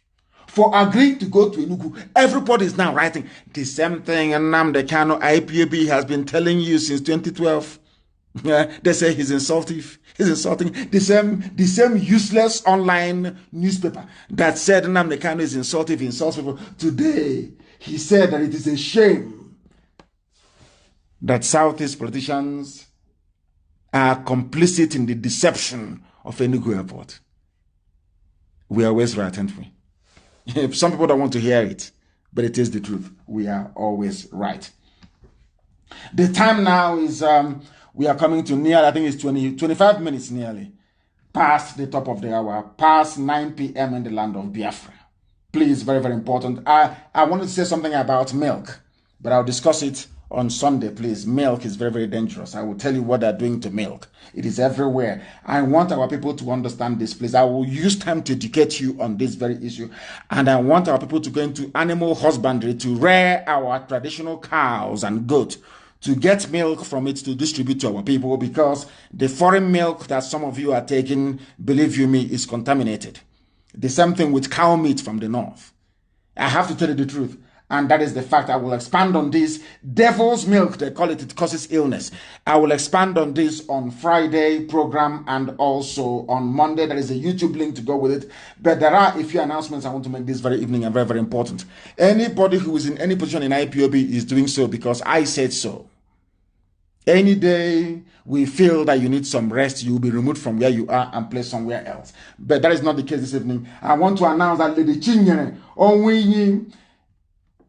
for agreeing to go to Enugu. Everybody is now writing the same thing. And Nnamdi Kanu IPOB has been telling you since 2012. They say he's insulting. He's insulting the same useless online newspaper that said Nnamdi Kanu is insulting, he insults people. Today, he said that it is a shame that Southeast politicians are complicit in the deception of Enugu Airport. We are always right, aren't we? Some people don't want to hear it, but it is the truth. We are always right. The time now is, we are coming to near, I think it's 25 minutes nearly, past the top of the hour, past 9 p.m. in the land of Biafra. Please, very, very important. I wanted to say something about milk, but I'll discuss it on Sunday, please. Milk is very, very dangerous. I will tell you what they're doing to milk. It is everywhere. I want our people to understand this, please. I will use time to educate you on this very issue. And I want our people to go into animal husbandry, to rear our traditional cows and goats, to get milk from it to distribute to our people, because the foreign milk that some of you are taking, believe you me, is contaminated. The same thing with cow meat from the north. I have to tell you the truth. And that is the fact. I will expand on this. Devil's milk, they call it, it causes illness. I will expand on this on Friday program and also on Monday. There is a YouTube link to go with it. But there are a few announcements I want to make this very evening and very, very important. Anybody who is in any position in IPOB is doing so because I said so. Any day we feel that you need some rest, you will be removed from where you are and placed somewhere else. But that is not the case this evening. I want to announce that Lady Chinyere Onwinyi,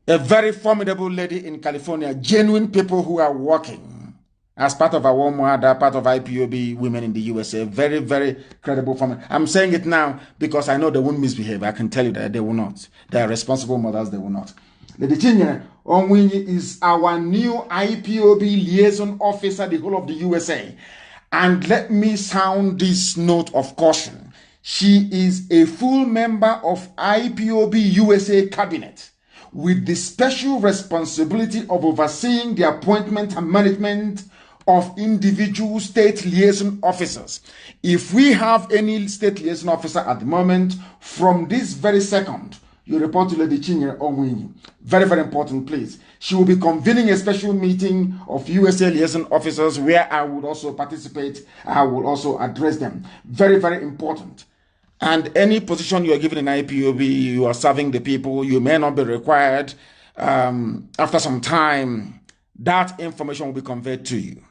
a very formidable lady in California, genuine people who are working as part of our WOMWADA, part of IPOB women in the USA. Very, very credible family. I'm saying it now because I know they won't misbehave. I can tell you that they will not. They are responsible mothers, they will not. Lady Chinyere Onwinyi is our new IPOB liaison officer, the whole of the USA. And let me sound this note of caution. She is a full member of IPOB USA cabinet, with the special responsibility of overseeing the appointment and management of individual state liaison officers. If we have any state liaison officer at the moment, from this very second, you report to Lady Chinyere Onwinyi. Very, very important, please. She will be convening a special meeting of USA liaison officers where I would also participate. I will also address them. Very, very important. And any position you are given in IPOB, you are serving the people, you may not be required. After some time, that information will be conveyed to you.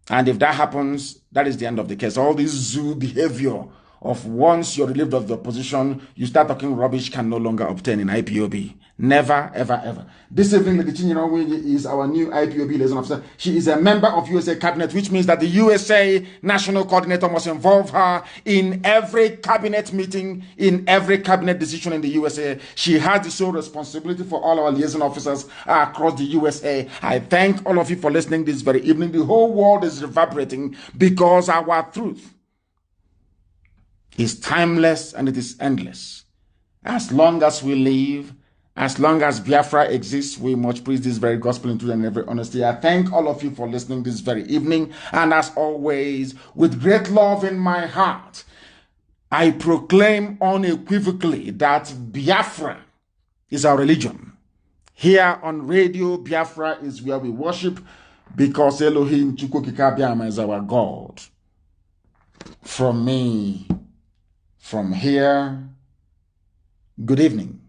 And if that happens, that is the end of the case. All this zoo behavior of once you're relieved of the position, you start talking rubbish can no longer obtain in IPOB. Never, ever, ever. This evening, Lady Chinyere Onwinyi is our new IPOB liaison officer. She is a member of USA cabinet, which means that the USA national coordinator must involve her in every cabinet meeting, in every cabinet decision in the USA. She has the sole responsibility for all our liaison officers across the USA. I thank all of you for listening this very evening. The whole world is reverberating because our truth is timeless and it is endless. As long as we live, as long as Biafra exists, we must preach this very gospel in truth and every honesty. I thank all of you for listening this very evening. And as always, with great love in my heart, I proclaim unequivocally that Biafra is our religion. Here on Radio Biafra is where we worship, because Elohim Chukwukikabiama is our God. From me, from here, good evening.